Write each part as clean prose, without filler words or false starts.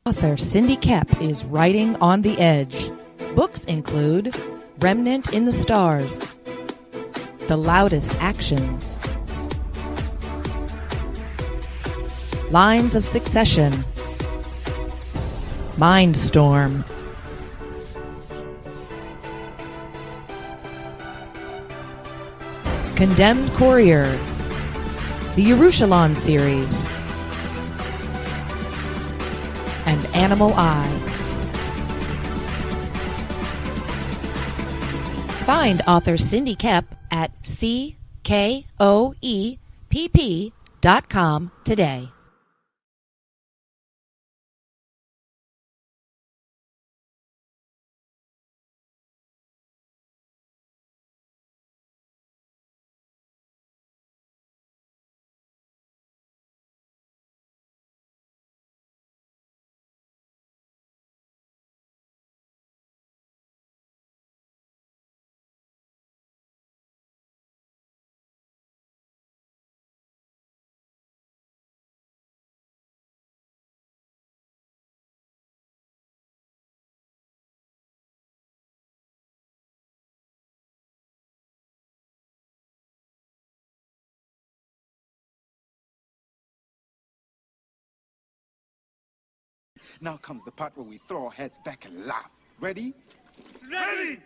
Author Cindy Kep is writing on the edge. Books include Remnant in the Stars, The Loudest Actions, Lines of Succession, Mindstorm, Condemned Courier, the Yerushalayim series, and Animal Eye. Find author Cindy Kep at CKOEPP.com today. Now comes the part where we throw our heads back and laugh. Ready? Ready!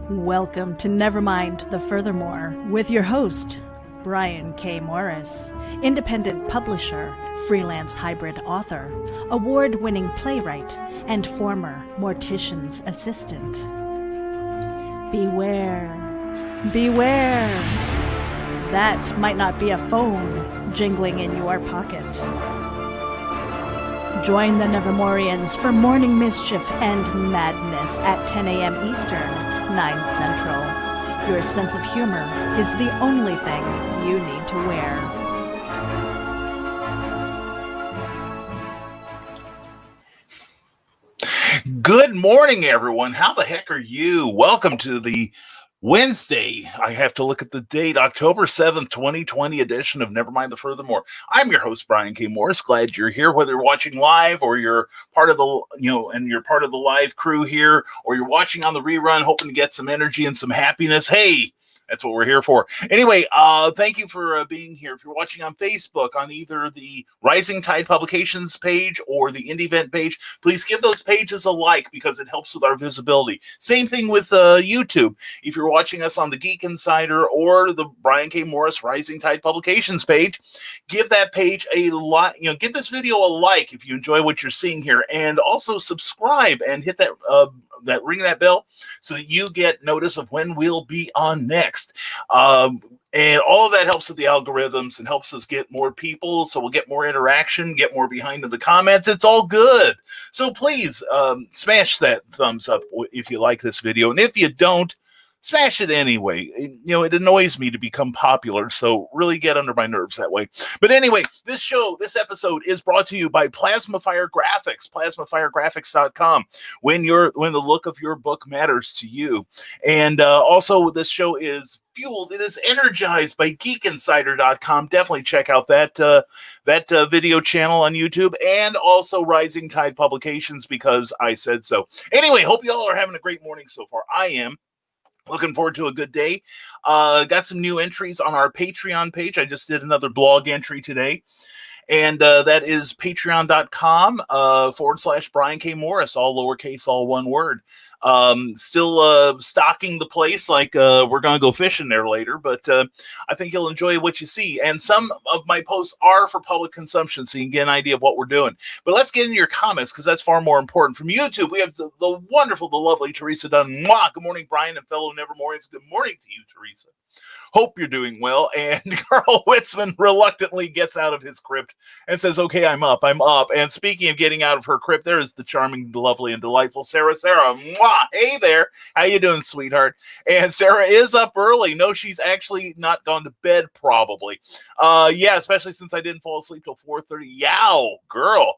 Welcome to Nevermind the Furthermore with your host, Brian K. Morris, independent publisher, freelance hybrid author, award-winning playwright, and former mortician's assistant. Beware, beware. That might not be a phone jingling in your pocket. Join the Nevermorians for morning mischief and madness at 10 a.m. Eastern, 9 Central. Your sense of humor is the only thing you need to wear. Good morning, everyone. How the heck are you? Welcome to the Wednesday, I have to look at the date, October 7th, 2020 edition of Nevermind the Furthermore. I'm your host, Brian K. Morris. Glad you're here, whether you're watching live or you're part of the, and you're part of the live crew here, or you're watching on the rerun, hoping to get some energy and some happiness. Hey, that's what we're here for. Anyway, thank you for being here. If you're watching on Facebook, on either the Rising Tide Publications page or the Indie Event page, please give those pages a like because it helps with our visibility. Same thing with YouTube. If you're watching us on the Geek Insider or the Brian K. Morris Rising Tide Publications page, give that page a like. Give this video a like if you enjoy what you're seeing here, and also subscribe and hit that ring that bell so that you get notice of when we'll be on next. And all of that helps with the algorithms and helps us get more people, so we'll get more interaction, get more behind in the comments. It's all good. So please smash that thumbs up if you like this video, and if you don't, smash it anyway. It annoys me to become popular, so really get under my nerves that way. But anyway, this episode is brought to you by Plasma Fire Graphics, plasmafiregraphics.com, when the look of your book matters to you. And also, this show is fueled, it is energized by geekinsider.com. Definitely check out that video channel on YouTube, and also Rising Tide Publications, because I said so. Anyway, hope you all are having a great morning so far. I am. Looking forward to a good day. Got some new entries on our Patreon page. I just did another blog entry today. And that is patreon.com / Brian K. Morris, all lowercase, all one word. Still stocking the place like we're going to go fishing there later, but I think you'll enjoy what you see. And some of my posts are for public consumption, so you can get an idea of what we're doing. But let's get into your comments, because that's far more important. From YouTube, we have the wonderful, the lovely Teresa Dunn. Mwah! Good morning, Brian and fellow Nevermorians. Good morning to you, Teresa. Hope you're doing well. And Carl Witzman reluctantly gets out of his crypt and says, okay, I'm up. And speaking of getting out of her crypt, there is the charming, lovely, and delightful Sarah. Mwah! Hey there. How you doing, sweetheart? And Sarah is up early. No, she's actually not gone to bed, probably. Yeah, especially since I didn't fall asleep till 4:30. Yow, girl.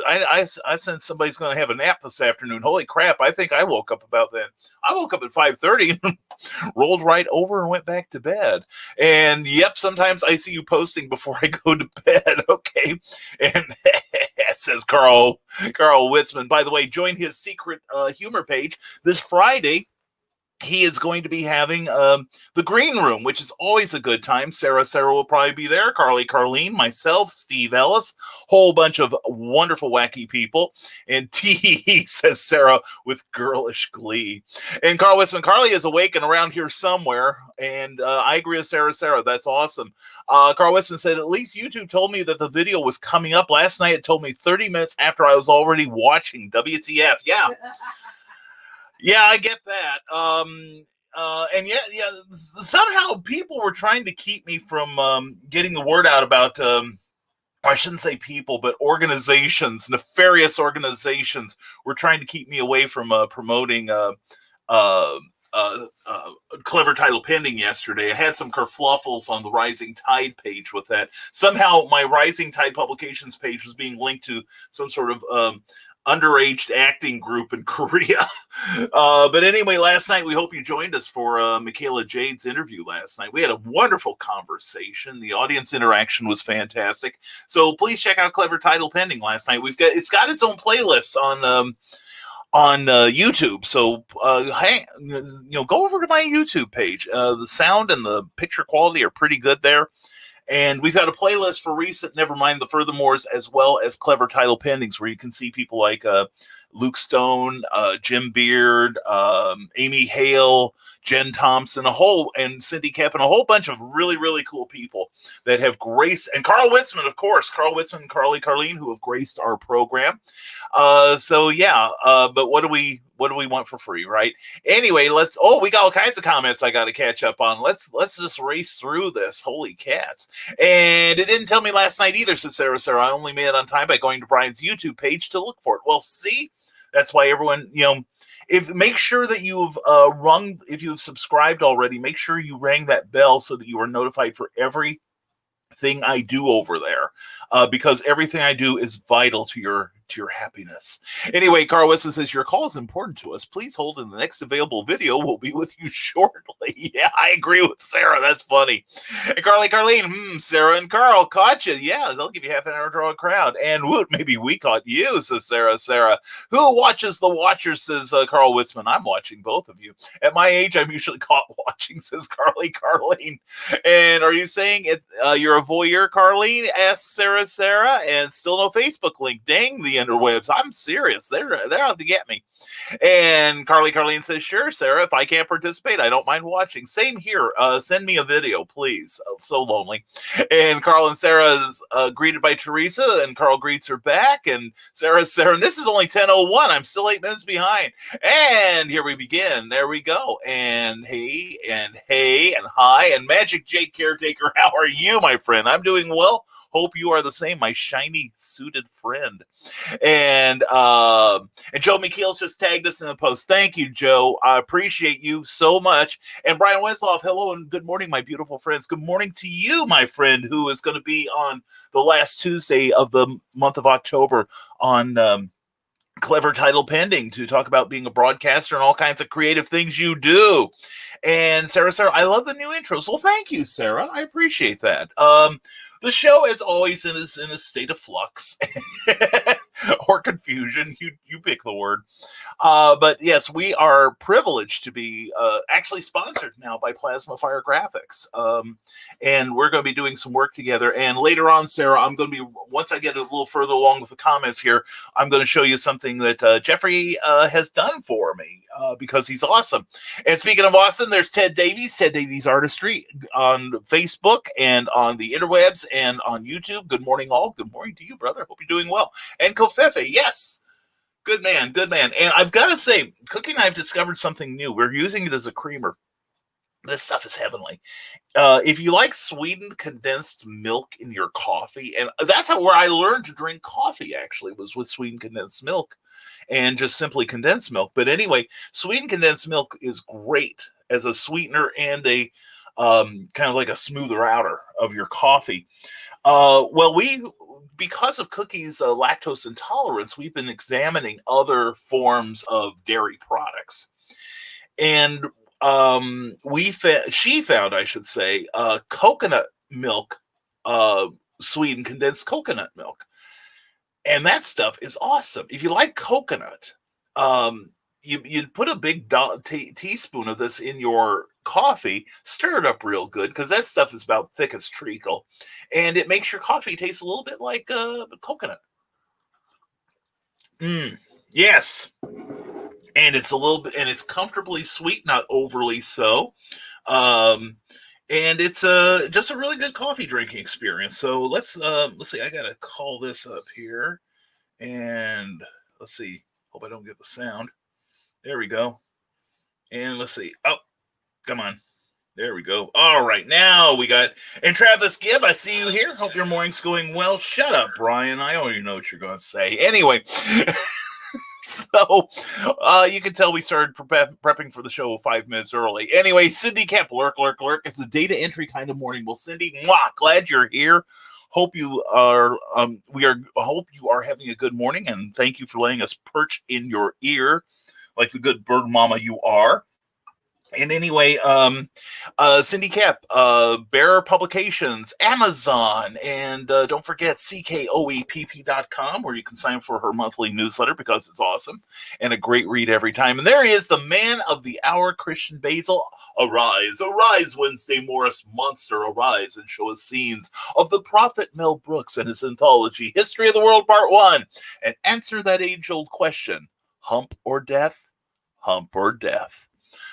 I sense somebody's going to have a nap this afternoon. Holy crap, I think I woke up about then. I woke up at 5:30 and rolled right over and went back to bed. And yep, sometimes I see you posting before I go to bed. Okay. And says Carl Witzman. By the way, join his secret humor page this Friday. He is going to be having the green room, which is always a good time. Sarah will probably be there. Carleen, myself, Steve Ellis, whole bunch of wonderful, wacky people. And T says Sarah with girlish glee. And Carl Witzman, Carly is awake and around here somewhere. And I agree with Sarah. That's awesome. Carl Witzman said, at least YouTube told me that the video was coming up. Last night it told me 30 minutes after I was already watching. WTF. Yeah. Yeah, I get that. And yeah, somehow people were trying to keep me from getting the word out about, I shouldn't say people, but organizations, nefarious organizations were trying to keep me away from promoting Clever Title Pending yesterday. I had some kerfluffles on the Rising Tide page with that. Somehow my Rising Tide Publications page was being linked to some sort of underage acting group in Korea. But anyway, last night, we hope you joined us for Michaela Jade's interview last night. We had a wonderful conversation. The audience interaction was fantastic. So please check out Clever Title Pending last night. It's got its own playlist on YouTube. So go over to my YouTube page. The sound and the picture quality are pretty good there. And we've got a playlist for recent Nevermind the Furthermores, as well as Clever Title Pendings, where you can see people like Luke Stone, Jim Beard, Amy Hale, Jen Thompson, and Cindy Kep, and a whole bunch of really, really cool people that have graced, and Carl Witzman, of course, and Carleen, who have graced our program. So yeah, but what do we want for free, right? Anyway, we got all kinds of comments I got to catch up on. Let's just race through this. Holy cats. And it didn't tell me last night either, said Sarah. I only made it on time by going to Brian's YouTube page to look for it. Well, see, that's why everyone, make sure that you've if you've subscribed already, make sure you rang that bell so that you are notified for everything I do over there, because everything I do is vital to your happiness. Anyway, Carl Witzman says, your call is important to us. Please hold, in the next available video. We'll be with you shortly. Yeah, I agree with Sarah. That's funny. And Carleen, Sarah and Carl caught you. Yeah, they'll give you half an hour to draw a crowd. And woot, maybe we caught you, says Sarah. Who watches the watchers, says Carl Witzman. I'm watching both of you. At my age, I'm usually caught watching, says Carleen. And are you saying you're a voyeur, Carleen? Asks Sarah. And still no Facebook link. Dang the interwebs. I'm serious. They're out to get me. And Carleen says, sure, Sarah, if I can't participate, I don't mind watching. Same here. Send me a video, please. Oh, so lonely. And Carl and Sarah is greeted by Teresa, and Carl greets her back. And Sarah, and this is only 10:01. I'm still 8 minutes behind. And here we begin. There we go. And hey, and hi, and Magic Jake Caretaker, how are you, my friend? I'm doing well. Hope you are the same, my shiny suited friend. And Joe McKeel's just tagged us in the post. Thank you, Joe. I appreciate you so much. And Brian Wensloff, hello and good morning, my beautiful friends. Good morning to you, my friend, who is going to be on the last Tuesday of the month of October on Clever Title Pending to talk about being a broadcaster and all kinds of creative things you do. And Sarah, I love the new intros. Well, thank you, Sarah. I appreciate that. The show, as always, is in a state of flux, or confusion. You pick the word. But yes, we are privileged to be actually sponsored now by Plasma Fire Graphics. And we're going to be doing some work together. And later on, Sarah, I'm going to be, once I get a little further along with the comments here, I'm going to show you something that Jeffrey has done for me because he's awesome. And speaking of awesome, there's Ted Davies Artistry on Facebook and on the interwebs and on YouTube. Good morning, all. Good morning to you, brother. Hope you're doing well. And Kofefe, yes. Good man, good man. And I've got to say, Cookie and I have discovered something new. We're using it as a creamer. This stuff is heavenly. If you like sweetened condensed milk in your coffee, and that's where I learned to drink coffee, actually, was with sweetened condensed milk and just simply condensed milk. But anyway, sweetened condensed milk is great as a sweetener and a kind of like a smoother outer of your coffee. Well, because of Cookie's lactose intolerance, we've been examining other forms of dairy products. And she found, I should say, coconut milk, sweetened condensed coconut milk. And that stuff is awesome. If you like coconut, you'd put a big teaspoon of this in your coffee, stir it up real good, because that stuff is about thick as treacle, and it makes your coffee taste a little bit like coconut. Yes. And it's a little bit, and it's comfortably sweet, not overly so. And it's just a really good coffee drinking experience. So let's see. I gotta call this up here, and let's see. Hope I don't get the sound. There we go. And let's see. Oh, come on. There we go. All right, now we got, and Travis Gibb, I see you here. Hope your morning's going well. Shut up, Brian. I don't even know what you're going to say. Anyway. So you can tell we started prepping for the show 5 minutes early. Anyway, Cindy kept lurk. It's a data entry kind of morning. Well, Cindy, glad you're here. Hope you are. Hope you are having a good morning, and thank you for letting us perch in your ear, like the good bird mama you are. And anyway, Cindy Cap, Bearer Publications, Amazon, and don't forget CKOEPP.com, where you can sign up for her monthly newsletter because it's awesome and a great read every time. And there he is, the man of the hour, Christian Basil. Arise, Wednesday Morris monster, arise and show us scenes of the prophet Mel Brooks and his anthology, History of the World Part 1, and answer that age-old question, hump or death? Hump or death?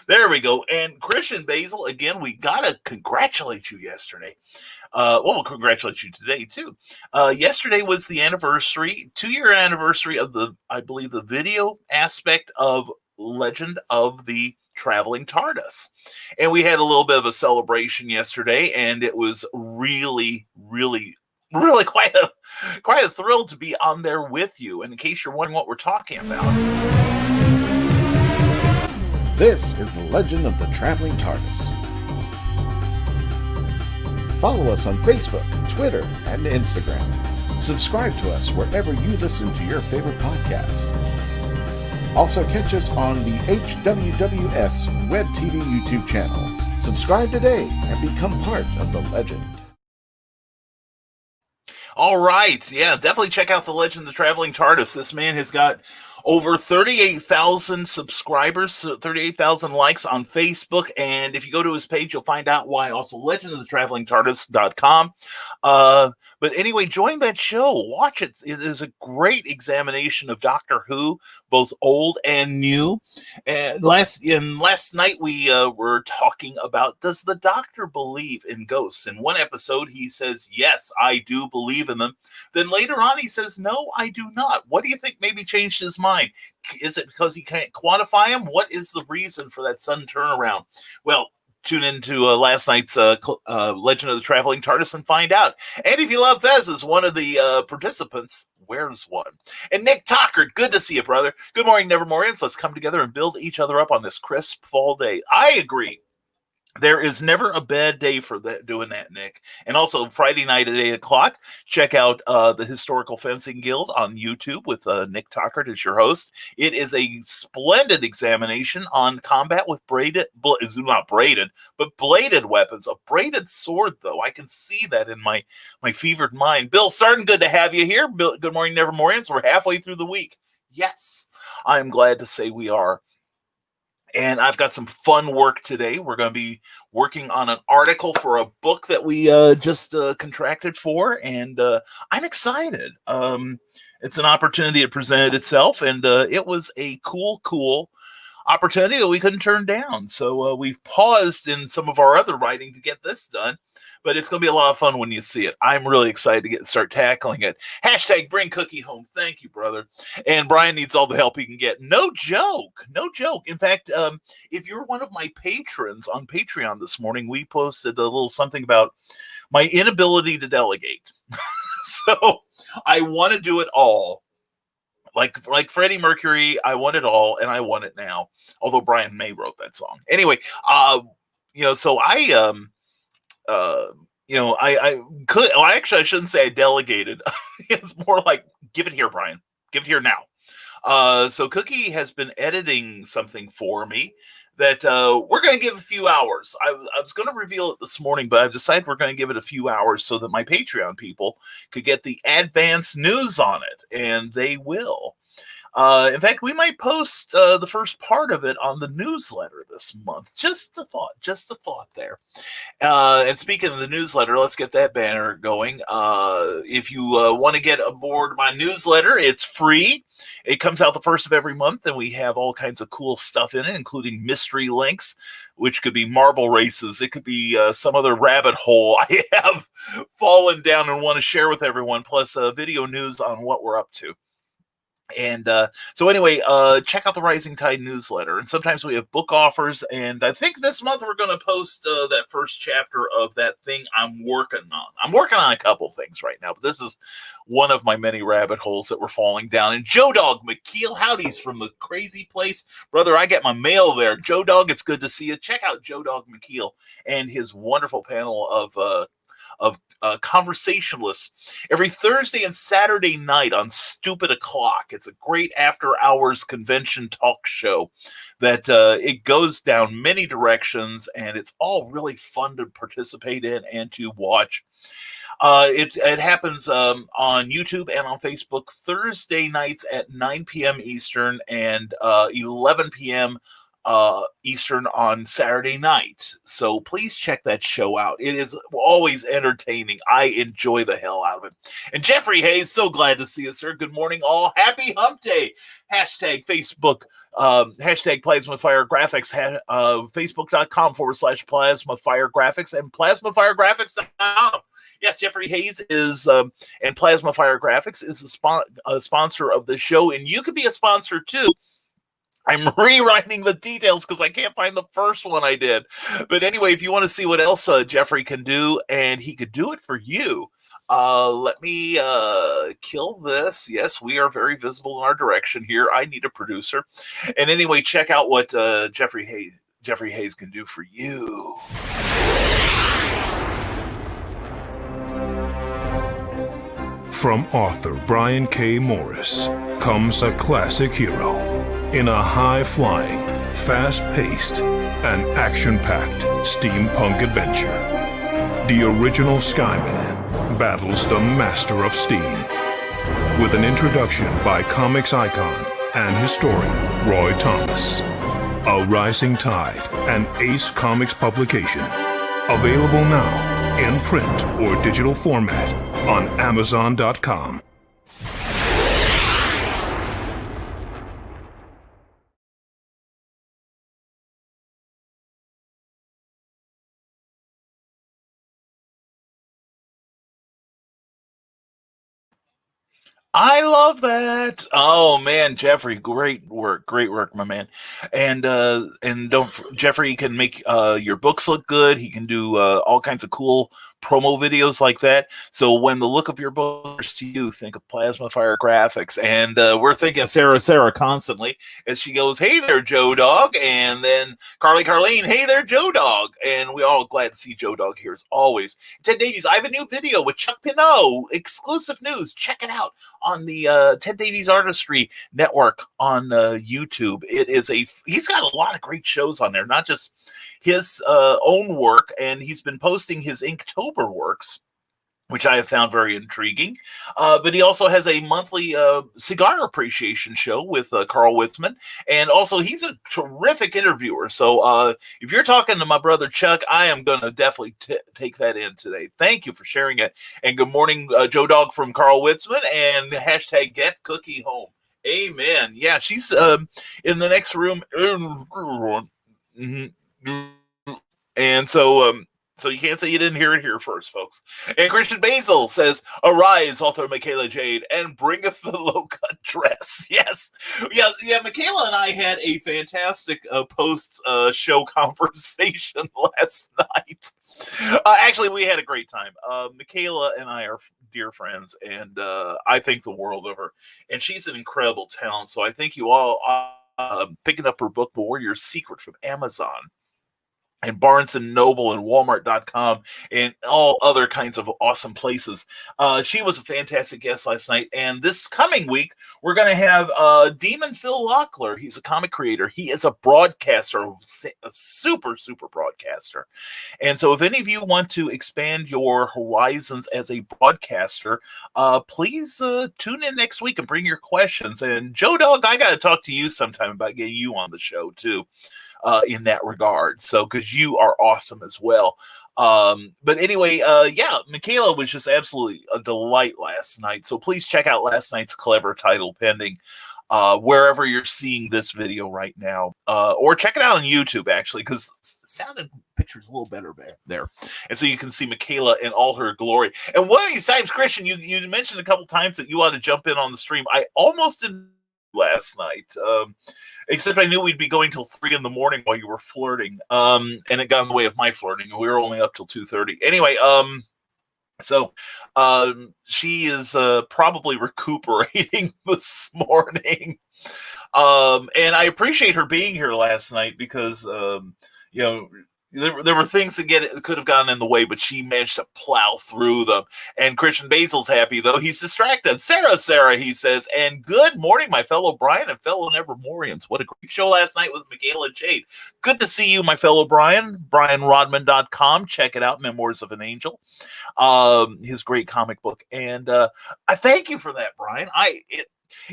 There we go. And Christian Basil, again, we got to congratulate you yesterday. We'll congratulate you today, too. Yesterday was the anniversary, 2-year anniversary of I believe, the video aspect of Legend of the Traveling TARDIS. And we had a little bit of a celebration yesterday, and it was really, really, really quite a thrill to be on there with you. And in case you're wondering what we're talking about, this is the Legend of the Traveling TARDIS. Follow us on Facebook, Twitter, and Instagram. Subscribe to us wherever you listen to your favorite podcast. Also catch us on the HWWS Web TV YouTube channel. Subscribe today and become part of the legend. All right. Yeah, definitely check out the Legend of the Traveling TARDIS. This man has got over 38,000 subscribers, 38,000 likes on Facebook. And if you go to his page, you'll find out why. Also, legendofthetravelingtardis.com. But anyway, join that show. Watch it. It is a great examination of Doctor Who, both old and new. And last night we were talking about, does the Doctor believe in ghosts? In one episode, he says, yes, I do believe in them. Then later on, he says, no, I do not. What do you think maybe changed his mind? Is it because he can't quantify them? What is the reason for that sudden turnaround? Well, tune into last night's Legend of the Traveling TARDIS and find out. And if you love Fez as one of the participants, where's one? And Nick Tockard, good to see you, brother. Good morning, Nevermorians. Let's come together and build each other up on this crisp fall day. I agree. There is never a bad day for doing that, Nick. And also Friday night at 8:00, check out the Historical Fencing Guild on YouTube with Nick Tockert as your host. It is a splendid examination on combat with not braided, but bladed weapons. A braided sword, though. I can see that in my fevered mind. Bill Sarton, good to have you here. Bill, good morning, Nevermorians. We're halfway through the week. Yes, I am glad to say we are. And I've got some fun work today. We're going to be working on an article for a book that we just contracted for, and I'm excited. It's an opportunity that presented itself, and it was a cool opportunity that we couldn't turn down. So we've paused in some of our other writing to get this done, but it's going to be a lot of fun when you see it. I'm really excited to start tackling it. Hashtag bring Cookie home. Thank you, brother. And Brian needs all the help he can get. No joke. In fact, if you're one of my patrons on Patreon this morning, we posted a little something about my inability to delegate. So I want to do it all. Like Freddie Mercury, I want it all, and I want it now. Although Brian May wrote that song. Anyway, so I could. Well, actually, I shouldn't say I delegated. It's more like, give it here, Brian. Give it here now. So Cookie has been editing something for me that we're going to give a few hours. I was going to reveal it this morning, but I've decided we're going to give it a few hours so that my Patreon people could get the advanced news on it, and they will. In fact, we might post the first part of it on the newsletter this month. Just a thought there. And speaking of the newsletter, let's get that banner going. If you want to get aboard my newsletter, it's free. It comes out the first of every month, and we have all kinds of cool stuff in it, including mystery links, which could be marble races. It could be some other rabbit hole I have fallen down and want to share with everyone, plus video news on what we're up to. And so anyway, check out the Rising Tide newsletter. And sometimes we have book offers. And I think this month we're going to post that first chapter of that thing I'm working on. I'm working on a couple things right now, but this is one of my many rabbit holes that we're falling down. And Joe Dog McKeel, howdy's from the crazy place. Brother, I get my mail there. Joe Dog, it's good to see you. Check out Joe Dog McKeel and his wonderful panel of conversationalists every Thursday and Saturday night on Stupid O'Clock. It's a great after-hours convention talk show that it goes down many directions, and it's all really fun to participate in and to watch. It happens on YouTube and on Facebook Thursday nights at 9 p.m. Eastern and 11 p.m. Eastern on Saturday night. So please check that show out. It is always entertaining. I enjoy the hell out of it. And Jeffrey Hayes, so glad to see you, sir. Good morning, all. Happy Hump Day. Hashtag Facebook, hashtag Plasma Fire Graphics, Facebook.com/Plasma Fire Graphics and PlasmaFireGraphics.com. Yes, Jeffrey Hayes is, and Plasma Fire Graphics is a sponsor of the show, and you could be a sponsor too. I'm rewriting the details because I can't find the first one I did. But anyway, if you want to see what else Jeffrey can do, and he could do it for you, let me kill this. Yes, we are very visible in our direction here. I need a producer. And anyway, check out what Jeffrey Hayes can do for you. From author Brian K. Morris comes a classic hero in a high-flying, fast-paced, and action-packed steampunk adventure. The original Skyman battles the Master of Steam with an introduction by comics icon and historian Roy Thomas. A Rising Tide, an Ace Comics publication. Available now in print or digital format on Amazon.com. I love that. Oh man, Jeffrey, great work, my man. And Jeffrey can make your books look good. He can do all kinds of cool promo videos like that. So when the look of your book to you, think of Plasma Fire Graphics. And we're thinking Sarah constantly as she goes, hey there, Joe Dog. And then Carlene, hey there, Joe Dog. And we're all glad to see Joe Dog here as always. Ted Davies, I have a new video with Chuck Pinot, exclusive news. Check it out on the Ted Davies Artistry Network on YouTube. He's got a lot of great shows on there, not just his own work, and he's been posting his Inktober works, which I have found very intriguing. But he also has a monthly cigar appreciation show with Carl Witzman. And also, he's a terrific interviewer. So if you're talking to my brother Chuck, I am going to definitely take that in today. Thank you for sharing it. And good morning, Joe Dog from Carl Witzman, and hashtag get cookie home. Amen. Yeah, she's in the next room. And so you can't say you didn't hear it here first, folks. And Christian Basil says, arise, author Michaela Jade, and bringeth the low-cut dress. Yes. Yeah, Michaela and I had a fantastic post-show conversation last night. Actually, we had a great time. Michaela and I are dear friends, and I think the world of her. And she's an incredible talent, so I think you all picking up her book, The Warrior's Secret, from Amazon and Barnes & Noble and Walmart.com and all other kinds of awesome places. She was a fantastic guest last night. And this coming week, we're going to have Demon Phil Locklear. He's a comic creator. He is a broadcaster, a super, super broadcaster. And so if any of you want to expand your horizons as a broadcaster, please tune in next week and bring your questions. And Joe Dog, I got to talk to you sometime about getting you on the show, too. In that regard, so because you are awesome as well. But anyway, yeah, Michaela was just absolutely a delight last night. So please check out last night's clever title pending wherever you're seeing this video right now, or check it out on YouTube actually, because sound and picture is a little better there, and so you can see Michaela in all her glory. And one of these times, Christian, you mentioned a couple times that you ought to jump in on the stream. I almost didn't last night. Except I knew we'd be going till 3 a.m. while you were flirting. And it got in the way of my flirting, and we were only up till 2:30. Anyway, so she is probably recuperating this morning. And I appreciate her being here last night because you know, there were things that could have gotten in the way, but she managed to plow through them. And Christian Basil's happy, though. He's distracted. Sarah, he says, and good morning, my fellow Brian and fellow Nevermorians. What a great show last night with Michaela Jade. Good to see you, my fellow Brian. BrianRodman.com. Check it out, Memoirs of an Angel. His great comic book. And I thank you for that, Brian.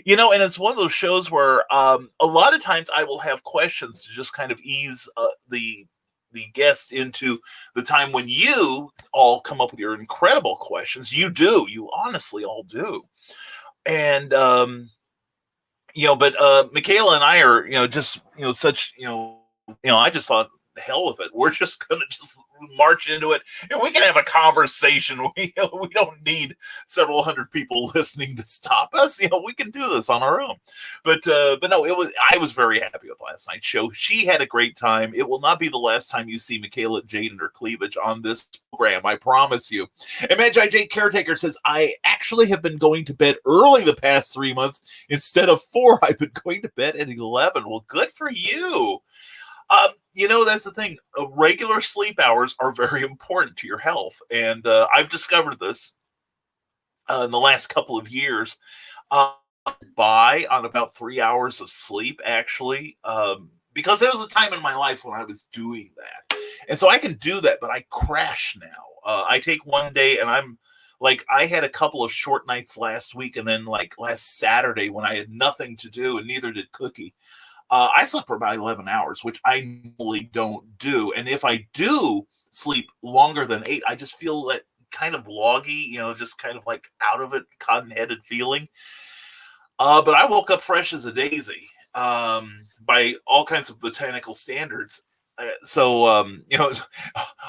You know, and it's one of those shows where a lot of times I will have questions to just kind of ease the guest into the time when you all come up with your incredible questions. You honestly all do. And, you know, but Michaela and I are, you know, just, you know, such, you know, I just thought, hell with it. We're just going to just march into it, and we can have a conversation. We don't need several hundred people listening to stop us. You know, we can do this on our own. But no, I was very happy with last night's show. She had a great time. It will not be the last time you see Michaela Jade and her cleavage on this program, I promise you. And Magi Jade Caretaker says, I actually have been going to bed early the past 3 months. Instead of 4, I've been going to bed at 11. Well, good for you. You know, that's the thing. Regular sleep hours are very important to your health. And I've discovered this in the last couple of years. By on about 3 hours of sleep, actually, because there was a time in my life when I was doing that. And so I can do that, but I crash now. I take one day and I'm like, I had a couple of short nights last week, and then like last Saturday when I had nothing to do, and neither did Cookie. I slept for about 11 hours, which I normally don't do. And if I do sleep longer than 8, I just feel that kind of loggy, you know, just kind of like out of it, cotton-headed feeling. But I woke up fresh as a daisy by all kinds of botanical standards. So, you know,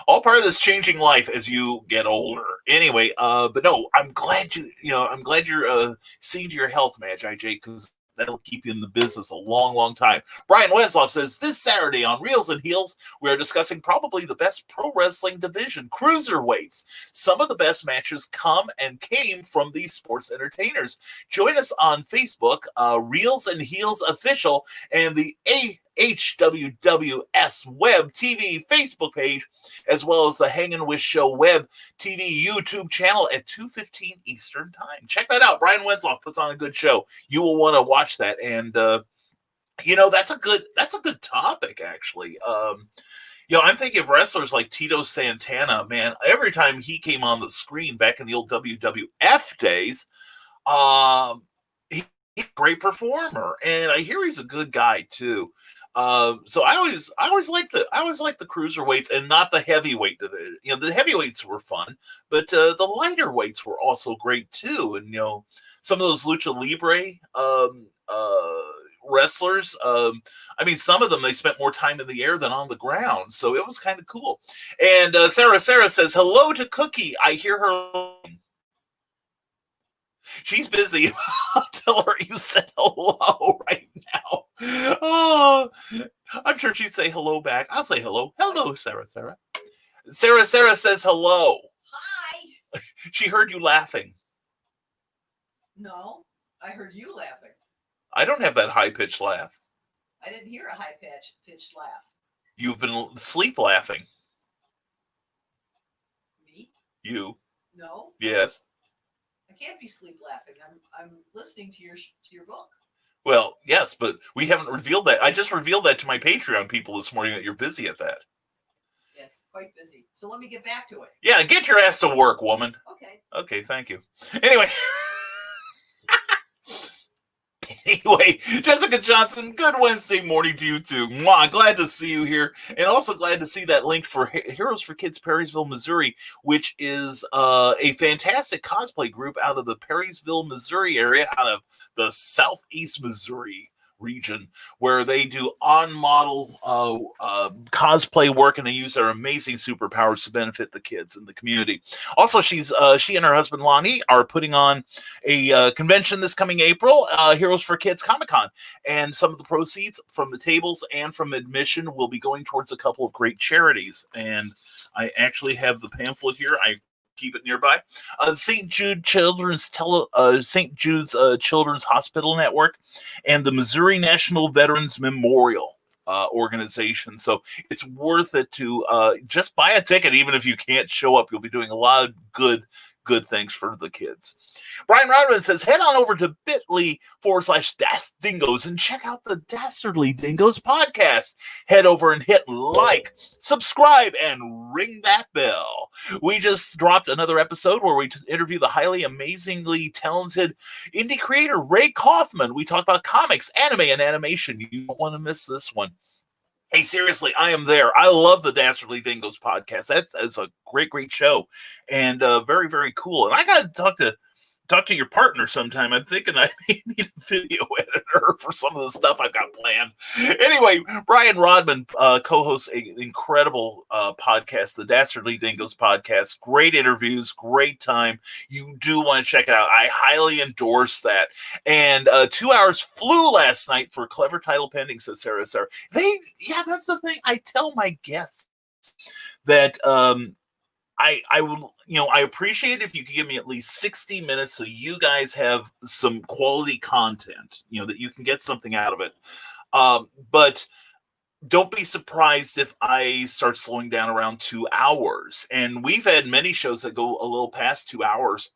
all part of this changing life as you get older. Anyway, but no, I'm glad you're seeing to your health, Magi Jake, because That'll keep you in the business a long, long time. Brian Wensloff says, this Saturday on Reels and Heels, we are discussing probably the best pro wrestling division, cruiserweights. Some of the best matches came from these sports entertainers. Join us on Facebook, Reels and Heels Official, and the HWWS Web TV Facebook page, as well as the Hangin' With Show Web TV YouTube channel at 2:15 Eastern Time. Check that out. Brian Wensloff puts on a good show. You will want to watch that. And that's a good topic, actually. I'm thinking of wrestlers like Tito Santana. Man, every time he came on the screen back in the old WWF days, he's a great performer, and I hear he's a good guy too. So I always like the cruiserweights and not the heavyweight division. The heavyweights were fun, but the lighter weights were also great too. And some of those lucha libre wrestlers, some of them, they spent more time in the air than on the ground, so it was kind of cool. And Sarah says hello to Cookie. I hear her. She's busy. I'll tell her you said hello right now. Oh, I'm sure she'd say hello back. I'll say hello. Hello, Sarah. Sarah says hello. Hi. She heard you laughing. No, I heard you laughing. I don't have that high-pitched laugh. I didn't hear a high-pitched laugh. You've been sleep laughing. Me? You. No. Yes. I can't be sleep laughing. I'm listening to your book. Well, yes, but we haven't revealed that. I just revealed that to my Patreon people this morning, that you're busy at that. Yes, quite busy. So let me get back to it. Yeah, get your ass to work, woman. Okay, thank you. Anyway. Anyway, Jessica Johnson, good Wednesday morning to you too. Mwah, glad to see you here. And also glad to see that link for Heroes for Kids Perrysville, Missouri, which is a fantastic cosplay group out of the Perrysville, Missouri area, out of the southeast Missouri region, where they do on-model cosplay work, and they use their amazing superpowers to benefit the kids in the community. Also, she and her husband Lonnie are putting on a convention this coming April, Heroes for Kids Comic-Con, and some of the proceeds from the tables and from admission will be going towards a couple of great charities. And I actually have the pamphlet here. I keep it nearby. St. Jude's Children's Hospital Network and the Missouri National Veterans Memorial organization. So it's worth it to just buy a ticket. Even if you can't show up, you'll be doing a lot of good things for the kids. Brian Rodman says, head on over to bit.ly/DastDingos and check out the Dastardly Dingoes podcast. Head over and hit like, subscribe, and ring that bell. We just dropped another episode where we interview the highly amazingly talented indie creator Ray Kaufman. We talk about comics, anime, and animation. You don't want to miss this one. Hey, seriously, I am there. I love the Dastardly Dingoes podcast. That's a great show, and very, very cool. And I got to talk to your partner sometime. I'm thinking I may need a video editor for some of the stuff I've got planned. Anyway, Brian Rodman co-hosts an incredible podcast, the Dastardly Dingoes podcast. Great interviews, great time. You do want to check it out. I highly endorse that. And 2 hours flew last night for Clever Title Pending, says Sarah. That's the thing. I tell my guests that I will, I appreciate if you could give me at least 60 minutes so you guys have some quality content, that you can get something out of it. But don't be surprised if I start slowing down around 2 hours. And we've had many shows that go a little past 2 hours.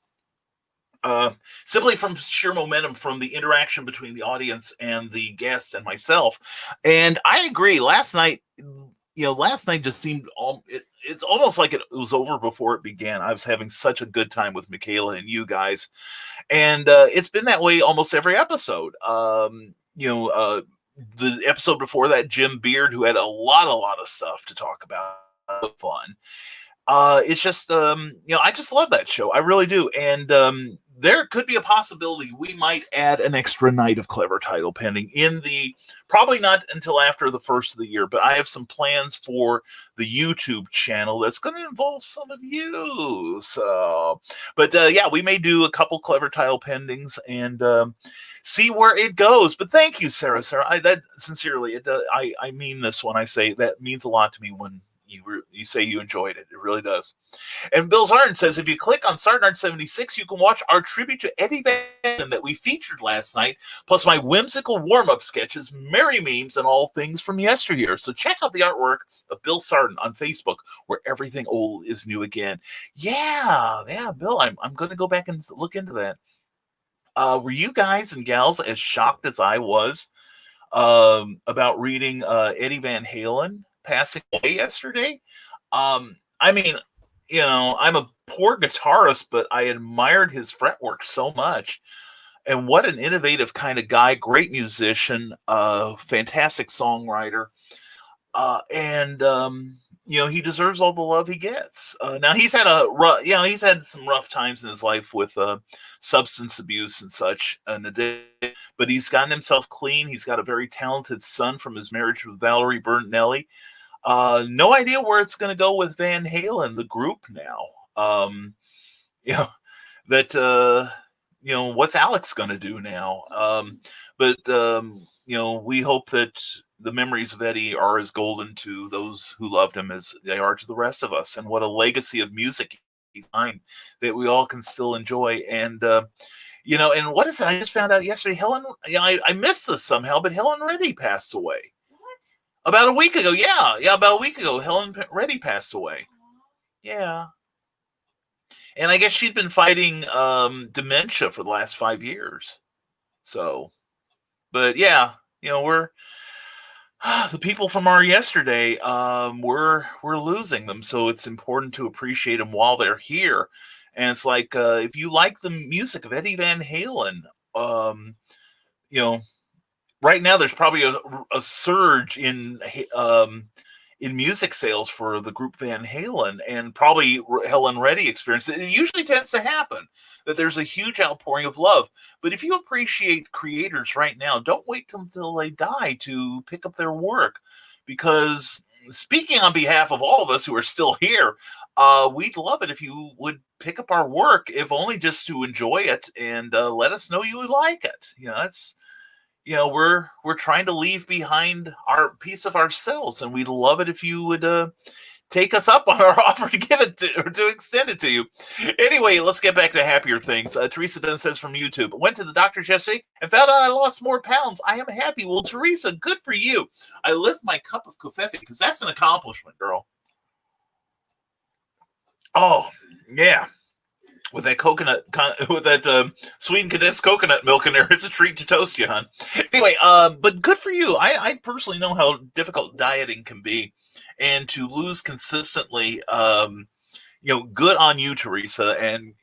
Simply from sheer momentum from the interaction between the audience and the guest and myself. And I agree. Last night just seemed it's almost like it was over before it began. I was having such a good time with Michaela and you guys, and it's been that way almost every episode. The episode before that, Jim Beard, who had a lot of stuff to talk about, fun. It's just I just love that show. I really do, and there could be a possibility we might add an extra night of Clever Title Pending probably not until after the first of the year, but I have some plans for the YouTube channel that's going to involve some of you. So, but we may do a couple Clever Title Pendings, and see where it goes. But thank you, Sarah. That sincerely, I mean this when I say that means a lot to me when you say you enjoyed it. It really does. And Bill Zarn says, if you click on Sarnard 76, you can watch our tribute to Eddie Van Halen that we featured last night, plus my whimsical warm-up sketches, merry memes, and all things from yesteryear. So check out the artwork of Bill Sarden on Facebook, where everything old is new again. Yeah, Bill, I'm going to go back and look into that. Were you guys and gals as shocked as I was about reading Eddie Van Halen passing away yesterday? I mean, I'm a poor guitarist, but I admired his fretwork so much. And what an innovative kind of guy, great musician, fantastic songwriter. He deserves all the love he gets. Now he's had some rough times in his life with substance abuse and such, but he's gotten himself clean. He's got a very talented son from his marriage with Valerie Bertinelli. No idea where it's going to go with Van Halen, the group now. What's Alex going to do now? We hope that the memories of Eddie are as golden to those who loved him as they are to the rest of us. And what a legacy of music he's behind that we all can still enjoy. And, and what is it? I just found out yesterday, Helen, I missed this somehow, but Helen Reddy passed away. About a week ago, about a week ago, Helen Reddy passed away. Yeah. And I guess she'd been fighting dementia for the last 5 years. So, but yeah, we're the people from our yesterday, we're losing them. So it's important to appreciate them while they're here. And it's like, if you like the music of Eddie Van Halen, right now there's probably a surge in music sales for the group Van Halen, and probably Helen Reddy experienced it. It usually tends to happen that there's a huge outpouring of love. But if you appreciate creators right now, don't wait until they die to pick up their work, because speaking on behalf of all of us who are still here, we'd love it if you would pick up our work, if only just to enjoy it and let us know you would like it. That's we're trying to leave behind our piece of ourselves, and we'd love it if you would take us up on our offer to give it to extend it to you. Anyway, let's get back to happier things. Teresa Dunn says from YouTube, went to the doctor yesterday and found out I lost more pounds. I am happy. Well, Teresa, good for you. I lift my cup of coffee because that's an accomplishment, girl. Oh, yeah. With that sweetened condensed coconut milk in there, it's a treat to toast you, hon. Anyway, but good for you. I personally know how difficult dieting can be, and to lose consistently, good on you, Teresa, and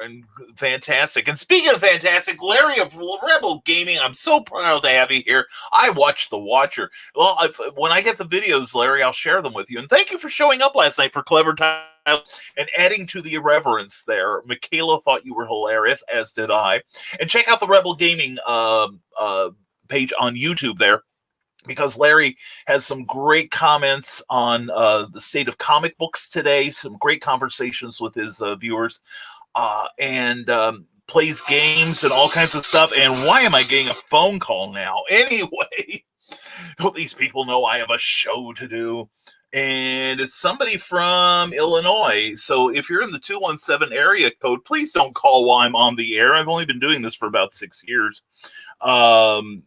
and fantastic. And speaking of fantastic, Larry of Rebel Gaming, I'm so proud to have you here. I watched The Watcher. Well, when I get the videos, Larry, I'll share them with you. And thank you for showing up last night for Clever Time and adding to the irreverence there. Michaela thought you were hilarious, as did I. And check out the Rebel Gaming page on YouTube there, because Larry has some great comments on the state of comic books today, some great conversations with his viewers, and plays games and all kinds of stuff. And why am I getting a phone call now? Anyway, these people know I have a show to do. And it's somebody from Illinois. So if you're in the 217 area code, please don't call while I'm on the air. I've only been doing this for about 6 years.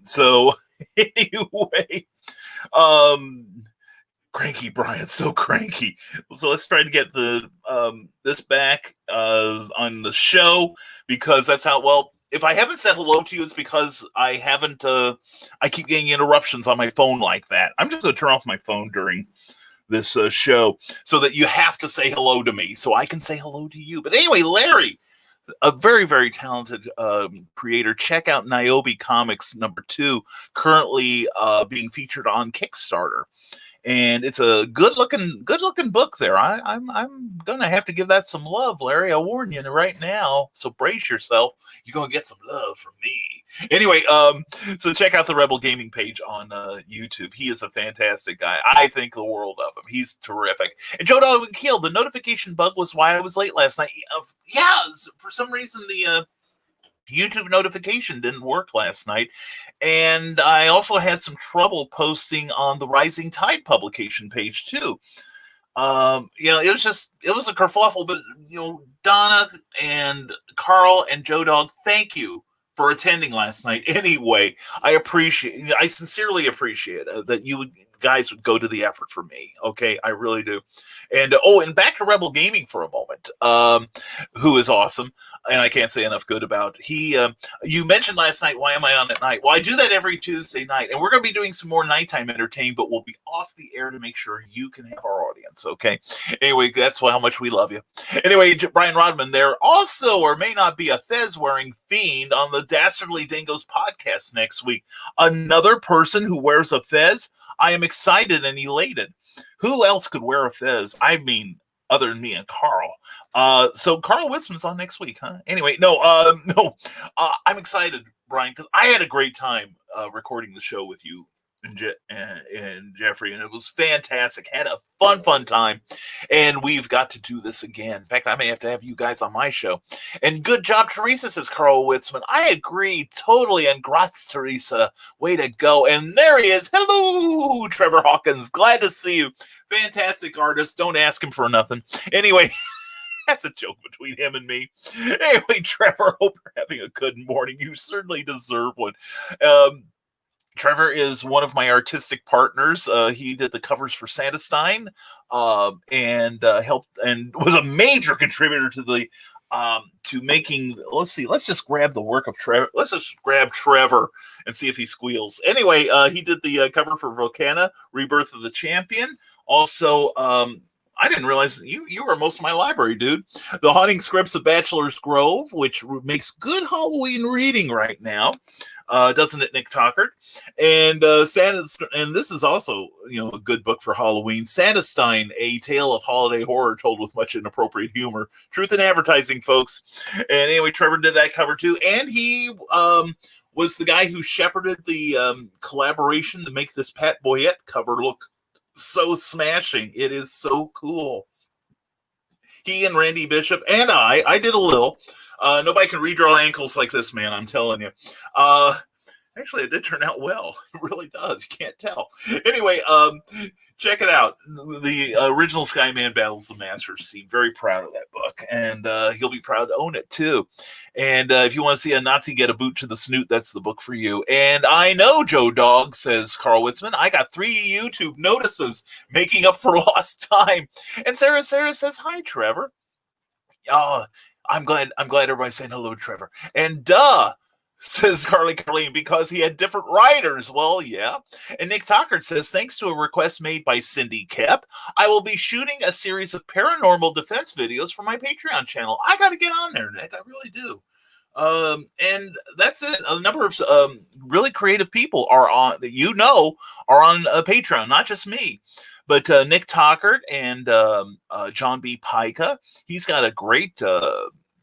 So anyway, cranky Brian, so cranky. So let's try to get the this back on the show, because that's how, well, if I haven't said hello to you, it's because I haven't, I keep getting interruptions on my phone like that. I'm just going to turn off my phone during this show so that you have to say hello to me so I can say hello to you. But anyway, Larry, a very, very talented creator. Check out Niobe Comics #2, currently being featured on Kickstarter. And it's a good looking book there. I'm gonna have to give that some love, Larry. I warn you right now. So brace yourself. You're gonna get some love from me. Anyway, so check out the Rebel Gaming page on YouTube. He is a fantastic guy. I think the world of him. He's terrific. And Joe Dog Keel, the notification bug was why I was late last night. Yeah, for some reason YouTube notification didn't work last night, and I also had some trouble posting on the Rising Tide publication page too. It was a kerfluffle, but Donna and Carl and Joe Dog, thank you for attending last night. Anyway, I sincerely appreciate that you guys would go to the effort for me. Okay, I really do. And and back to Rebel Gaming for a moment, who is awesome, and I can't say enough good about. You mentioned last night, why am I on at night? Well, I do that every Tuesday night, and we're going to be doing some more nighttime entertainment, but we'll be off the air to make sure you can have our audience. Okay. Anyway, that's how much we love you. Anyway, Brian Rodman, there also or may not be a fez-wearing fiend on the Dastardly Dingoes podcast next week. Another person who wears a fez. I am excited and elated. Who else could wear a fez? I mean, other than me and Carl. So Carl Witzman's on next week, huh? Anyway, I'm excited, Brian, because I had a great time recording the show with you and Jeffrey, and it was fantastic. Had a fun time, and we've got to do this again. In fact, I may have to have you guys on my show. And good job, Teresa, says Carl Witzman. I agree totally, and grats, Teresa. Way to go. And there he is. Hello, Trevor Hawkins. Glad to see you. Fantastic artist. Don't ask him for nothing. Anyway, that's a joke between him and me. Anyway, Trevor, hope you're having a good morning. You certainly deserve one. Trevor is one of my artistic partners. He did the covers for Sandestein, and helped and was a major contributor to the to making. Let's see. Let's just grab the work of Trevor. Let's just grab Trevor and see if he squeals. Anyway, he did the cover for Volcana, Rebirth of the Champion. Also, I didn't realize you were most of my library, dude. The Haunting Scripts of Bachelor's Grove, which makes good Halloween reading right now. Doesn't it, Nick Tockert? And this is also a good book for Halloween. Sandestein, A Tale of Holiday Horror Told with Much Inappropriate Humor. Truth in Advertising, folks. And anyway, Trevor did that cover too, and he was the guy who shepherded the collaboration to make this Pat Boyette cover look so smashing. It is so cool. He and Randy Bishop and I did a little. Nobody can redraw ankles like this man, I'm telling you. Actually, it did turn out well. It really does. You can't tell. Anyway, check it out. The original Skyman Battles the Masters team. Very proud of that book. And he'll be proud to own it, too. And if you want to see a Nazi get a boot to the snoot, that's the book for you. And I know, Joe Dog, says Carl Witzman, I got 3 YouTube notices making up for lost time. And Sarah says, hi, Trevor. I'm glad everybody's saying hello to Trevor. And says Carleen, because he had different writers. Well, yeah. And Nick Tockert says, thanks to a request made by Cindy Kep, I will be shooting a series of paranormal defense videos for my Patreon channel. I got to get on there, Nick. I really do. And that's it. A number of really creative people are on Patreon, not just me. But Nick Tockert and John B. Pica, he's got a great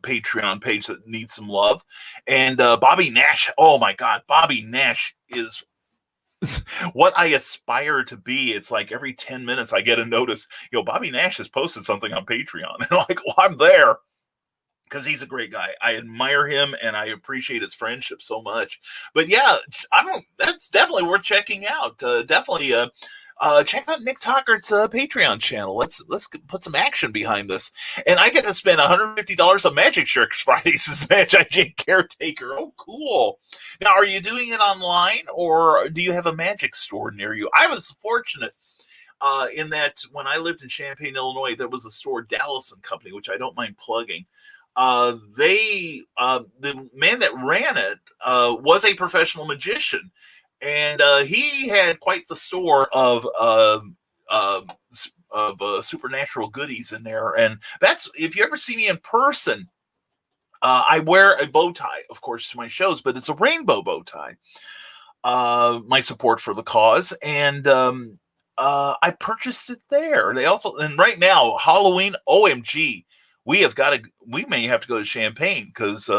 Patreon page that needs some love. And Bobby Nash, oh my God, Bobby Nash is what I aspire to be. It's like every 10 minutes I get a notice, Bobby Nash has posted something on Patreon. And I'm like, well, I'm there. Because he's a great guy. I admire him and I appreciate his friendship so much. But yeah, that's definitely worth checking out. Definitely check out Nick Tockert's Patreon channel. Let's put some action behind this. And I get to spend $150 on Magic Sharks Fridays as Magi Caretaker. Oh, cool. Now, are you doing it online or do you have a magic store near you? I was fortunate in that when I lived in Champaign, Illinois, there was a store, Dallas & Company, which I don't mind plugging. The man that ran it was a professional magician. And he had quite the store of supernatural goodies in there. And that's, if you ever see me in person, I wear a bow tie, of course, to my shows, but it's a rainbow bow tie. My support for the cause. And I purchased it there. They also, and right now, Halloween, OMG, we may have to go to Champaign because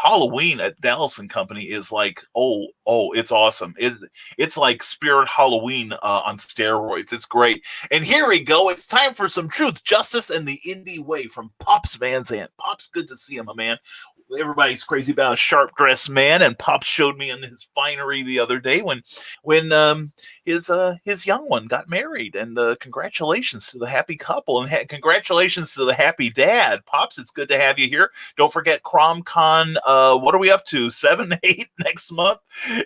Halloween at Dallas & Company is like, oh, it's awesome. It's like Spirit Halloween on steroids. It's great. And here we go. It's time for some truth, justice, and the indie way from Pops Van Zandt. Pops, good to see him, my man. everybody's crazy about a sharp dressed man, and Pops showed me in his finery the other day when his young one got married, and congratulations to the happy couple, and congratulations to the happy dad. Pops, it's good to have you here. Don't forget CromCon. What are we up to? 7, 8 next month.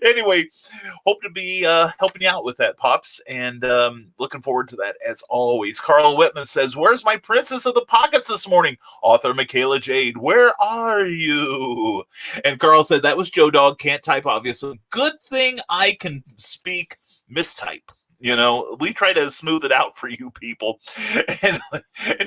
Anyway, hope to be helping you out with that, Pops, and looking forward to that as always. Carl Whitman says, "Where's my princess of the pockets this morning? Author Michaela Jade, where are you?" And Carl said, "That was Joe Dog, can't type, obviously. Good thing I can speak mistype. You know, we try to smooth it out for you people." And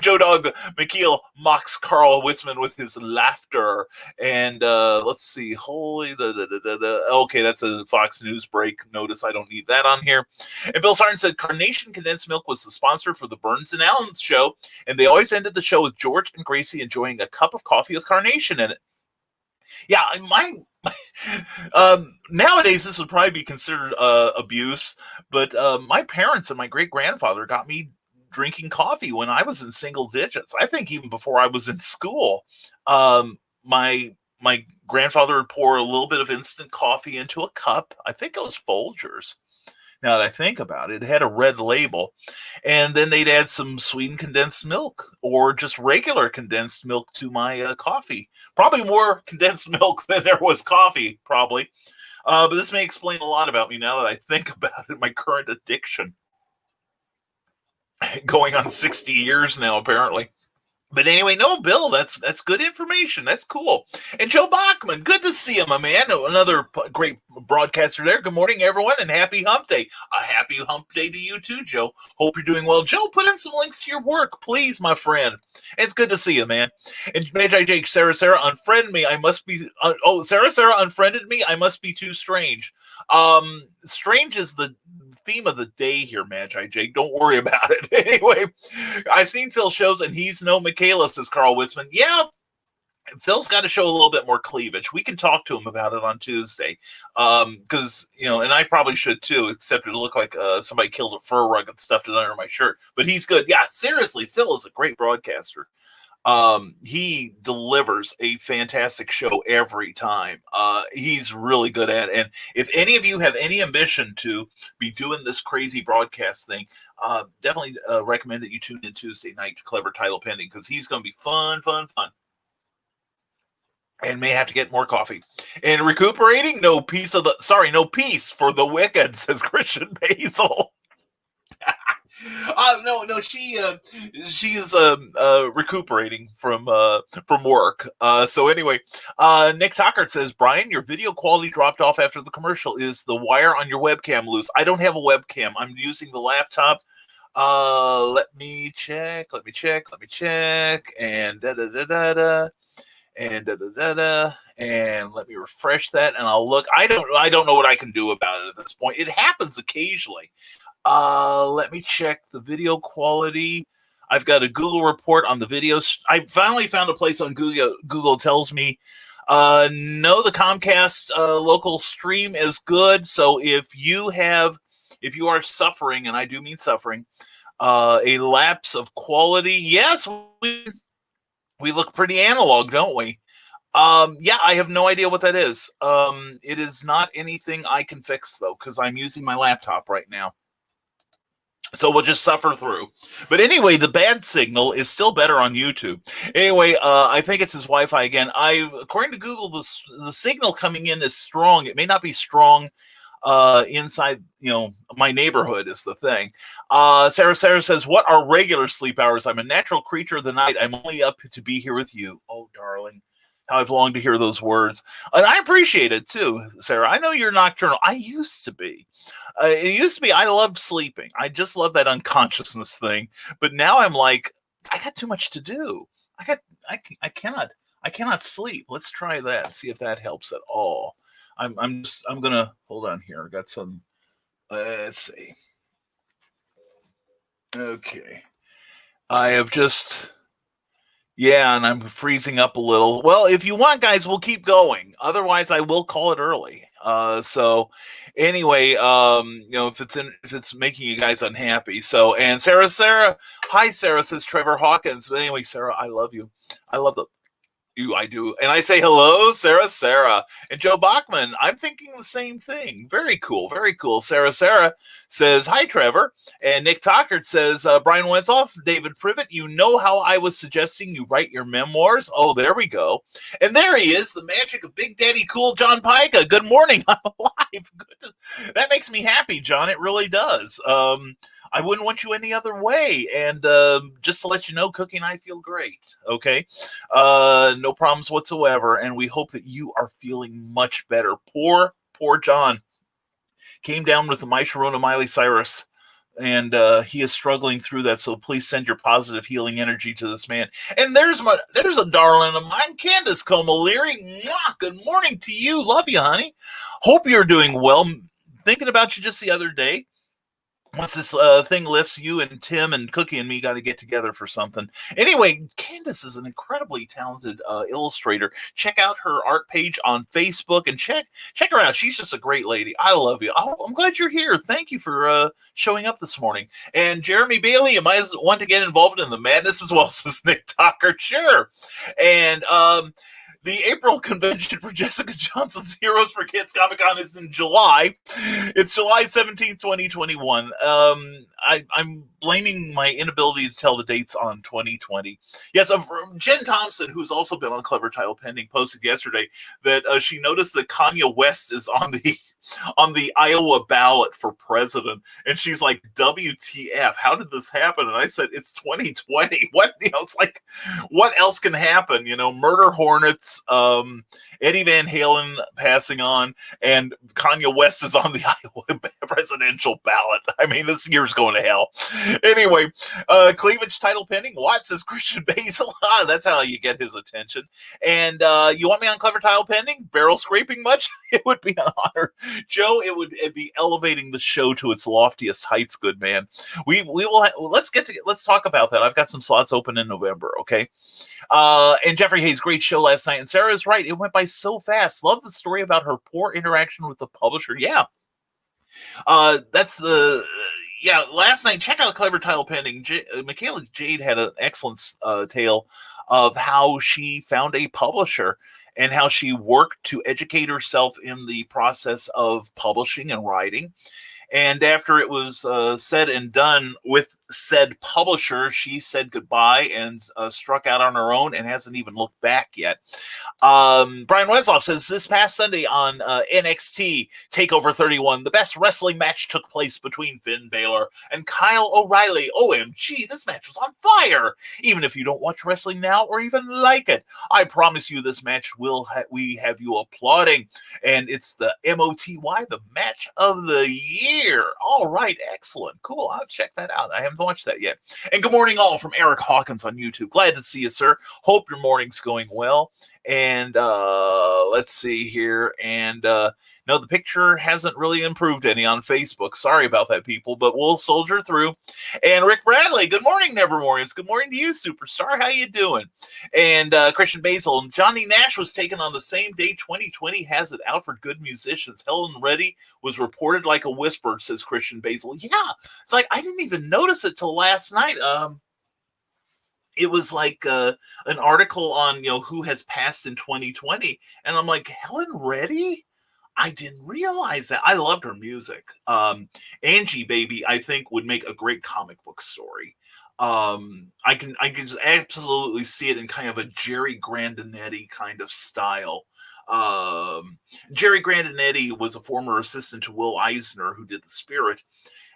Joe Dog McKeel mocks Carl Witzman with his laughter. And let's see, okay, that's a Fox News break. Notice I don't need that on here. And Bill Sartin said Carnation Condensed Milk was the sponsor for the Burns and Allen show, and they always ended the show with George and Gracie enjoying a cup of coffee with Carnation in it. Yeah, nowadays this would probably be considered abuse, but my parents and my great-grandfather got me drinking coffee when I was in single digits. I think even before I was in school. My grandfather would pour a little bit of instant coffee into a cup. I think it was Folgers. Now that I think about it, it had a red label, and then they'd add some sweetened condensed milk or just regular condensed milk to my coffee. Probably more condensed milk than there was coffee, probably. But this may explain a lot about me now that I think about it, my current addiction. Going on 60 years now, apparently. But anyway, no, Bill, that's good information. That's cool. And Joe Bachman, good to see him, my man. Another great broadcaster there. Good morning, everyone, and happy hump day. A happy hump day to you too, Joe. Hope you're doing well. Joe, put in some links to your work, please, my friend. It's good to see you, man. And Magi Jake, Sarah unfriended me. I must be. Sarah unfriended me. I must be too strange. Strange is the theme of the day here, Magi Jake. Don't worry about it. Anyway, I've seen Phil shows, and he's no Michaela, says Carl Witzman. Yeah, Phil's got to show a little bit more cleavage. We can talk to him about it on Tuesday. Because, and I probably should too, except it'll look like somebody killed a fur rug and stuffed it under my shirt. But he's good. Yeah, seriously, Phil is a great broadcaster. He delivers a fantastic show every time. He's really good at it. And if any of you have any ambition to be doing this crazy broadcast thing, definitely recommend that you tune in Tuesday night to Clever Title Pending, because he's going to be fun. And may have to get more coffee. And recuperating, no peace for the wicked, says Christian Basil. No, she is recuperating from work. So anyway, Nick Tockert says, Brian, your video quality dropped off after the commercial. Is the wire on your webcam loose? I don't have a webcam. I'm using the laptop. Let me check. And and let me refresh that, and I'll look. I don't know what I can do about it at this point. It happens occasionally. Let me check the video quality. I've got a Google report on the videos. I finally found a place on Google. Google tells me, no, the Comcast local stream is good. So if you are suffering, and I do mean suffering, a lapse of quality, yes, we look pretty analog, don't we? Yeah, I have no idea what that is. It is not anything I can fix, though, because I'm using my laptop right now. So we'll just suffer through. But anyway, the bad signal is still better on YouTube. Anyway, I think it's his Wi-Fi again. According to Google, the signal coming in is strong. It may not be strong inside, my neighborhood is the thing. Sarah says, what are regular sleep hours? I'm a natural creature of the night. I'm only up to be here with you. Oh, darling. How I've longed to hear those words. And I appreciate it too, Sarah. I know you're nocturnal. I used to be. I loved sleeping. I just love that unconsciousness thing. But now I'm like, I got too much to do. I cannot sleep. Let's try that. See if that helps at all. I'm gonna hold on here. I got some. Let's see. Okay. I have just. Yeah, and I'm freezing up a little. Well, if you want, guys, we'll keep going. Otherwise, I will call it early. So anyway, if it's making you guys unhappy. So, and Sarah, hi, Sarah, says Trevor Hawkins. But anyway, Sarah, I love you. I love I do. And I say hello, Sarah. And Joe Bachman, I'm thinking the same thing. Very cool. Very cool. Sarah says, hi, Trevor. And Nick Tockert says, Brian Wenzoff, David Privet, you know how I was suggesting you write your memoirs? Oh, there we go. And there he is, the magic of Big Daddy Cool, John Pica. Good morning. I'm alive. That makes me happy, John. It really does. I wouldn't want you any other way. And just to let you know, Cookie and I feel great. Okay. No problems whatsoever. And we hope that you are feeling much better. Poor John came down with the My Sharona Miley Cyrus. And he is struggling through that. So please send your positive healing energy to this man. And there's a darling of mine, Candace Comaleri. Good morning to you. Love you, honey. Hope you're doing well. Thinking about you just the other day. Once this thing lifts, you and Tim and Cookie and me got to get together for something. Anyway, Candace is an incredibly talented illustrator. Check out her art page on Facebook and check her out. She's just a great lady. I love you. I'm glad you're here. Thank you for showing up this morning. And Jeremy Bailey, you might want to get involved in the madness as well, says Nick Tucker. Sure. And the April convention for Jessica Johnson's Heroes for Kids Comic-Con is in July. It's July 17th, 2021. I'm blaming my inability to tell the dates on 2020. Yes, Jen Thompson, who's also been on Clever Title Pending, posted yesterday that she noticed that Kanye West is on the Iowa ballot for president. And she's like, WTF, how did this happen? And I said, it's 2020. What, it's like, what else can happen? Murder hornets, Eddie Van Halen passing on, and Kanye West is on the Iowa presidential ballot. I mean, this year's going to hell. Anyway, cleavage title pending. What, says Christian Basil? That's how you get his attention. And you want me on Clever Title Pending? Barrel scraping much? It would be an honor. Joe, it'd be elevating the show to its loftiest heights, good man. We will let's talk about that. I've got some slots open in November, okay? And Jeffrey Hayes, great show last night. And Sarah is right. It went by so fast. Love the story about her poor interaction with the publisher. Yeah. Last night, check out Clever Title Pending. Michaela Jade had an excellent tale of how she found a publisher and how she worked to educate herself in the process of publishing and writing. And after it was said and done with said publisher, she said goodbye and struck out on her own and hasn't even looked back yet. Brian Wesloff says, this past Sunday on NXT TakeOver 31, the best wrestling match took place between Finn Balor and Kyle O'Reilly. OMG, this match was on fire. Even if you don't watch wrestling now or even like it, I promise you this match we have you applauding. And it's the MOTY, the match of the year. All right, excellent. Cool. I'll check that out. I haven't watched that yet. And good morning all from Eric Hawkins on YouTube. Glad to see you, sir. Hope your morning's going well. And let's see here. And no, the picture hasn't really improved any on Facebook. Sorry about that, people, but we'll soldier through. And Rick Bradley, good morning, Nevermorians. Good morning to you, superstar. How you doing? And Christian Basil, and Johnny Nash was taken on the same day. 2020 has it out for good musicians. Helen Reddy was reported like a whisper, says Christian Basil. Yeah, it's like I didn't even notice it till last night. It was like an article on, who has passed in 2020. And I'm like, Helen Reddy? I didn't realize that. I loved her music. Angie Baby, I think, would make a great comic book story. I can just absolutely see it in kind of a Jerry Grandinetti kind of style. Jerry Grandinetti was a former assistant to Will Eisner, who did The Spirit.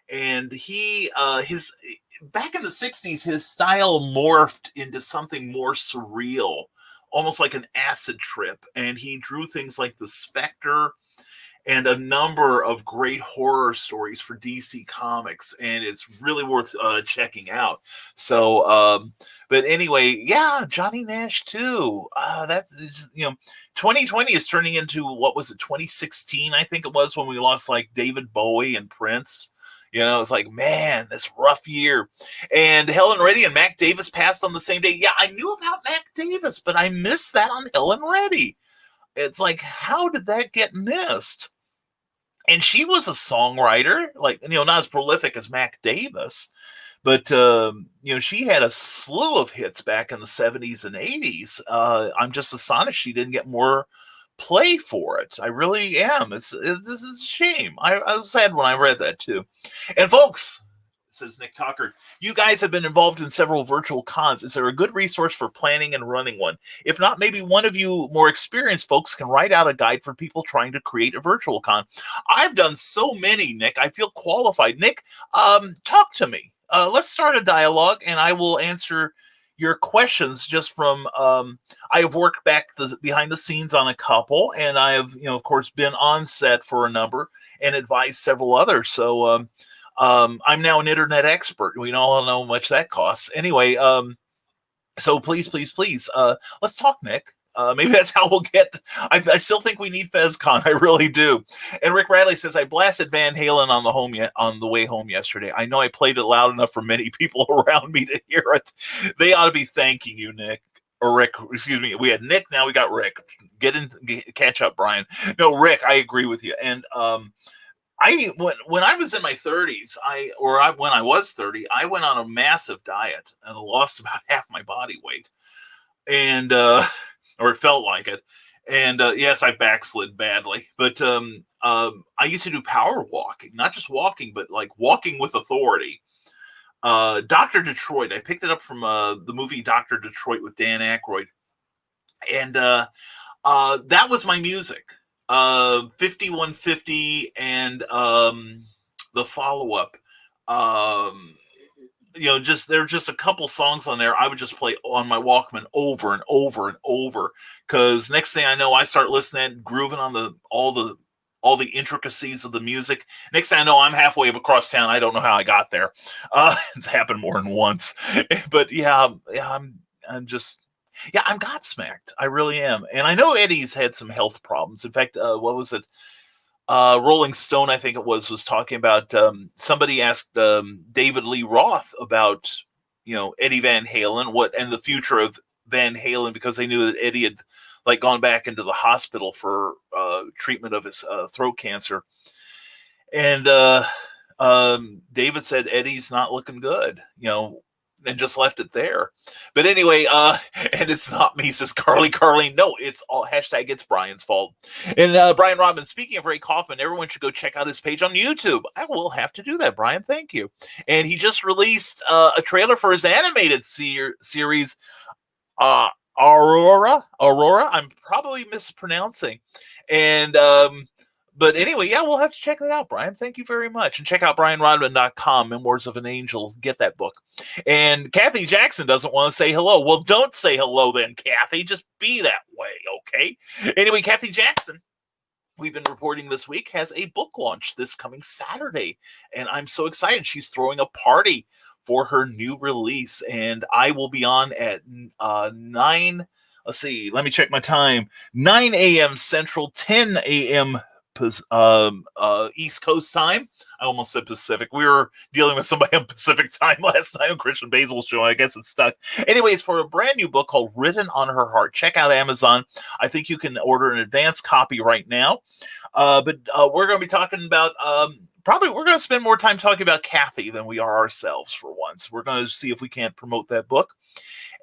And back in the 60s, his style morphed into something more surreal, almost like an acid trip. And he drew things like The Spectre and a number of great horror stories for DC Comics. And it's really worth checking out. So, but anyway, yeah, Johnny Nash too. That's, 2020 is turning into, 2016, I think it was, when we lost like David Bowie and Prince. It's like, man, this rough year. And Helen Reddy and Mac Davis passed on the same day. Yeah, I knew about Mac Davis, but I missed that on Helen Reddy. It's like, how did that get missed? And she was a songwriter, like, not as prolific as Mac Davis, But she had a slew of hits back in the 70s and 80s. I'm just astonished she didn't get more play for it. I really am. This is a shame. I was sad when I read that too. And folks, says Nick Tucker, you guys have been involved in several virtual cons. Is there a good resource for planning and running one? If not, maybe one of you more experienced folks can write out a guide for people trying to create a virtual con. I've done so many, Nick. I feel qualified. Nick, talk to me. Let's start a dialogue, and I will answer your questions just from I have worked behind the scenes on a couple, and I have, of course, been on set for a number and advised several others. So I'm now an internet expert. We all know how much that costs. Anyway, so please, let's talk, Nick. Maybe that's how we'll get. I still think we need FezCon. I really do. And Rick Radley says, I blasted Van Halen on the way home yesterday. I know I played it loud enough for many people around me to hear it. They ought to be thanking you, Nick. Or Rick, excuse me. We had Nick, now we got Rick. Catch up, Brian. No, Rick, I agree with you. And when I was in my 30s, when I was 30, I went on a massive diet and lost about half my body weight. And or it felt like it. And yes, I backslid badly. But I used to do power walking, not just walking, but like walking with authority. Dr. Detroit, I picked it up from the movie Dr. Detroit with Dan Aykroyd. And that was my music. 5150 and the follow-up. There are just a couple songs on there I would just play on my Walkman over and over and over, because next thing I know, I start listening, grooving on all the intricacies of the music. Next thing I know, I'm halfway across town. I don't know how I got there. It's happened more than once, but I'm gobsmacked. I really am. And I know Eddie's had some health problems. In fact, what was it? Rolling Stone, I think it was talking about, somebody asked David Lee Roth about, Eddie Van Halen, and the future of Van Halen, because they knew that Eddie had gone back into the hospital for treatment of his throat cancer. And David said, Eddie's not looking good, and just left it there. But anyway, and it's not me, says Carly. No, it's all hashtag it's Brian's fault. And Brian Rodman, speaking of Ray Kaufman, everyone should go check out his page on YouTube. I will have to do that, Brian. Thank you. And he just released a trailer for his animated series, Aurora. I'm probably mispronouncing. And but anyway, yeah, we'll have to check that out, Brian. Thank you very much. And check out brianrodman.com, Memoirs of an Angel. Get that book. And Kathy Jackson doesn't want to say hello. Well, don't say hello then, Kathy. Just be that way, okay? Anyway, Kathy Jackson, we've been reporting this week, has a book launch this coming Saturday. And I'm so excited. She's throwing a party for her new release. And I will be on at 9, let's see, let me check my time, 9 a.m. Central, 10 a.m. East Coast time. I almost said Pacific. We were dealing with somebody on Pacific time last night on Christian Basil's show. I guess it's stuck. Anyways, for a brand new book called Written on Her Heart, check out Amazon. I think you can order an advance copy right now. But we're going to be talking about probably we're going to spend more time talking about Kathy than we are ourselves for once. We're going to see if we can't promote that book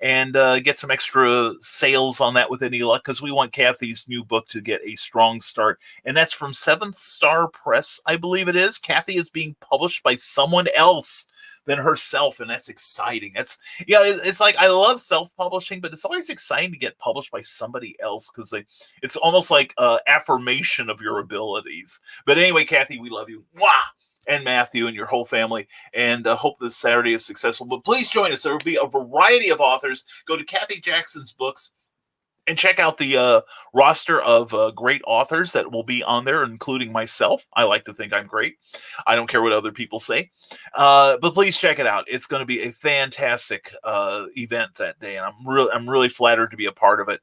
and get some extra sales on that with any luck, because we want Kathy's new book to get a strong start. And that's from Seventh Star Press, I believe it is. Kathy is being published by someone else than herself, and that's exciting. It's like, I love self-publishing, but it's always exciting to get published by somebody else, because it's almost like affirmation of your abilities. But anyway, Kathy, we love you. Mwah! And Matthew and your whole family, and hope this Saturday is successful. But please join us. There will be a variety of authors. Go to Kathy Jackson's books and check out the roster of great authors that will be on there, including myself. I like to think I'm great. I don't care what other people say. But please check it out. It's going to be a fantastic event that day, and I'm really flattered to be a part of it.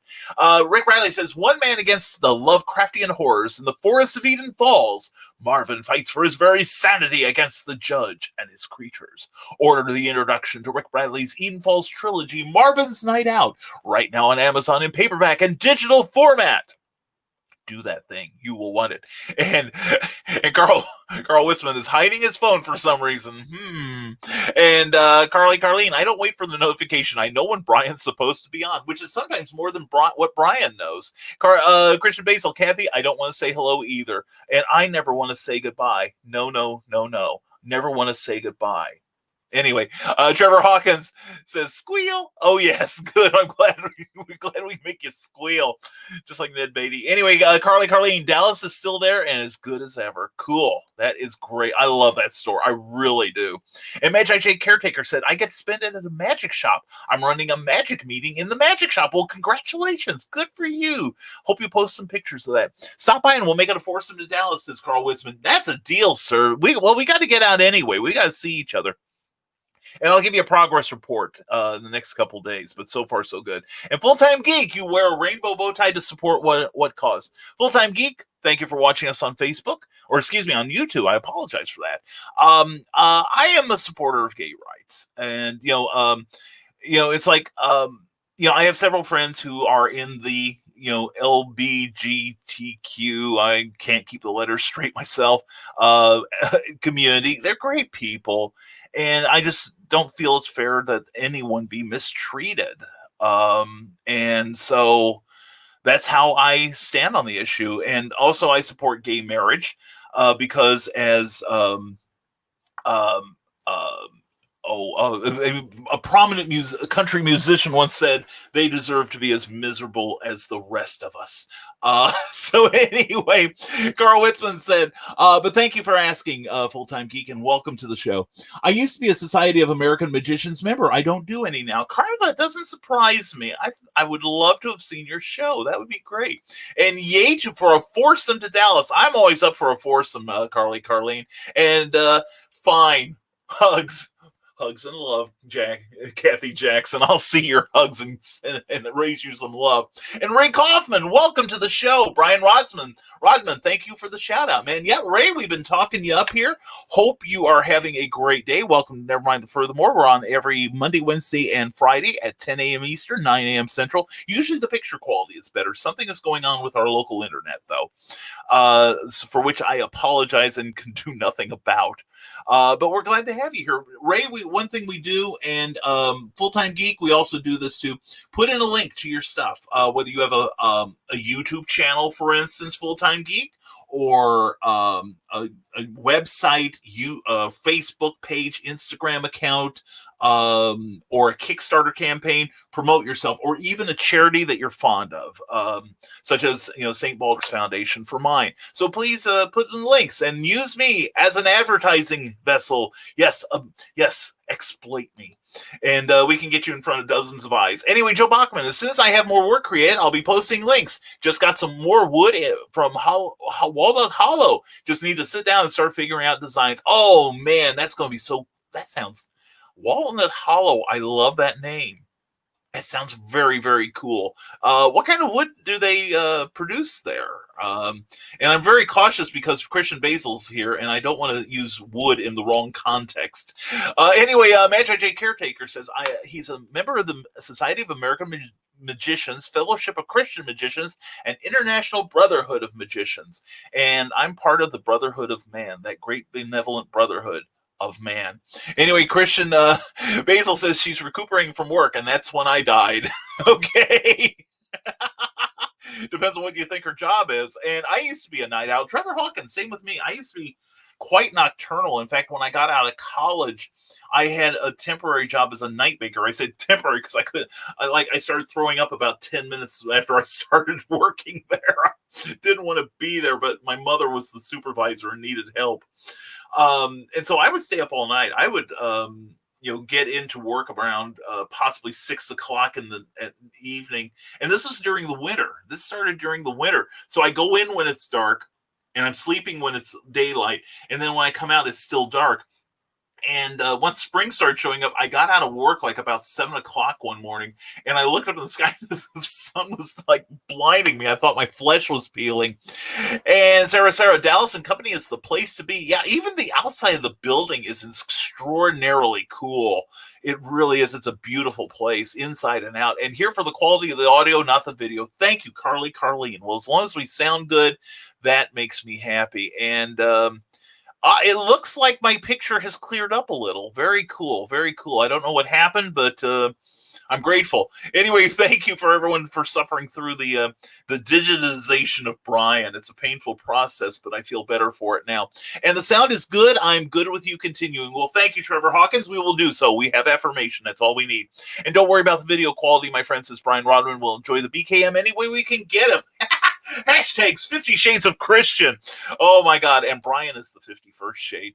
Rick Riley says, one man against the Lovecraftian horrors in the Forest of Eden Falls. Marvin fights for his very sanity against the judge and his creatures. Order the introduction to Rick Bradley's Eden Falls trilogy, Marvin's Night Out, right now on Amazon in paperback and digital format. Do that thing. You will want it. And Carl Witzman is hiding his phone for some reason. And Carly, Carlene, I don't wait for the notification. I know when Brian's supposed to be on, which is sometimes more than what Brian knows. Christian Basil, Kathy, I don't want to say hello either. And I never want to say goodbye. No. Never want to say goodbye. Anyway, Trevor Hawkins says, squeal. Oh, yes. Good. I'm glad we make you squeal. Just like Ned Beatty. Anyway, Carly, Carlene, Dallas is still there and as good as ever. Cool. That is great. I love that store. I really do. And Magi J Caretaker said, I get to spend it at a magic shop. I'm running a magic meeting in the magic shop. Well, congratulations. Good for you. Hope you post some pictures of that. Stop by and we'll make it a foursome to Dallas, says Carl Witzman. That's a deal, sir. We got to get out anyway. We got to see each other. And I'll give you a progress report in the next couple days, but so far so good. And Full-Time Geek, you wear a rainbow bow tie to support what cause? Full-Time Geek, thank you for watching us on Facebook, or excuse me, on YouTube. I apologize for that. I am a supporter of gay rights, and it's like I have several friends who are in the LBGTQ, I can't keep the letters straight myself, community. They're great people. And I just don't feel it's fair that anyone be mistreated. And so that's how I stand on the issue. And also I support gay marriage because as a prominent country musician once said, they deserve to be as miserable as the rest of us. So anyway, Carl Witzman said, but thank you for asking, Full-Time Geek, and welcome to the show. I used to be a Society of American Magicians member. I don't do any now. Carl, that doesn't surprise me. I would love to have seen your show. That would be great. And yay for a foursome to Dallas. I'm always up for a foursome, Carly, Carlene. And fine. Hugs and love, Kathy Jackson. I'll see your hugs and raise you some love. And Ray Kaufman, welcome to the show. Brian Rodman, thank you for the shout out, man. Yeah, Ray, we've been talking you up here. Hope you are having a great day. Welcome to Nevermind the Furthermore. We're on every Monday, Wednesday, and Friday at 10 a.m. Eastern, 9 a.m. Central. Usually the picture quality is better. Something is going on with our local internet, though, for which I apologize and can do nothing about. But we're glad to have you here. Ray, one thing we do, and Full-Time Geek, we also do this too, put in a link to your stuff, whether you have a YouTube channel, for instance, Full-Time Geek, or a website, Facebook page, Instagram account, or a Kickstarter campaign, promote yourself, or even a charity that you're fond of, such as St. Baldrick's Foundation for mine. So please put in links and use me as an advertising vessel. Yes, exploit me. And we can get you in front of dozens of eyes. Anyway, Joe Bachman, as soon as I have more work created, I'll be posting links. Just got some more wood from Walnut Hollow. Just need to sit down and start figuring out designs. Oh, man, that's going to be that sounds... Walnut Hollow, I love that name. That sounds very, very cool. What kind of wood do they produce there? And I'm very cautious because Christian Basil's here, and I don't want to use wood in the wrong context. Anyway, Magi J Caretaker says he's a member of the Society of American Magicians, Fellowship of Christian Magicians, and International Brotherhood of Magicians. And I'm part of the Brotherhood of Man, that great benevolent brotherhood of man. Anyway, Christian Basil says she's recuperating from work, and that's when I died. Okay. Depends on what you think her job is. And I used to be a night owl. Trevor Hawkins, same with me. I used to be quite nocturnal. In fact, when I got out of college, I had a temporary job as a night maker. I said temporary because I started throwing up about 10 minutes after I started working there. I didn't want to be there, but my mother was the supervisor and needed help. And so I would stay up all night. I would, get into work around possibly 6 o'clock in the evening. And this was during the winter. This started during the winter. So I go in when it's dark and I'm sleeping when it's daylight. And then when I come out, it's still dark. And once spring started showing up, I got out of work like about 7 o'clock one morning, and I looked up in the sky, and the sun was like blinding me. I thought my flesh was peeling. And Sarah, Dallas and Company is the place to be. Yeah, even the outside of the building is extraordinarily cool. It really is. It's a beautiful place, inside and out. And here for the quality of the audio, not the video. Thank you, Carleen. Well, as long as we sound good, that makes me happy. And It looks like my picture has cleared up a little. Very cool. Very cool. I don't know what happened, but I'm grateful. Anyway, thank you for everyone for suffering through the digitization of Brian. It's a painful process, but I feel better for it now. And the sound is good. I'm good with you continuing. Well, thank you, Trevor Hawkins. We will do so. We have affirmation. That's all we need. And don't worry about the video quality, my friend, says Brian Rodman. Will enjoy the BKM any way we can get him. Hashtags 50 Shades of Christian. Oh my God. And Brian is the 51st shade.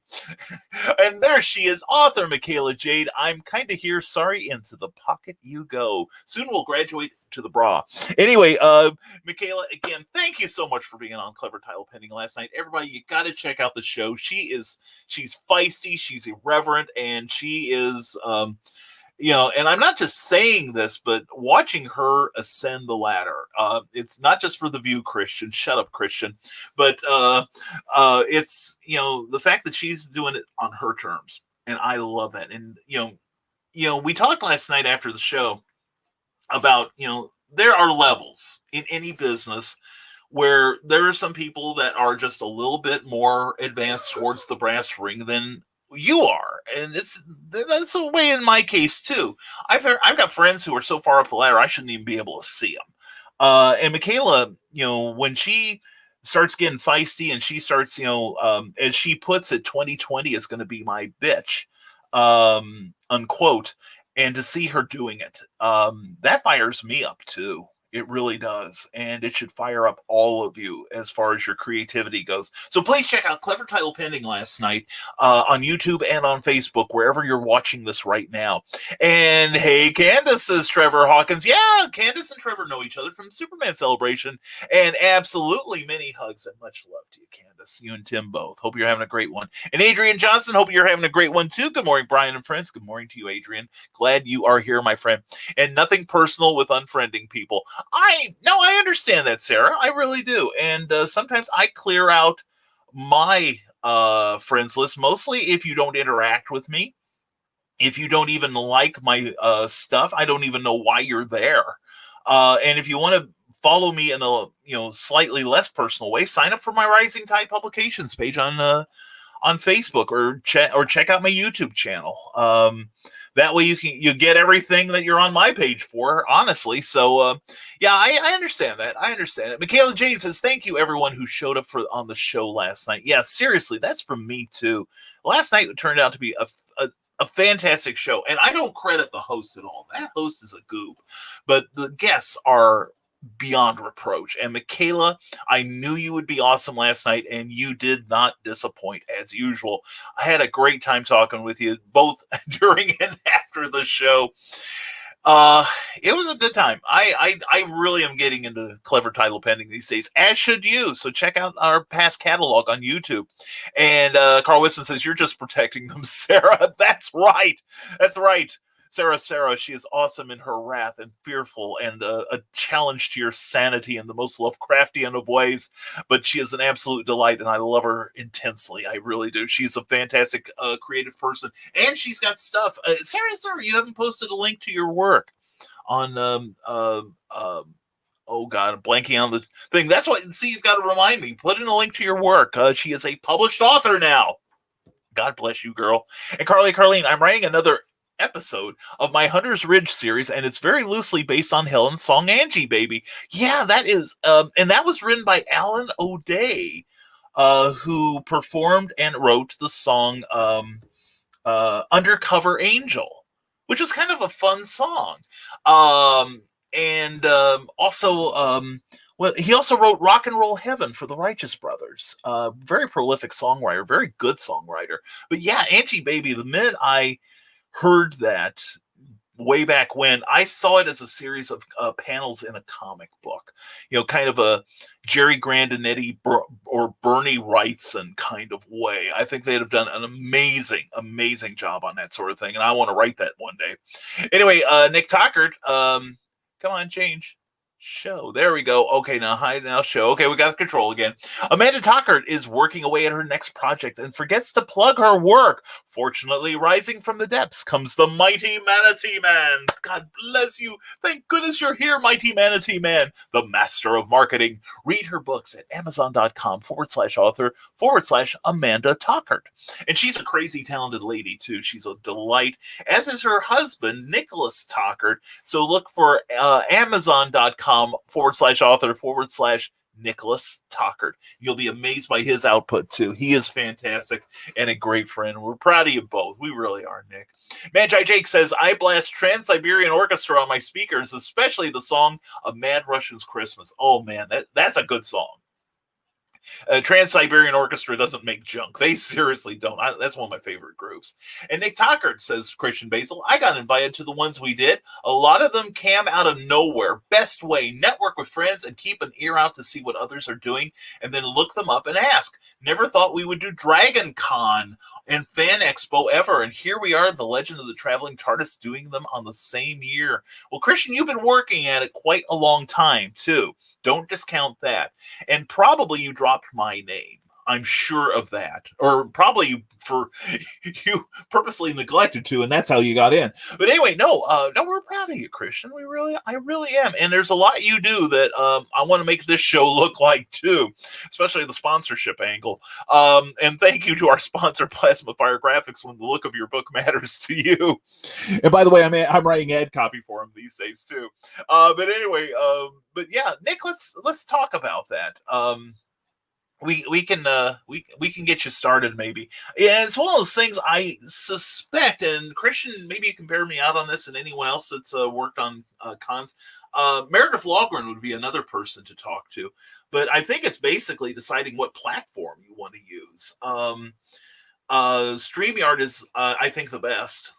And there she is, author Michaela Jade. I'm kind of here. Sorry, into the pocket you go. Soon we'll graduate to the bra. Anyway, Michaela, again, thank you so much for being on Clever Title Pending last night. Everybody, you got to check out the show. She's feisty, she's irreverent, and she is, and I'm not just saying this, but watching her ascend the ladder. It's not just for the view, Christian. Shut up, Christian. But it's, the fact that she's doing it on her terms. And I love that. And, we talked last night after the show about, there are levels in any business where there are some people that are just a little bit more advanced towards the brass ring than you are, and that's the way in my case too. I've got friends who are so far up the ladder I shouldn't even be able to see them. And Michaela, when she starts getting feisty and she starts, as she puts it, 2020 is going to be my bitch, unquote. And to see her doing it, that fires me up too. It really does. And it should fire up all of you as far as your creativity goes. So please check out Clever Title Pending last night on YouTube and on Facebook, wherever you're watching this right now. And hey, Candace, says Trevor Hawkins. Yeah, Candace and Trevor know each other from Superman Celebration. And absolutely many hugs and much love to you, Candace. You and Tim both. Hope you're having a great one. And Adrian Johnson, hope you're having a great one too. Good morning, Brian and friends. Good morning to you, Adrian. Glad you are here, my friend. And nothing personal with unfriending people. I understand that, Sarah. I really do. And sometimes I clear out my friends list, mostly if you don't interact with me. If you don't even like my stuff, I don't even know why you're there. And if you want to follow me in a slightly less personal way, sign up for my Rising Tide Publications page on Facebook, or check out my YouTube channel. That way you get everything that you're on my page for, honestly. So I understand that. I understand it. Michaela Jane says, thank you everyone who showed up on the show last night. Yeah, seriously, that's from me too. Last night turned out to be a fantastic show, and I don't credit the host at all. That host is a goob, but the guests are beyond reproach. And Michaela, I knew you would be awesome last night, and you did not disappoint as usual. I had a great time talking with you both during and after the show. It was a good time. I really am getting into Clever Title Pending these days, as should you. So check out our past catalog on YouTube. And Carl Wisman says, you're just protecting them, Sarah. That's right. That's right. Sarah, she is awesome in her wrath and fearful, and a challenge to your sanity in the most Lovecraftian of ways. But she is an absolute delight, and I love her intensely. I really do. She's a fantastic creative person, and she's got stuff. Sarah, you haven't posted a link to your work on oh God, I'm blanking on the thing. That's what. See, you've got to remind me. Put in a link to your work. She is a published author now. God bless you, girl. And Carleen, I'm writing another episode of my Hunter's Ridge series, and it's very loosely based on Helen's song Angie Baby. Yeah, that is and that was written by Alan O'Day, who performed and wrote the song Undercover Angel, which was kind of a fun song. Well, he also wrote Rock and Roll Heaven for the Righteous Brothers. Very prolific songwriter, very good songwriter. But yeah, Angie Baby, the minute I heard that way back when, I saw it as a series of panels in a comic book, kind of a Jerry Grandinetti or Bernie Wrightson kind of way. I think they'd have done an amazing job on that sort of thing, and I want to write that one day. Anyway, Nick Tockert, come on, change. Show. There we go. Okay, now hide, now show. Okay, we got the control again. Amanda Tockert is working away at her next project and forgets to plug her work. Fortunately, rising from the depths comes the mighty Manatee Man. God bless you. Thank goodness you're here, mighty Manatee Man, the master of marketing. Read her books at amazon.com/author/Amanda Tockert. And she's a crazy talented lady, too. She's a delight, as is her husband, Nicholas Tockert. So look for amazon.com/author/Nicholas Tockert. You'll be amazed by his output too. He is fantastic and a great friend. We're proud of you both. We really are, Nick. Magi Jake says, I blast Trans-Siberian Orchestra on my speakers, especially the song A Mad Russian's Christmas. Oh man, that's a good song. Trans-Siberian Orchestra doesn't make junk. They seriously don't. That's one of my favorite groups. And Nick Tockert says, Christian Basil, I got invited to the ones we did. A lot of them came out of nowhere. Best way, network with friends and keep an ear out to see what others are doing and then look them up and ask. Never thought we would do Dragon Con and Fan Expo ever. And here we are, the Legend of the Traveling TARDIS, doing them on the same year. Well, Christian, you've been working at it quite a long time, too. Don't discount that. And probably you dropped my name. I'm sure of that. Or probably for you purposely neglected to, and that's how you got in. But anyway, no, we're proud of you, Christian. I really am. And there's a lot you do that I want to make this show look like too, especially the sponsorship angle. And thank you to our sponsor, Plasma Fire Graphics, when the look of your book matters to you. And by the way, I'm writing ad copy for him these days too. But anyway, but yeah, Nick, let's talk about that. We can get you started maybe. Yeah, it's one of those things I suspect, and Christian, maybe you can bear me out on this, and anyone else that's worked on cons. Meredith Lawgren would be another person to talk to, but I think it's basically deciding what platform you want to use. StreamYard is, I think, the best.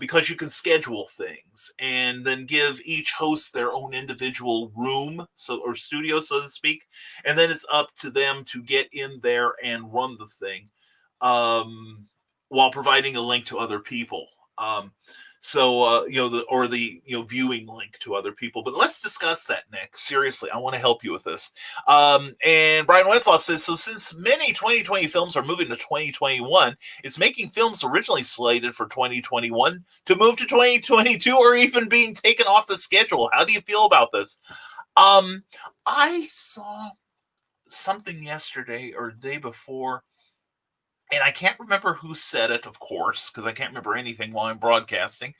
Because you can schedule things and then give each host their own individual room, or studio, so to speak, and then it's up to them to get in there and run the thing, while providing a link to other people. The viewing link to other people. But let's discuss that, Nick. Seriously, I want to help you with this. And Brian Wetzloff says, so since many 2020 films are moving to 2021, it's making films originally slated for 2021 to move to 2022 or even being taken off the schedule. How do you feel about this? I saw something yesterday or the day before, and I can't remember who said it, of course, because I can't remember anything while I'm broadcasting.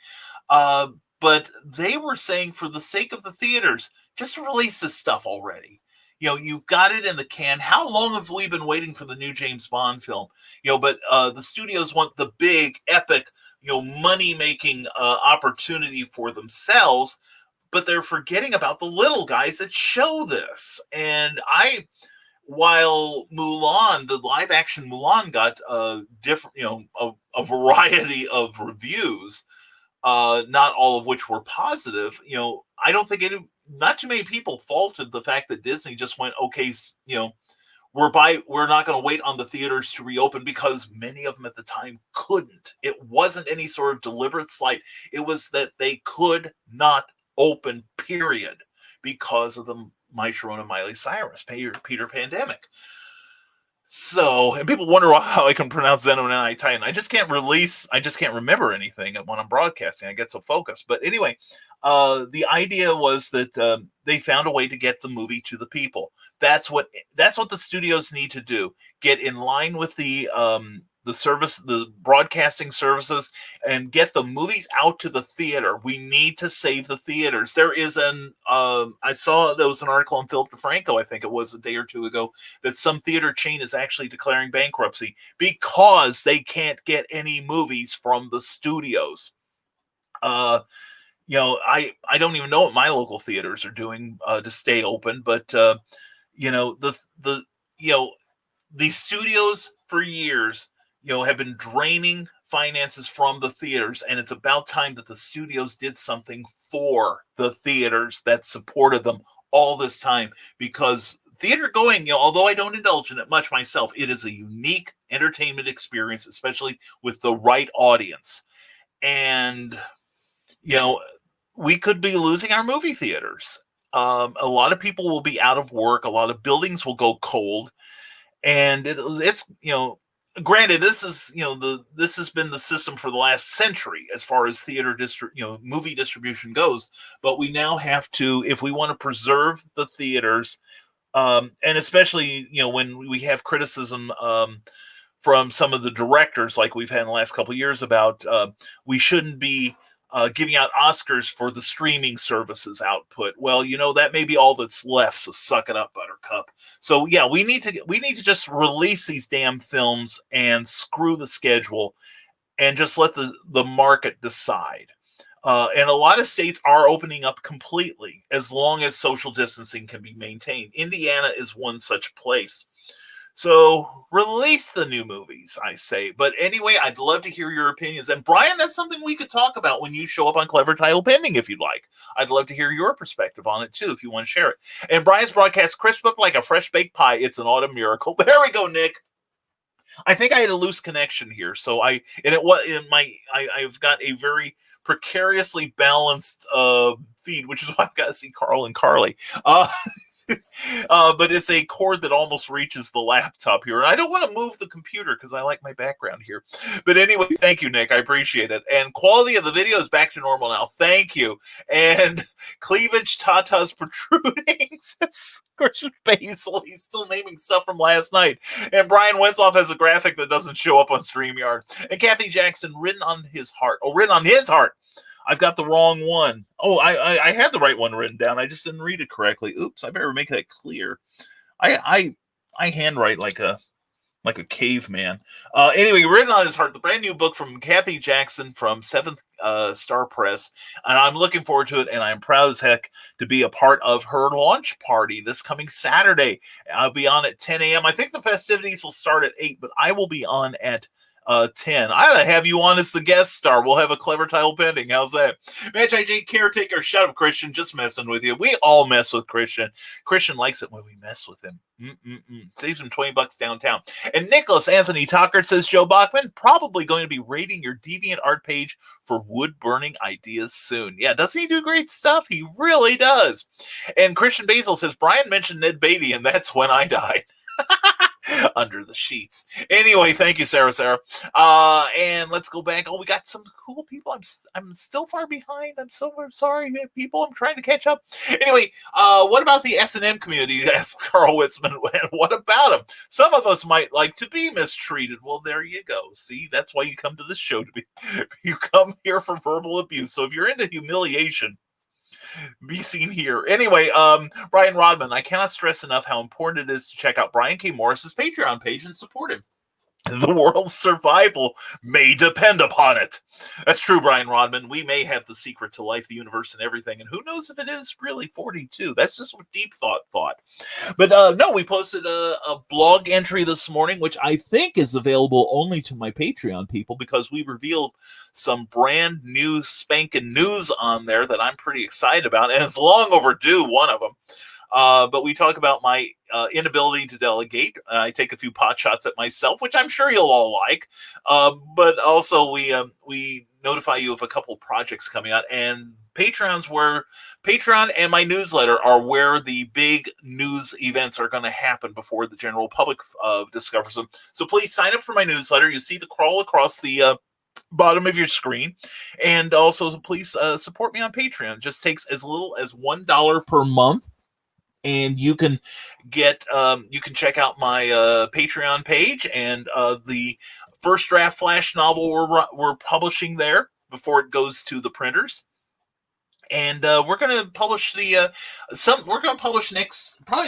But they were saying, for the sake of the theaters, just release this stuff already. You've got it in the can. How long have we been waiting for the new James Bond film? But the studios want the big, epic, money-making opportunity for themselves, but they're forgetting about the little guys that show this. And while Mulan, the live action Mulan, got a variety of reviews, not all of which were positive, I don't think not too many people faulted the fact that Disney just went, okay, we're not going to wait on the theaters to reopen, because many of them at the time couldn't. It wasn't any sort of deliberate slight. It was that they could not open, period, because of the My Sharon and Miley Cyrus, Peter Pandemic. So, and people wonder how I can pronounce Zeno and I Titan. I just can't remember anything when I'm broadcasting. I get so focused. But anyway, the idea was that they found a way to get the movie to the people. That's what the studios need to do. Get in line with the broadcasting services, and get the movies out to the theater. We need to save the theaters. There is I saw there was an article on Philip DeFranco, I think it was a day or two ago, that some theater chain is actually declaring bankruptcy because they can't get any movies from the studios. I don't even know what my local theaters are doing to stay open, but these studios for years have been draining finances from the theaters, and it's about time that the studios did something for the theaters that supported them all this time, because theater going, although I don't indulge in it much myself, it is a unique entertainment experience, especially with the right audience. And, we could be losing our movie theaters. A lot of people will be out of work. A lot of buildings will go cold, and it's granted, this is this has been the system for the last century as far as movie distribution goes. But we now have to, if we want to preserve the theaters, and especially when we have criticism from some of the directors, like we've had in the last couple of years, about we shouldn't be giving out Oscars for the streaming services output. Well, that may be all that's left. So suck it up, Buttercup. So yeah, we need to just release these damn films and screw the schedule, and just let the market decide. And a lot of states are opening up completely as long as social distancing can be maintained. Indiana is one such place. So release the new movies, I say. But anyway, I'd love to hear your opinions. And Brian, that's something we could talk about when you show up on Clever Title Pending, if you'd like. I'd love to hear your perspective on it, too, if you want to share it. And Brian's broadcast crisp up like a fresh baked pie. It's an autumn miracle. There we go, Nick. I think I had a loose connection here. So I've got a very precariously balanced feed, which is why I've got to see Carl and Carly. But it's a cord that almost reaches the laptop here. And I don't want to move the computer because I like my background here. But anyway, thank you, Nick. I appreciate it. And quality of the video is back to normal now. Thank you. And cleavage tatas protruding, says Christian Basil. He's still naming stuff from last night. And Brian Wensoff has a graphic that doesn't show up on StreamYard. And Kathy Jackson, written on his heart. I've got the wrong one. Oh, I had the right one written down. I just didn't read it correctly. Oops, I better make that clear. I handwrite like a caveman. Anyway, written on his heart, the brand new book from Kathy Jackson from Seventh Star Press, and I'm looking forward to it, and I'm proud as heck to be a part of her launch party this coming Saturday. I'll be on at 10 a.m. I think the festivities will start at 8, but I will be on at 10. I have you on as the guest star. We'll have a Clever Title Pending. How's that? Match IJ Caretaker. Shut up, Christian. Just messing with you. We all mess with Christian. Christian likes it when we mess with him. Saves him $20 downtown. And Nicholas Anthony Tockert says, Joe Bachman, probably going to be rating your DeviantArt page for wood-burning ideas soon. Yeah, doesn't he do great stuff? He really does. And Christian Basil says, Brian mentioned Ned Beatty, and that's when I died. Under the sheets. Anyway, thank you, Sarah. And let's go back. Oh, we got some cool people. I'm still far behind. I'm so sorry, people. I'm trying to catch up. Anyway, what about the S&M community? Asks Carl Witzman. What about them? Some of us might like to be mistreated. Well, there you go. See, that's why you come to this show, you come here for verbal abuse. So if you're into humiliation, be seen here. Anyway, Brian Rodman, I cannot stress enough how important it is to check out Brian K. Morris's Patreon page and support him. The world's survival may depend upon it. That's true, Brian Rodman. We may have the secret to life, the universe, and everything. And who knows if it is really 42. That's just what Deep thought. But no, we posted a blog entry this morning, which I think is available only to my Patreon people, because we revealed some brand new spanking news on there that I'm pretty excited about. And it's long overdue, one of them. But we talk about my inability to delegate. I take a few pot shots at myself, which I'm sure you'll all like. But also we notify you of a couple projects coming out, and Patreon and my newsletter are where the big news events are going to happen before the general public discovers them. So please sign up for my newsletter. You see the crawl across the bottom of your screen. And also please support me on Patreon. It just takes as little as $1 per month. And you can get, you can check out my Patreon page and the first draft flash novel we're publishing there before it goes to the printers. And we're going to publish probably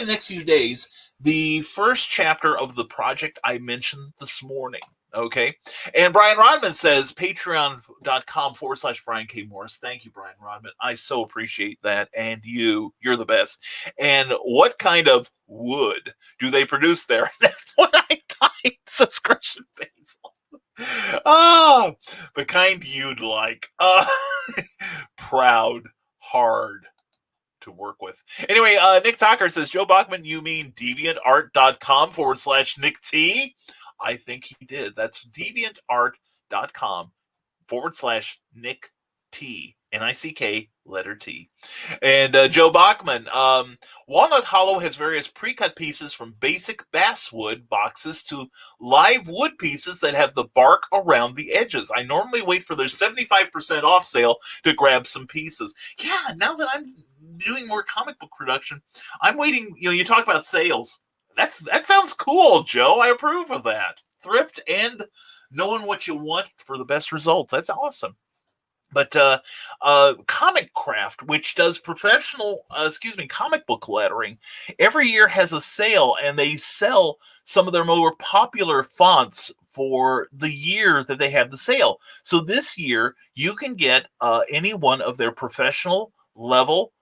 the next few days, the first chapter of the project I mentioned this morning. Okay. And Brian Rodman says patreon.com/Brian K. Morris. Thank you, Brian Rodman. I so appreciate that. And you're the best. And what kind of wood do they produce there? That's what I typed, says Christian Basil. The kind you'd like. Proud, hard to work with. Anyway, Nick Tucker says, Joe Bachman, you mean deviantart.com/Nick T? I think he did. That's deviantart.com/Nick T. Nick, letter T. And Joe Bachman, Walnut Hollow has various pre-cut pieces from basic basswood boxes to live wood pieces that have the bark around the edges. I normally wait for their 75% off sale to grab some pieces. Yeah, now that I'm doing more comic book production, I'm waiting. You talk about sales. That sounds cool, Joe. I approve of that. Thrift and knowing what you want for the best results. That's awesome. But Comic Craft, which does professional, comic book lettering, every year has a sale, and they sell some of their more popular fonts for the year that they have the sale. So this year, you can get any one of their professional level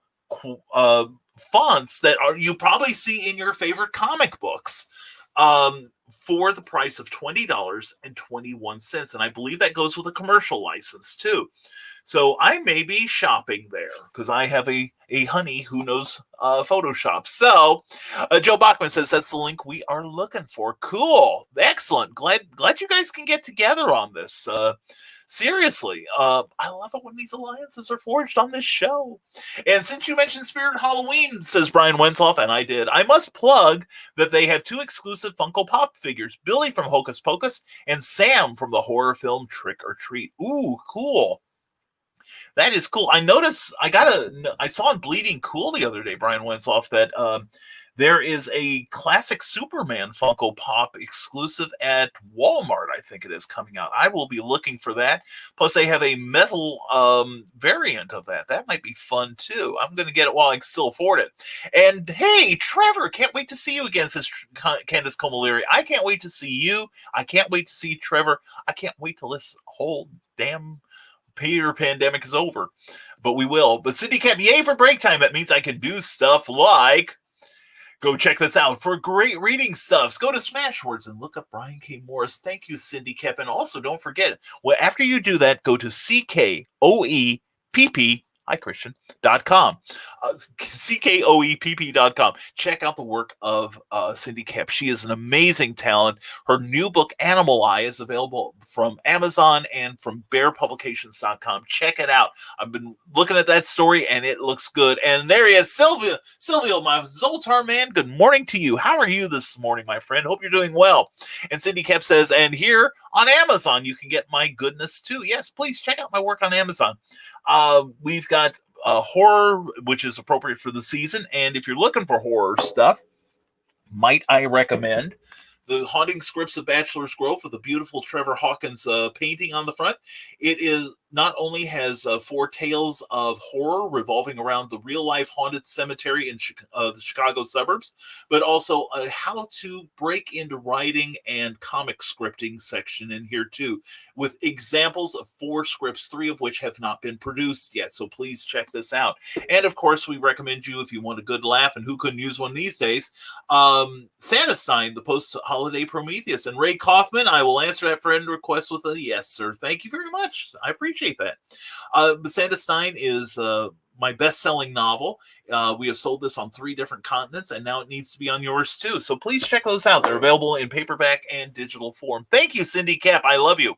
fonts that you probably see in your favorite comic books. For the price of $20.21. And I believe that goes with a commercial license too. So I may be shopping there because I have a honey who knows Photoshop. So Joe Bachman says that's the link we are looking for. Cool. Excellent. Glad you guys can get together on this. Seriously, I love it when these alliances are forged on this show. And since you mentioned Spirit Halloween, says Brian Wensloff, and I did, I must plug that they have 2 exclusive Funko Pop figures, Billy from Hocus Pocus and Sam from the horror film Trick or Treat. Ooh, cool. That is cool. I noticed, I saw on Bleeding Cool the other day, Brian Wensloff, that there is a classic Superman Funko Pop exclusive at Walmart, I think it is, coming out. I will be looking for that. Plus, they have a metal variant of that. That might be fun, too. I'm going to get it while I can still afford it. And, hey, Trevor, can't wait to see you again, says Candace Comaleri. I can't wait to see you. I can't wait to see Trevor. I can't wait till this whole damn Peter pandemic is over. But we will. But Cindy Cap, yay for break time. That means I can do stuff like... Go check this out for great reading stuffs. Go to Smashwords and look up Brian K. Morris. Thank you, Cindy Kep. And also, don't forget, after you do that, go to CKOEPP, hi, Christian.com. CKOEPP.com. Check out the work of Cindy Kep. She is an amazing talent. Her new book, Animal Eye, is available from Amazon and from bearpublications.com. Check it out. I've been looking at that story, and it looks good. And there he is, Silvio, my Zoltar man. Good morning to you. How are you this morning, my friend? Hope you're doing well. And Cindy Kep says, and here on Amazon, you can get my goodness, too. Yes, please check out my work on Amazon. We've got horror, which is appropriate for the season. And if you're looking for horror stuff, might I recommend the Haunting Scripts of Bachelor's Grove with a beautiful Trevor Hawkins painting on the front. It is not only has 4 tales of horror revolving around the real-life haunted cemetery in the Chicago suburbs, but also how to break into writing and comic scripting section in here too, with examples of 4 scripts, 3 of which have not been produced yet. So please check this out. And of course, we recommend you, if you want a good laugh, and who couldn't use one these days, Santa Stein, the post-holiday Prometheus. And Ray Kaufman, I will answer that friend request with a yes, sir. Thank you very much. I appreciate that. But Santa Stein is my best-selling novel. We have sold this on 3 different continents, and now it needs to be on yours too. So please check those out. They're available in paperback and digital form. Thank you, Cindy Cap. I love you.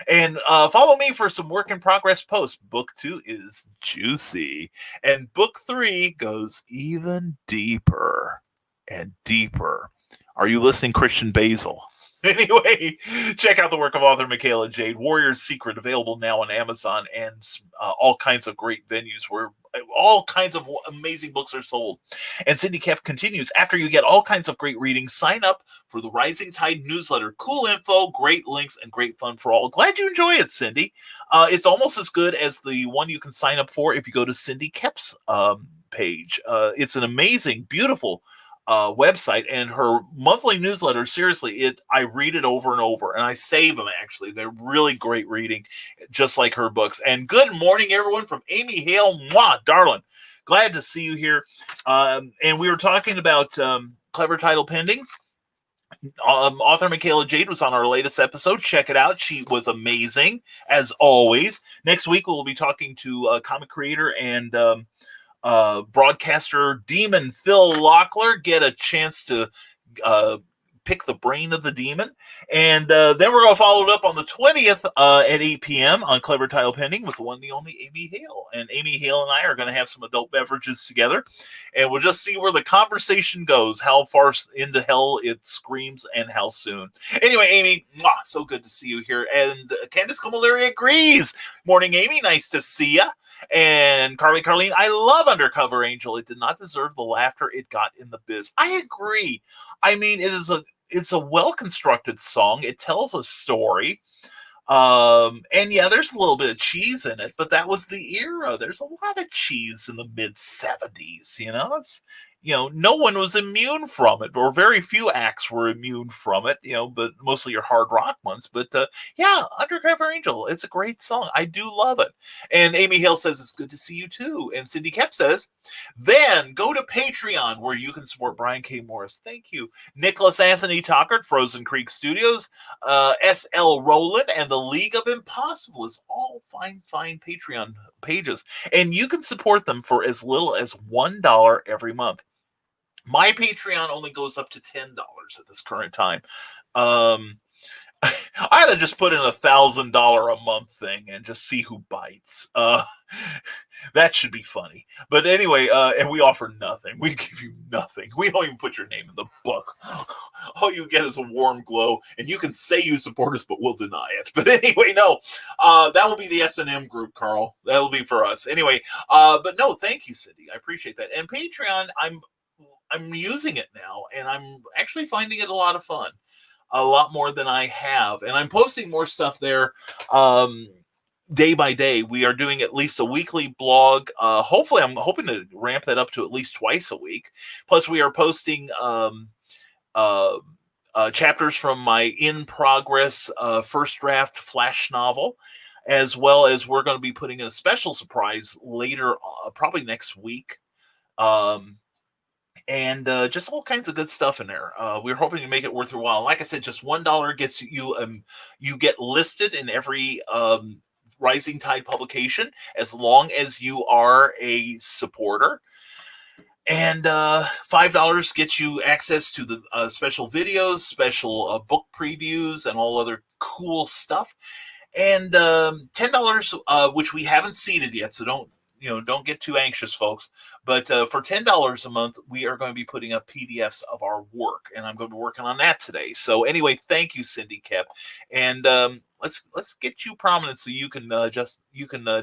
And follow me for some work-in-progress posts. Book 2 is juicy, and Book 3 goes even deeper and deeper. Are you listening, Christian Basil? Anyway, check out the work of author Michaela Jade. Warrior's Secret, available now on Amazon and all kinds of great venues where all kinds of amazing books are sold. And Cindy Kep continues, after you get all kinds of great reading, sign up for the Rising Tide newsletter. Cool info, great links, and great fun for all. Glad you enjoy it, Cindy. It's almost as good as the one you can sign up for if you go to Cindy Kep's page. It's an amazing, beautiful website, and her monthly newsletter, seriously, I read it over and over, and I save them, actually. They're really great reading, just like her books. And good morning, everyone, from Amy Hale. Mwah, darling. Glad to see you here. And we were talking about Clever Title Pending. Author Michaela Jade was on our latest episode. Check it out. She was amazing, as always. Next week, we'll be talking to comic creator and broadcaster Demon Phil Locklear. Get a chance to Pick the Brain of the Demon. And then we're going to follow it up on the 20th at 8 p.m. on Clever Title Pending with the one and the only Amy Hale. And Amy Hale and I are going to have some adult beverages together. And we'll just see where the conversation goes, how far into hell it screams, and how soon. Anyway, Amy, so good to see you here. And Candace Camilleri agrees. Morning, Amy. Nice to see ya. And Carlene, I love Undercover Angel. It did not deserve the laughter it got in the biz. I agree. I mean, it's a well-constructed song. It tells a story. And yeah, there's a little bit of cheese in it, but that was the era. There's a lot of cheese in the mid 70s, no one was immune from it, or very few acts were immune from it, but mostly your hard rock ones. But yeah, Undercover Angel, it's a great song. I do love it. And Amy Hale says it's good to see you too. And Cindy Kep says, then go to Patreon where you can support Brian K. Morris. Thank you. Nicholas Anthony Tockert, Frozen Creek Studios, S.L. Rowland, and the League of Impossible is all fine Patreon pages. And you can support them for as little as $1 every month. My Patreon only goes up to $10 at this current time. I had to just put in $1,000 a month thing and just see who bites. That should be funny. But anyway, and we offer nothing. We give you nothing. We don't even put your name in the book. All you get is a warm glow, and you can say you support us, but we'll deny it. But anyway, no, that will be the S&M group, Carl. That will be for us. Anyway, but no, thank you, Cindy. I appreciate that. And Patreon, I'm using it now, and I'm actually finding it a lot of fun. A lot more than I have. And I'm posting more stuff there day by day. We are doing at least a weekly blog. Hopefully, I'm hoping to ramp that up to at least twice a week. Plus, we are posting chapters from my in-progress first draft flash novel, as well as we're going to be putting in a special surprise later, probably next week. And just all kinds of good stuff in there. We're hoping to make it worth your while. Like I said, just $1 gets you, you get listed in every Rising Tide publication as long as you are a supporter. And $5 gets you access to the special videos, special book previews, and all other cool stuff. And $10, which we haven't seeded yet, so don't get too anxious, folks. But for $10 a month, we are going to be putting up PDFs of our work, and I'm going to be working on that today. So anyway, thank you, Cindy Kep, and let's get you prominent so you can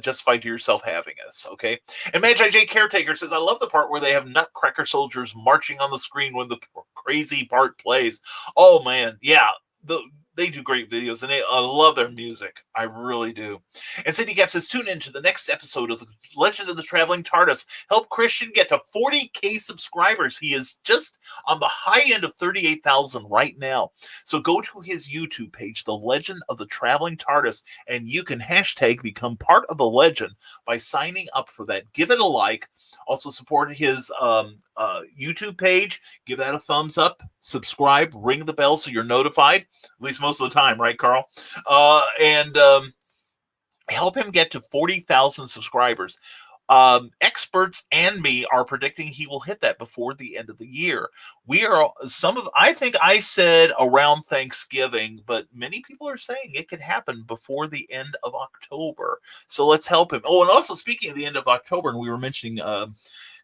justify to yourself having us, okay? And Magi J Caretaker says, I love the part where they have Nutcracker soldiers marching on the screen when the crazy part plays. Oh man, yeah. They do great videos, and I love their music. I really do. And Cindy Cap says, tune in to the next episode of The Legend of the Traveling TARDIS. Help Christian get to 40K subscribers. He is just on the high end of 38,000 right now. So go to his YouTube page, The Legend of the Traveling TARDIS, and you can hashtag become part of the legend by signing up for that. Give it a like. Also support his YouTube page. Give that a thumbs up. Subscribe. Ring the bell so you're notified. At least most of the time, right, Carl? And help him get to 40,000 subscribers. Experts and me are predicting he will hit that before the end of the year. I think I said around Thanksgiving, but many people are saying it could happen before the end of October. So let's help him. Oh, and also speaking of the end of October, and we were mentioning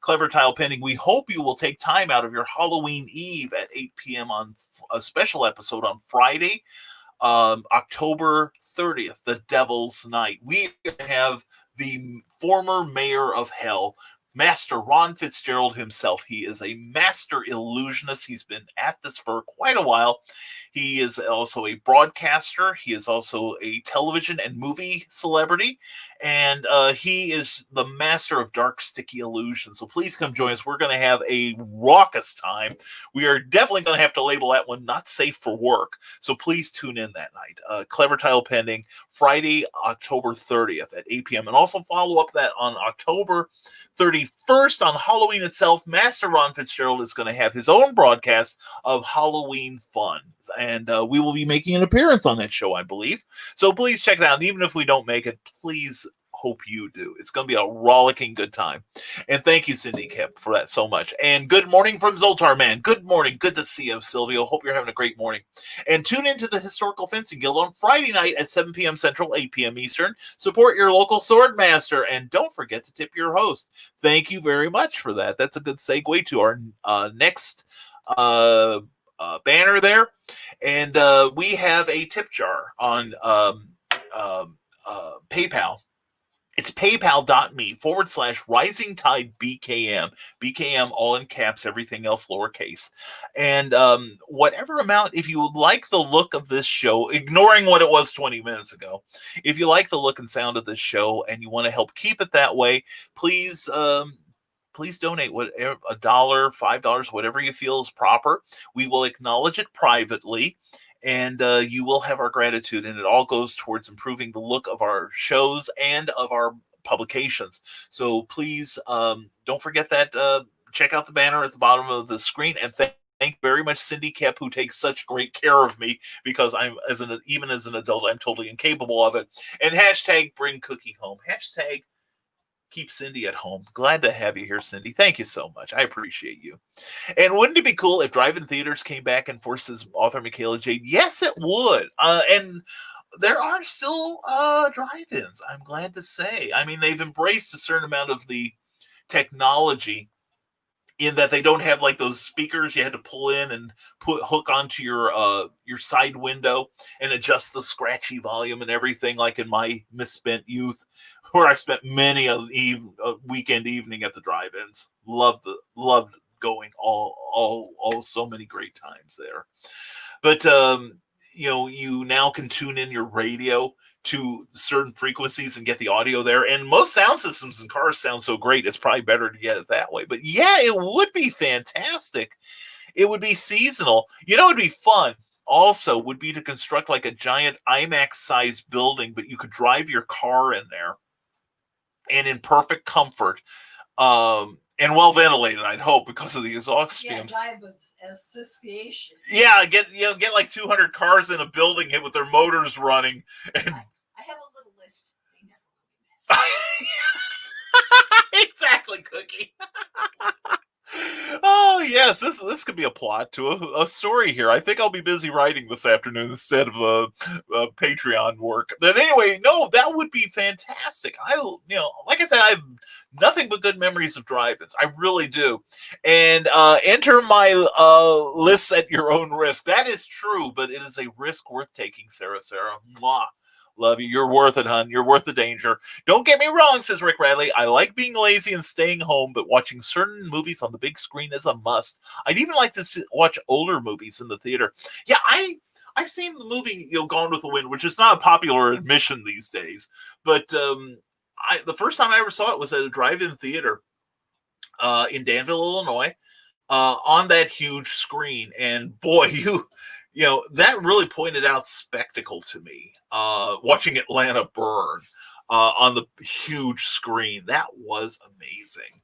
Clever Tile Pending, we hope you will take time out of your Halloween Eve at 8 p.m. on a special episode on Friday, October 30th, the Devil's Night. We have the former mayor of hell, Master Ron Fitzgerald himself. He is a master illusionist. He's been at this for quite a while. He is also a broadcaster. He is also a television and movie celebrity. And he is the master of dark, sticky illusion. So please come join us. We're going to have a raucous time. We are definitely going to have to label that one not safe for work. So please tune in that night. Clever Tile Pending, Friday, October 30th at 8 p.m. And also follow up that on October 31st on Halloween itself. Master Ron Fitzgerald is going to have his own broadcast of Halloween fun. And we will be making an appearance on that show, I believe. So please check it out. And even if we don't make it, please hope you do. It's going to be a rollicking good time. And thank you, Cindy Kep, for that so much. And good morning from Zoltar Man. Good morning. Good to see you, Silvio. Hope you're having a great morning. And tune into the Historical Fencing Guild on Friday night at 7 p.m. Central, 8 p.m. Eastern. Support your local sword master, and don't forget to tip your host. Thank you very much for that. That's a good segue to our next banner there. And we have a tip jar on PayPal. It's paypal.me/Rising Tide BKM. BKM all in caps, everything else lowercase. And whatever amount, if you would like the look of this show, ignoring what it was 20 minutes ago, if you like the look and sound of this show and you want to help keep it that way, please donate whatever, $1, $5, whatever you feel is proper. We will acknowledge it privately. And you will have our gratitude, and it all goes towards improving the look of our shows and of our publications. So please don't forget that. Check out the banner at the bottom of the screen, and thank you very much, Cindy Kep, who takes such great care of me, because I'm even as an adult, I'm totally incapable of it. And hashtag bring Cookie home. Hashtag keep Cindy at home. Glad to have you here, Cindy. Thank you so much. I appreciate you. And wouldn't it be cool if drive-in theaters came back and forced author Michaela Jade? Yes, it would. And there are still drive-ins, I'm glad to say. I mean, they've embraced a certain amount of the technology in that they don't have like those speakers you had to pull in and hook onto your side window and adjust the scratchy volume and everything, like in my misspent youth, where I spent many a weekend evening at the drive-ins. Loved going all so many great times there. But you now can tune in your radio to certain frequencies and get the audio there. And most sound systems in cars sound so great, it's probably better to get it that way. But yeah, it would be fantastic. It would be seasonal. It would be fun. Also, would be to construct like a giant IMAX-sized building, but you could drive your car in there, and in perfect comfort, and well ventilated, I'd hope, because of the exhaust fumes. Yeah, dive of asphyxiation. Yeah, get like 200 cars in a building hit with their motors running. And I have a little list. They never will be missed. Exactly, Cookie. Oh yes, this could be a plot to a story here. I think I'll be busy writing this afternoon instead of Patreon work. But anyway, no, that would be fantastic. Like I said, I have nothing but good memories of drive-ins. I really do. And enter my lists at your own risk. That is true, but it is a risk worth taking, Sarah. Mwah. Love you. You're worth it, hon. You're worth the danger. Don't get me wrong, says Rick Radley. I like being lazy and staying home, but watching certain movies on the big screen is a must. I'd even like to watch older movies in the theater. Yeah, I've seen the movie Gone with the Wind, which is not a popular admission these days. But the first time I ever saw it was at a drive-in theater in Danville, Illinois, on that huge screen. And boy, that really pointed out spectacle to me, watching Atlanta burn on the huge screen. That was amazing.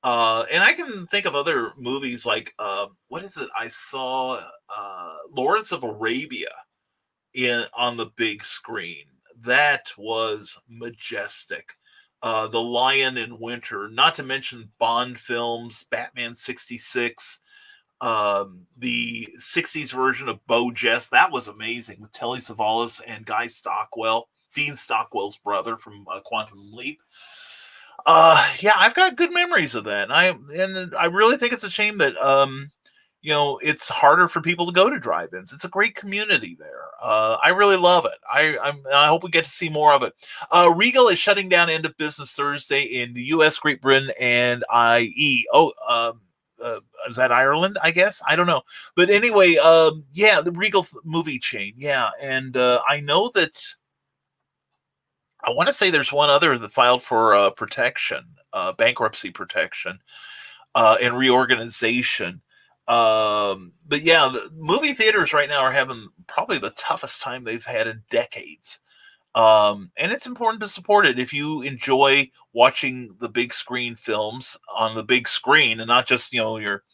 And I can think of other movies like, what is it? I saw Lawrence of Arabia on the big screen. That was majestic. The Lion in Winter, not to mention Bond films, Batman 66, the 60s version of Beau Jest. That was amazing with Telly Savalas and Guy Stockwell, Dean Stockwell's brother from Quantum Leap. Yeah, I've got good memories of that. And I really think it's a shame that it's harder for people to go to drive-ins. It's a great community there. I really love it. I hope we get to see more of it. Regal is shutting down end of business Thursday in the U.S., Great Britain, and IE. Is that Ireland? I guess, I don't know. But anyway, yeah, the Regal movie chain. Yeah, and I know that. I want to say there's one other that filed for protection, bankruptcy protection, and reorganization. But yeah, the movie theaters right now are having probably the toughest time they've had in decades. And it's important to support it if you enjoy watching the big screen films on the big screen, and not just you're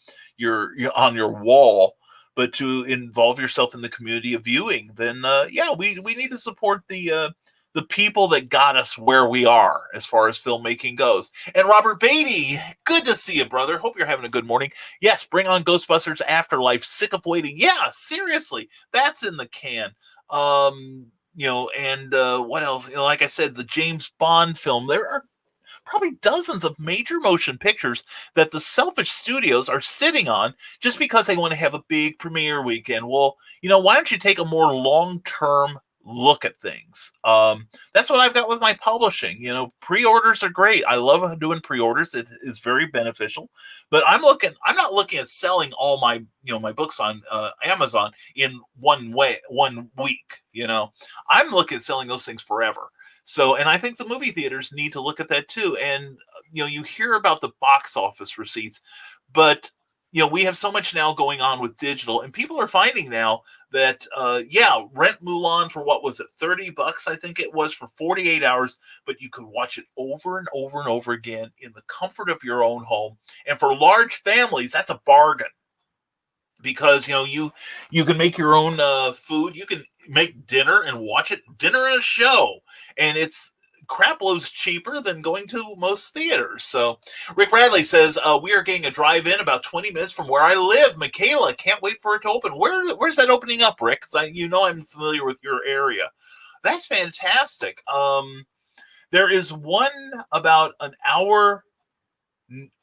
on your wall, but to involve yourself in the community of viewing. Then yeah, we need to support the the people that got us where we are as far as filmmaking goes. And Robert Beatty, good to see you, brother. Hope you're having a good morning. Yes, bring on Ghostbusters Afterlife. Sick of waiting. Yeah, seriously, that's in the can. And what else? Like I said, the James Bond film. There are probably dozens of major motion pictures that the selfish studios are sitting on just because they want to have a big premiere weekend. Well, why don't you take a more long-term look at things? That's what I've got with my publishing. Pre-orders are great. I love doing pre-orders. It is very beneficial. But I'm not looking at selling all my my books on Amazon in one week. I'm looking at selling those things forever. So, and I think the movie theaters need to look at that too. And, you hear about the box office receipts, but, we have so much now going on with digital, and people are finding now that, rent Mulan for what was it, $30, I think it was, for 48 hours, but you could watch it over and over and over again in the comfort of your own home. And for large families, that's a bargain. Because you can make your own food, you can make dinner and watch dinner and a show, and it's crap loads cheaper than going to most theaters. So Rick Bradley says we are getting a drive-in about 20 minutes from where I live. Michaela, can't wait for it to open. Where's that opening up, Rick? Because I'm familiar with your area. That's fantastic. There is one about an hour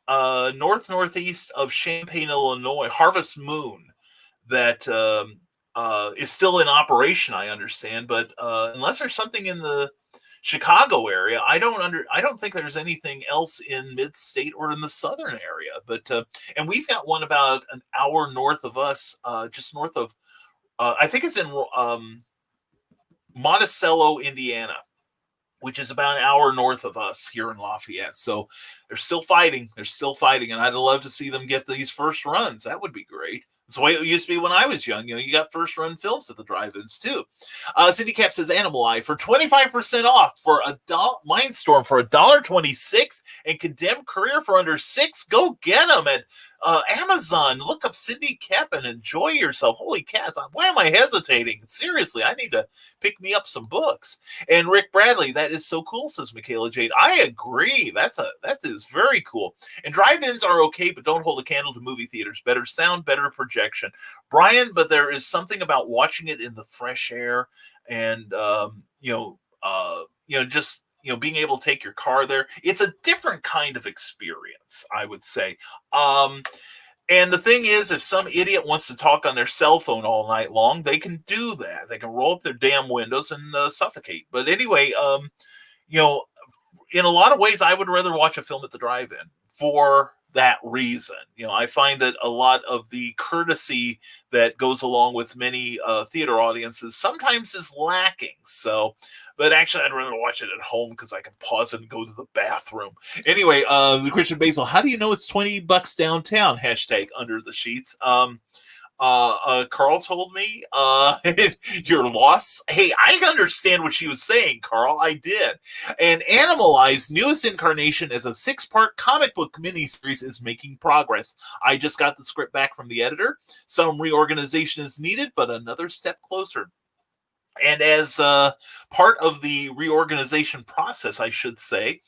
northeast of Champaign, Illinois, Harvest Moon, that is still in operation, I understand. But unless there's something in the Chicago area, I don't think there's anything else in mid-state or in the southern area. But and we've got one about an hour north of us, just north of I think it's in Monticello, Indiana, which is about an hour north of us here in Lafayette. So they're still fighting. And I'd love to see them get these first runs. That would be great. That's the way it used to be when I was young. You got first run films at the drive-ins too. Cindy Cap says Animal Eye for 25% off for Mindstorm for $1.26 and Condemned Career for under $6. Go get them at Amazon. Look up Cindy Cap and enjoy yourself. Holy cats! Why am I hesitating? Seriously, I need to pick me up some books. And Rick Bradley, that is so cool, says Michaela Jade. I agree. That is very cool. And drive-ins are okay, but don't hold a candle to movie theaters. Better sound, better projection. Brian, but there is something about watching it in the fresh air and just being able to take your car there. It's a different kind of experience, I would say. And the thing is, if some idiot wants to talk on their cell phone all night long, they can do that. They can roll up their damn windows and suffocate. But anyway, in a lot of ways, I would rather watch a film at the drive-in for that reason. I find that a lot of the courtesy that goes along with many theater audiences sometimes is lacking. So, but actually, I'd rather watch it at home because I can pause it and go to the bathroom. Anyway, the Christian Basil, how do you know it's $20 downtown? Hashtag under the sheets. Carl told me your loss. Hey, I understand what she was saying, Carl. I did. And Animal Eye's newest incarnation as a 6-part comic book miniseries is making progress. I just got the script back from the editor. Some reorganization is needed, but another step closer. And as part of the reorganization process, I should say,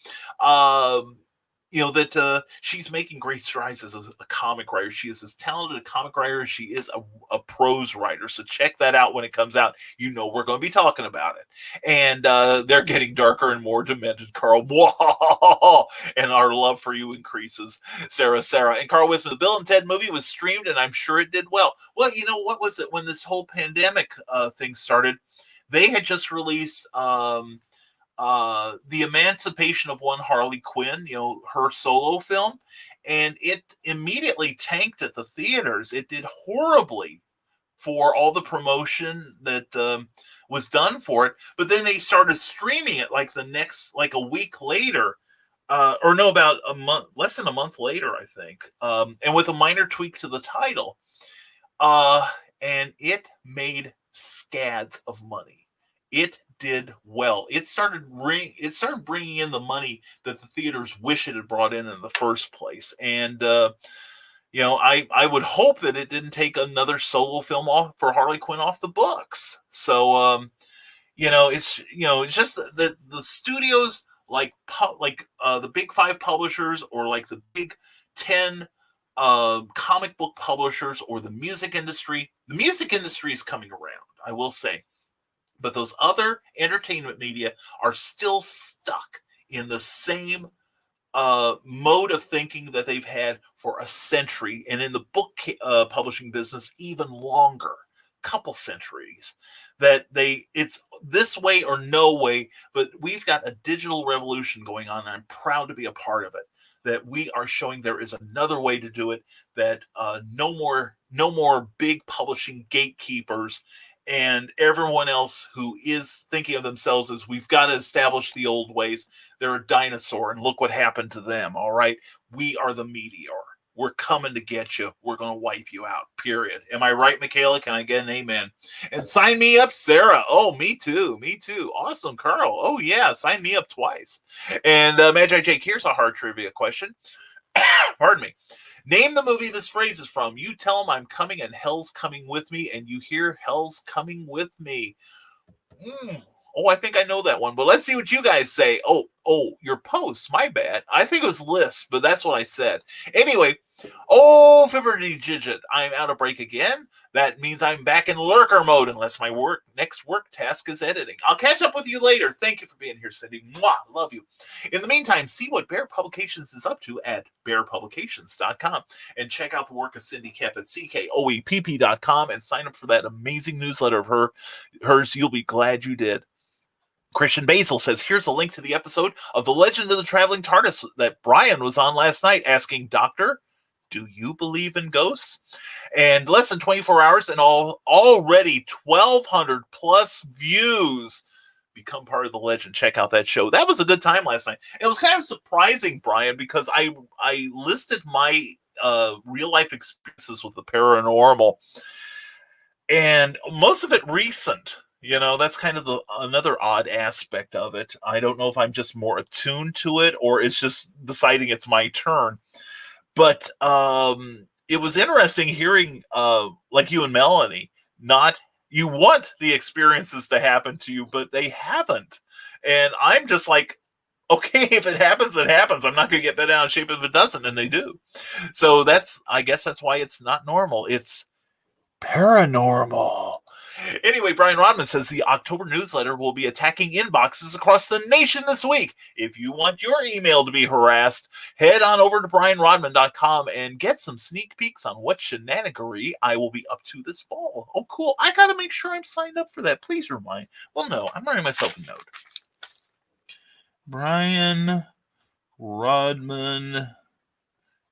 that she's making great strides as a comic writer. She is as talented a comic writer as she is a prose writer. So check that out when it comes out. We're going to be talking about it. And they're getting darker and more demented, Carl. And our love for you increases, Sarah. And Carl Wisman, the Bill and Ted movie was streamed, and I'm sure it did well. Well, what was it when this whole pandemic thing started? They had just released The Emancipation of One Harley Quinn, her solo film, and it immediately tanked at the theaters. It did horribly for all the promotion that was done for it. But then they started streaming it like a week later, about a month, less than a month later, I think, and with a minor tweak to the title. And it made scads of money. It did well. It started bringing in the money that the theaters wish it had brought in the first place. And I would hope that it didn't take another solo film off for Harley Quinn off the books. So it's just the studios like the big five publishers or like the big 10 comic book publishers or the music industry. The music industry is coming around, I will say. But those other entertainment media are still stuck in the same mode of thinking that they've had for a century, and in the book publishing business even longer, couple centuries. That it's this way or no way. But we've got a digital revolution going on, and I'm proud to be a part of it. That we are showing there is another way to do it. That no more big publishing gatekeepers and everyone else who is thinking of themselves as we've got to establish the old ways. They're a dinosaur, and look what happened to them. All right, we are the meteor. We're coming to get you. We're going to wipe you out, period. Am I right, Michaela? Can I get an amen? And sign me up, Sarah. Oh, me too. Me too. Awesome, Carl. Oh, yeah. Sign me up twice. And Magi Jake, here's a hard trivia question. Pardon me. Name the movie this phrase is from. You tell them I'm coming and hell's coming with me, and you hear hell's coming with me. Oh, I think I know that one, but let's see what you guys say. Oh, your post. My bad. I think it was List, but that's what I said. Anyway, Fibberty Digit. I'm out of break again. That means I'm back in lurker mode unless my next work task is editing. I'll catch up with you later. Thank you for being here, Cindy. Mwah, love you. In the meantime, see what Bear Publications is up to at bearpublications.com and check out the work of Cindy Kemp at ckoepp.com and sign up for that amazing newsletter of hers. You'll be glad you did. Christian Basil says, here's a link to the episode of The Legend of the Traveling TARDIS that Brian was on last night, asking, Doctor, do you believe in ghosts? And less than 24 hours and already 1,200 plus views. Become part of the legend. Check out that show. That was a good time last night. It was kind of surprising, Brian, because I listed my real life experiences with the paranormal, and most of it recent. That's kind of another odd aspect of it. I don't know if I'm just more attuned to it or it's just deciding it's my turn. But it was interesting hearing, like you and Melanie, you want the experiences to happen to you, but they haven't. And I'm just like, okay, if it happens, it happens. I'm not going to get bent out of shape if it doesn't, and they do. So I guess that's why it's not normal. It's paranormal. Anyway, Brian Rodman says the October newsletter will be attacking inboxes across the nation this week. If you want your email to be harassed, head on over to brianrodman.com and get some sneak peeks on what shenanigery I will be up to this fall. Oh, cool. I got to make sure I'm signed up for that. Please remind. Well, no, I'm writing myself a note. Brian Rodman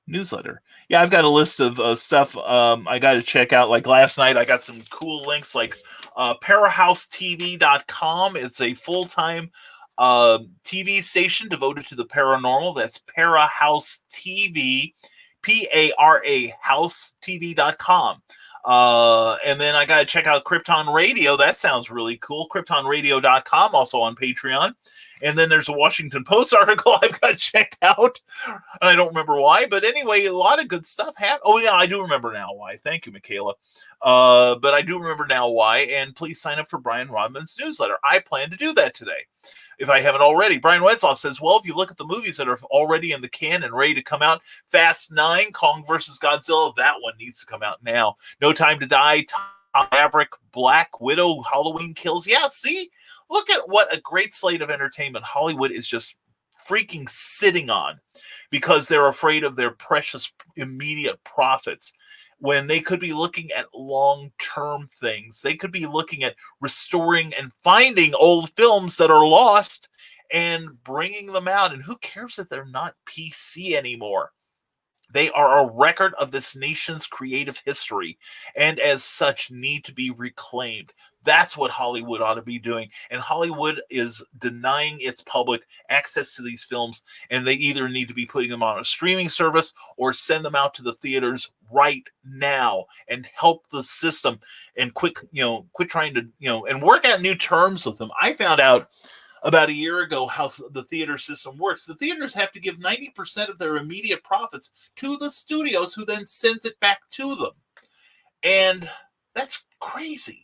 newsletter. Yeah, I've got a list of stuff I got to check out. Like last night, I got some cool links like parahousetv.com. It's a full-time TV station devoted to the paranormal. That's Parahouse TV, P-A-R-A, housetv.com. And then I got to check out Krypton Radio. That sounds really cool. KryptonRadio.com, also on Patreon. And then there's a Washington Post article I've got to check out. And I don't remember why. But anyway, a lot of good stuff happened. Oh, yeah, I do remember now why. Thank you, Michaela. But I do remember now why. And please sign up for Brian Rodman's newsletter. I plan to do that today, if I haven't already. Brian Wetzloff says, well, if you look at the movies that are already in the can and ready to come out, Fast 9, Kong vs. Godzilla, that one needs to come out now. No Time to Die, Top Maverick, Black Widow, Halloween Kills. Yeah, see? Look at what a great slate of entertainment Hollywood is just freaking sitting on because they're afraid of their precious immediate profits when they could be looking at long-term things. They could be looking at restoring and finding old films that are lost and bringing them out. And who cares if they're not PC anymore? They are a record of this nation's creative history and as such need to be reclaimed. That's what Hollywood ought to be doing. And Hollywood is denying its public access to these films, and they either need to be putting them on a streaming service or send them out to the theaters right now and help the system and quit trying to, and work out new terms with them. I found out about a year ago how the theater system works. The theaters have to give 90% of their immediate profits to the studios, who then sends it back to them. And that's crazy.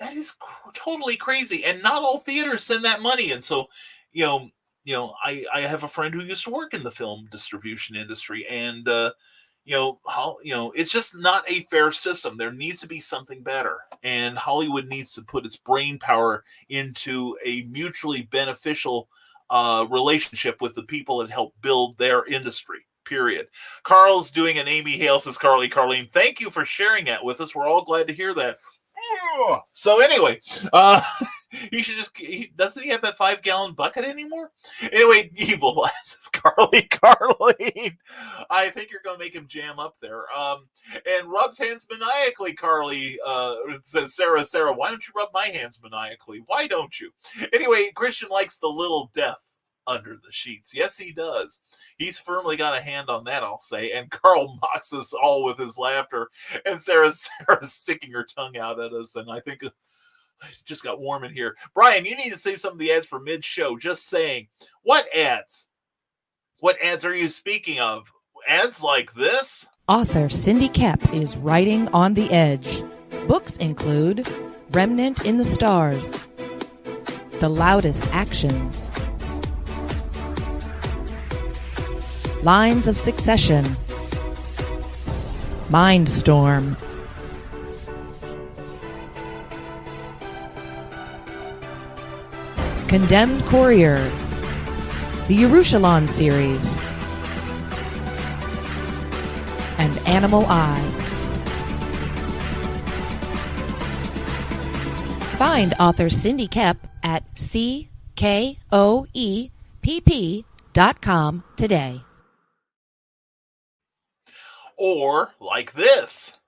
that is totally crazy. And not all theaters send that money. And so, you know, I have a friend who used to work in the film distribution industry, and it's just not a fair system. There needs to be something better, and Hollywood needs to put its brain power into a mutually beneficial relationship with the people that help build their industry. Period. Carl's doing an Amy Hale, says Carly. Carlene, thank you for sharing that with us. We're all glad to hear that. So anyway, he should just, doesn't he have that 5-gallon bucket anymore? Anyway, evil laughs, says Carly. I think you're going to make him jam up there. And rubs hands maniacally, Carly, says Sarah, why don't you rub my hands maniacally? Why don't you? Anyway, Christian likes the little death under the sheets. Yes, he does. He's firmly got a hand on that, I'll say. And Carl mocks us all with his laughter. And Sarah's sticking her tongue out at us. And I think it just got warm in here. Brian, you need to save some of the ads for mid-show. Just saying. What ads? What ads are you speaking of? Ads like this? Author Cindy Kep is writing on the edge. Books include Remnant in the Stars, The Loudest Actions, Lines of Succession, Mindstorm, Condemned Courier, the Yerushalayim series, and Animal Eye. Find author Cindy Kep at CKOEPP.com today. Or like this.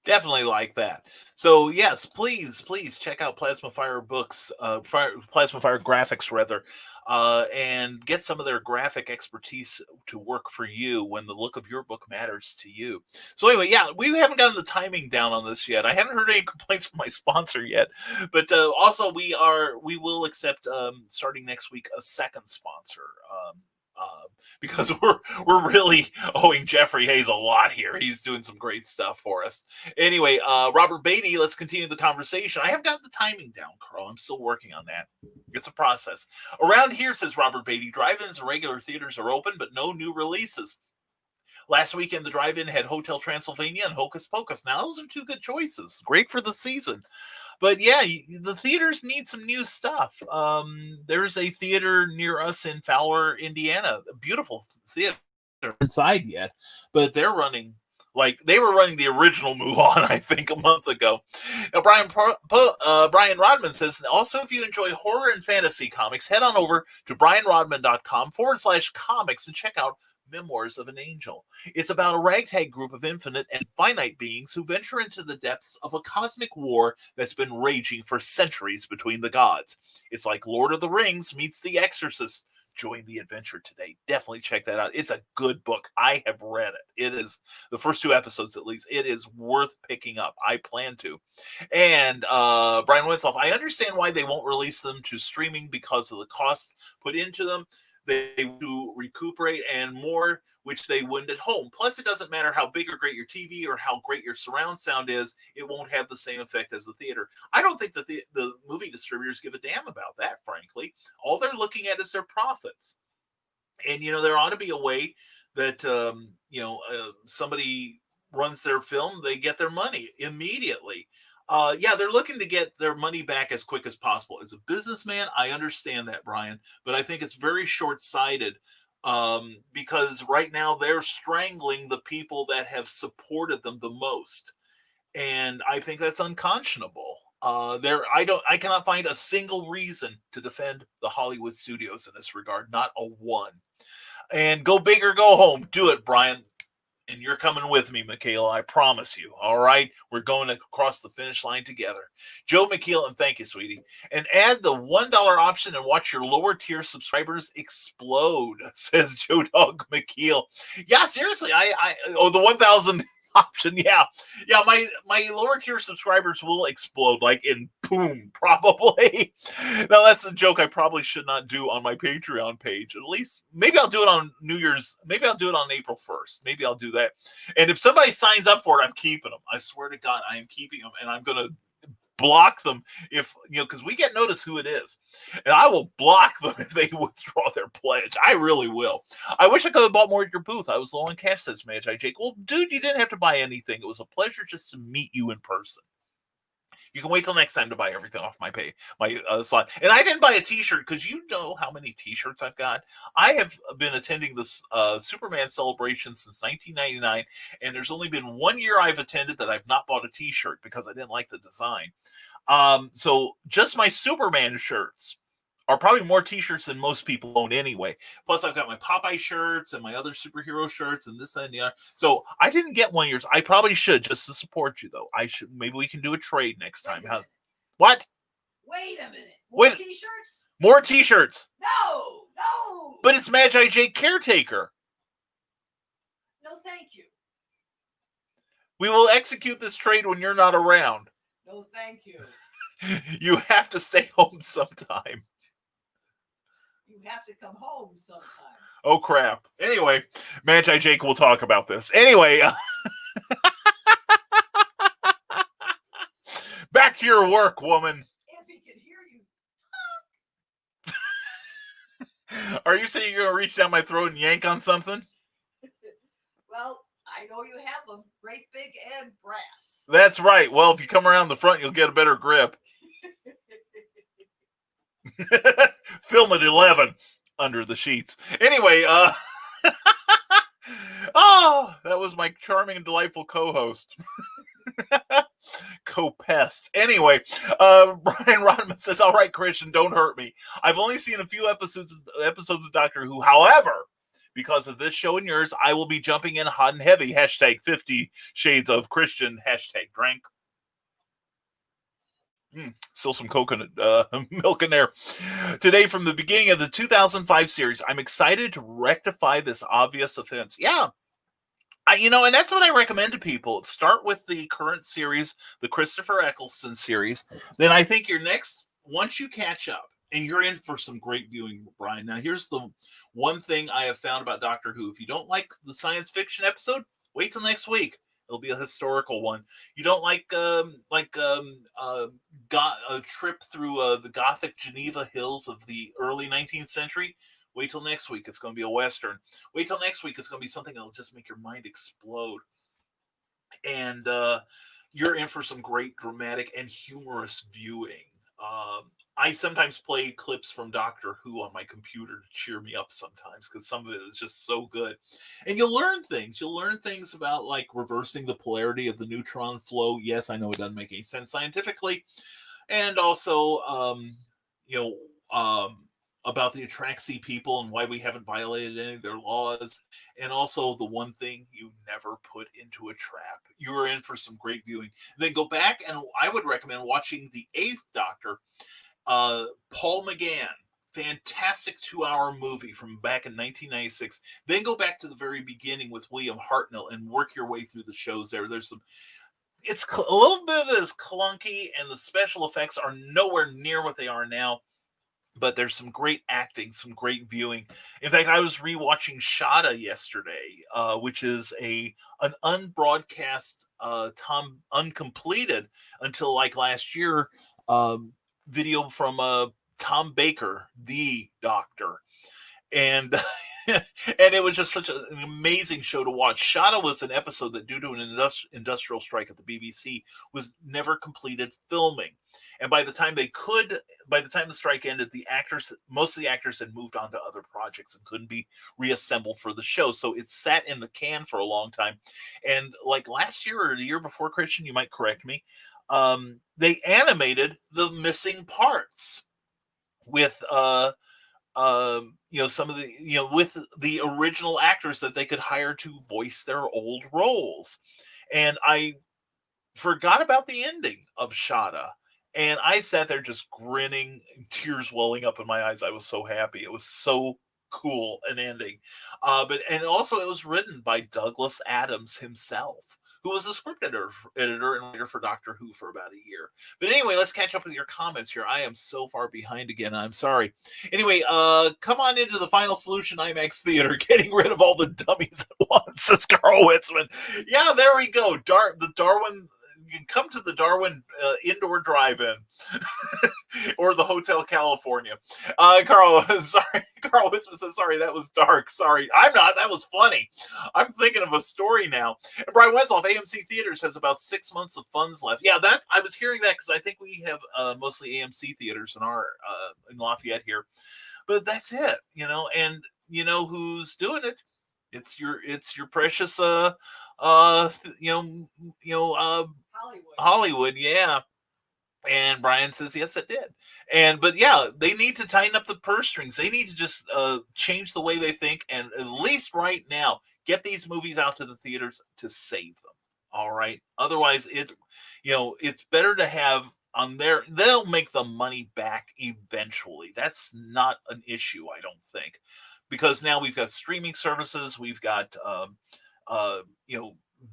Definitely like that. So yes, please check out Plasma Fire Books, Plasma Fire Graphics rather, and get some of their graphic expertise to work for you when the look of your book matters to you. So anyway, yeah, we haven't gotten the timing down on this yet. I haven't heard any complaints from my sponsor yet, but also we will accept starting next week a second sponsor. Because we're really owing Jeffrey Hayes a lot here. He's doing some great stuff for us. Anyway, Robert Beatty, let's continue the conversation. I haven't got the timing down, Carl. I'm still working on that. It's a process. Around here, says Robert Beatty, drive-ins and regular theaters are open, but no new releases. Last weekend, the drive-in had Hotel Transylvania and Hocus Pocus. Now, those are two good choices. Great for the season. But yeah, the theaters need some new stuff. There's a theater near us in Fowler, Indiana. A beautiful theater. Inside yet, but they're running like they were running the original Mulan, I think, a month ago. Now, Brian Rodman says, also, if you enjoy horror and fantasy comics, head on over to brianrodman.com/comics and check out Memoirs of an Angel. It's about a ragtag group of infinite and finite beings who venture into the depths of a cosmic war that's been raging for centuries between the gods. It's like Lord of the Rings meets The Exorcist. Join the adventure today. Definitely check that out. It's a good book. I have read it. It is the first 2 episodes, at least. It is worth picking up. I plan to. And Brian Wenzelf, I understand why they won't release them to streaming because of the cost put into them. They do recuperate and more, which they wouldn't at home. Plus, it doesn't matter how big or great your TV or how great your surround sound is. It won't have the same effect as the theater. I don't think that the movie distributors give a damn about that, frankly. All they're looking at is their profits. And, there ought to be a way that, somebody runs their film, they get their money immediately. They're looking to get their money back as quick as possible. As a businessman, I understand that, Brian, but I think it's very short-sighted because right now they're strangling the people that have supported them the most. And I think that's unconscionable. I cannot find a single reason to defend the Hollywood studios in this regard, not a one. And go big or go home. Do it, Brian. And you're coming with me, Michaela. I promise you. All right. We're going across the finish line together. Joe McKeel, and thank you, sweetie. And add the $1 option and watch your lower tier subscribers explode, says Joe Dog McKeel. Yeah, seriously. The 1,000 option. Yeah. My lower tier subscribers will explode like in boom, probably. Now that's a joke I probably should not do on my Patreon page. At least maybe I'll do it on New Year's. Maybe I'll do it on April 1st. Maybe I'll do that. And if somebody signs up for it, I'm keeping them. I swear to God, I am keeping them, and I'm going to block them if, because we get notice who it is, and I will block them if they withdraw their pledge. I really will. I wish I could have bought more at your booth. I was low on cash, says Magi Jake. Well, dude, you didn't have to buy anything. It was a pleasure just to meet you in person. You can wait till next time to buy everything off my slot. And I didn't buy a t-shirt because you know how many t-shirts I've got. I have been attending this Superman celebration since 1999, and there's only been 1 year I've attended that I've not bought a t-shirt because I didn't like the design. So just my Superman shirts are probably more t-shirts than most people own anyway. Plus, I've got my Popeye shirts and my other superhero shirts and this, that, and the other. So I didn't get 1 year's. I probably should, just to support you, though. I should. Maybe we can do a trade next time. What? Wait a minute. More t-shirts? More t-shirts. No. But it's Magi Jake Caretaker. No, thank you. We will execute this trade when you're not around. No, thank you. You have to stay home sometime. You have to come home sometime. Oh, crap. Anyway, Magi Jake will talk about this. Anyway. Back to your work, woman. If he can hear you. Are you saying you're going to reach down my throat and yank on something? Well, I know you have them. Great big and brass. That's right. Well, if you come around the front, you'll get a better grip. Film at 11 under the sheets. Anyway, that was my charming and delightful co-host. Co-pest. Anyway, Brian Rodman says, all right, Christian, don't hurt me. I've only seen a few episodes of Doctor Who. However, because of this show and yours, I will be jumping in hot and heavy. Hashtag 50 Shades of Christian. Hashtag drink. Still some coconut milk in there. Today, from the beginning of the 2005 series, I'm excited to rectify this obvious offense. Yeah. And that's what I recommend to people. Start with the current series, the Christopher Eccleston series. Then I think once you catch up, and you're in for some great viewing, Brian. Now, here's the one thing I have found about Doctor Who. If you don't like the science fiction episode, wait till next week. It'll be a historical one. You don't like a trip through the Gothic Geneva hills of the early 19th century? Wait till next week. It's going to be a Western. Wait till next week. It's going to be something that'll just make your mind explode. And you're in for some great dramatic and humorous viewing. I sometimes play clips from Doctor Who on my computer to cheer me up sometimes because some of it is just so good. And you'll learn things. You'll learn things about like reversing the polarity of the neutron flow. Yes, I know it doesn't make any sense scientifically. And also, about the Atraxi people and why we haven't violated any of their laws. And also the one thing you never put into a trap. You're in for some great viewing. Then go back, and I would recommend watching the 8th Doctor, Paul McGann, fantastic 2-hour movie from back in 1996. Then go back to the very beginning with William Hartnell and work your way through the shows there. There's it's a little bit as clunky, and the special effects are nowhere near what they are now. But there's some great acting, some great viewing. In fact, I was rewatching Shada yesterday, which is an unbroadcast, uncompleted until like last year, video from Tom Baker, the Doctor. And and it was just such an amazing show to watch. Shada was an episode that, due to an industrial strike at the BBC, was never completed filming. And by the time the strike ended, most of the actors had moved on to other projects and couldn't be reassembled for the show. So it sat in the can for a long time. And like last year or the year before, Christian, you might correct me, they animated the missing parts with some of the, with the original actors that they could hire to voice their old roles. And I forgot about the ending of Shada. And I sat there just grinning, tears welling up in my eyes. I was so happy. It was so cool an ending. And also it was written by Douglas Adams himself, who was a script editor and writer for Doctor Who for about a year. But anyway, let's catch up with your comments here. I am so far behind again. I'm sorry. Anyway, come on into the Final Solution IMAX Theater, getting rid of all the dummies at once, says Carl Witzman. Yeah, there we go. The Darwin. You can come to the Darwin indoor drive-in or the Hotel California. Carl Witzman says, sorry, that was dark. Sorry, I'm not. That was funny. I'm thinking of a story now. And Brian Wetzoff, AMC Theaters has about 6 months of funds left. Yeah, I was hearing that because I think we have mostly AMC Theaters in Lafayette here. But that's it, and you know who's doing it? It's your precious Hollywood, yeah. And Brian says, yes, it did. But yeah, they need to tighten up the purse strings. They need to just change the way they think. And at least right now, get these movies out to the theaters to save them. All right. Otherwise, it's better to have on there. They'll make the money back eventually. That's not an issue, I don't think. Because now we've got streaming services. We've got,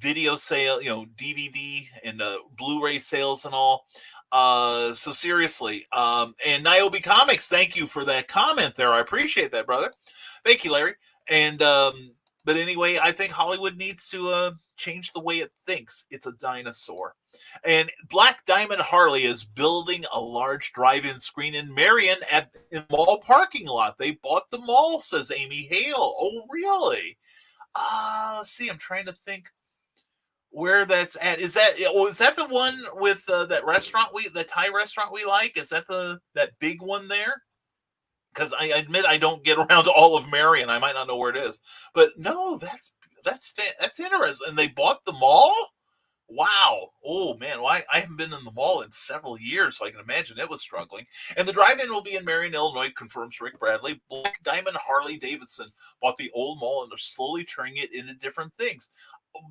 video sale, DVD and Blu-ray sales and all. So seriously, and Niobe Comics, thank you for that comment there. I appreciate that, brother. Thank you, Larry. And but anyway, I think Hollywood needs to change the way it thinks. It's a dinosaur. And Black Diamond Harley is building a large drive-in screen in Marion in mall parking lot. They bought the mall, says Amy Hale. Oh, really? Let's see. I'm trying to think where that's at. Is that the one with that restaurant the Thai restaurant we like? Is that that big one there? Because I admit I don't get around to all of Marion. I might not know where it is. But no, that's interesting. And they bought the mall? Wow. Oh, man. Well, I haven't been in the mall in several years, so I can imagine it was struggling. And the drive-in will be in Marion, Illinois, confirms Rick Bradley. Black Diamond Harley Davidson bought the old mall, and they're slowly turning it into different things.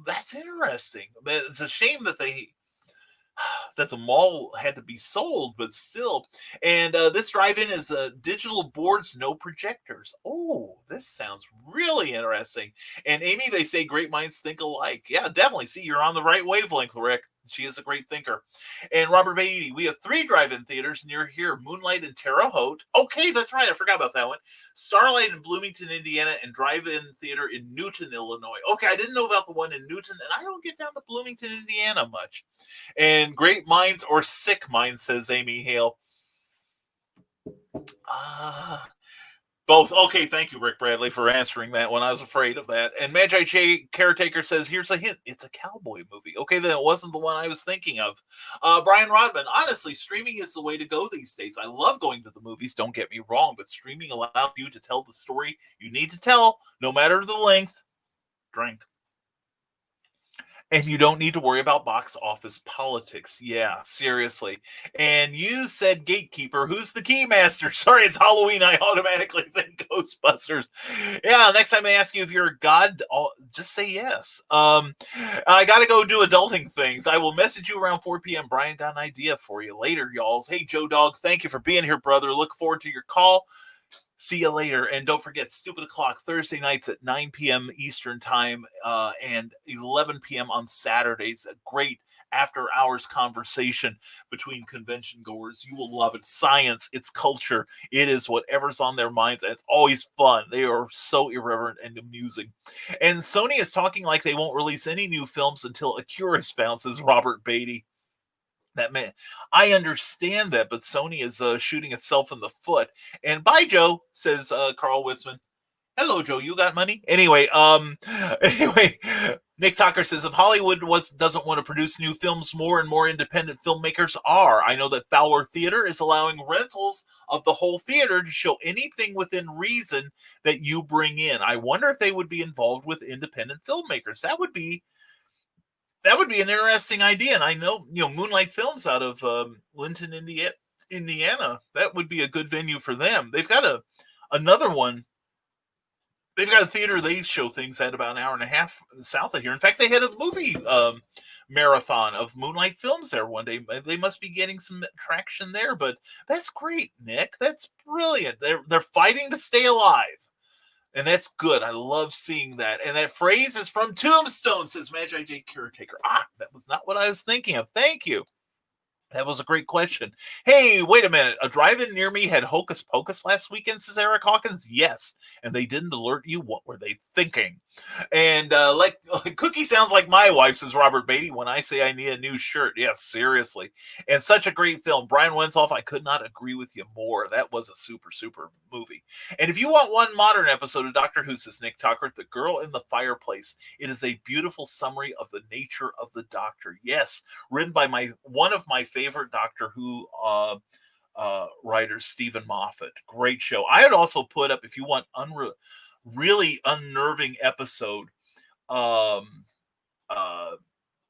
That's interesting. It's a shame that the mall had to be sold, but still. And this drive-in is digital boards, no projectors. Oh, this sounds really interesting. And Amy, they say great minds think alike. Yeah, definitely. See, you're on the right wavelength, Rick. She is a great thinker. And Robert Beatty, we have 3 drive-in theaters near here, Moonlight in Terre Haute. Okay, that's right. I forgot about that one. Starlight in Bloomington, Indiana, and drive-in theater in Newton, Illinois. Okay, I didn't know about the one in Newton, and I don't get down to Bloomington, Indiana much. And great minds or sick minds, says Amy Hale. Both. Okay, thank you, Rick Bradley, for answering that one. I was afraid of that. And Magi J. Caretaker says, here's a hint. It's a cowboy movie. Okay, then it wasn't the one I was thinking of. Brian Rodman, honestly, streaming is the way to go these days. I love going to the movies, don't get me wrong, but streaming allows you to tell the story you need to tell, no matter the length. Drink. And you don't need to worry about box office politics. Yeah, seriously. And you said gatekeeper. Who's the keymaster? Sorry, it's Halloween. I automatically think Ghostbusters. Yeah, next time I ask you if you're a god, just say yes. I got to go do adulting things. I will message you around 4 p.m. Brian got an idea for you later, y'all. Hey, Joe Dog, thank you for being here, brother. Look forward to your call. See you later. And don't forget, Stupid O'Clock, Thursday nights at 9 p.m. Eastern Time and 11 p.m. on Saturdays. A great after-hours conversation between convention goers. You will love it. Science, it's culture. It is whatever's on their minds. And it's always fun. They are so irreverent and amusing. And Sony is talking like they won't release any new films until a cure is found, says Robert Beatty. That man, I understand that, but Sony is shooting itself in the foot. And bye, Joe, says Carl Witzman. Hello, Joe. You got money? Anyway, Nick Tucker says if Hollywood doesn't want to produce new films, more and more independent filmmakers are. I know that Fowler Theater is allowing rentals of the whole theater to show anything within reason that you bring in. I wonder if they would be involved with independent filmmakers. That would be an interesting idea. And I know, Moonlight Films out of Linton, Indiana. That would be a good venue for them. They've got a Another one, they've got a theater they show things at about an hour and a half south of here. In fact, they had a movie marathon of Moonlight Films there one day. They must be getting some traction there, but that's great, Nick. That's brilliant. They're fighting to stay alive. And that's good. I love seeing that. And that phrase is from Tombstone, says Magi J. Caretaker. That was not what I was thinking of. Thank you. That was a great question. Hey, wait a minute. A drive-in near me had Hocus Pocus last weekend, says Eric Hawkins. Yes. And they didn't alert you. What were they thinking? And like Cookie sounds like my wife, says Robert Beatty, when I say I need a new shirt. Yes, seriously. And such a great film. Brian Wenzoff, I could not agree with you more. That was a super, super movie. And if you want one modern episode of Doctor Who, says Nick Tucker, The Girl in the Fireplace, it is a beautiful summary of the nature of the Doctor. Yes, written by one of my favorite Doctor Who writers, Stephen Moffat. Great show. I would also put up, if you want really unnerving episode,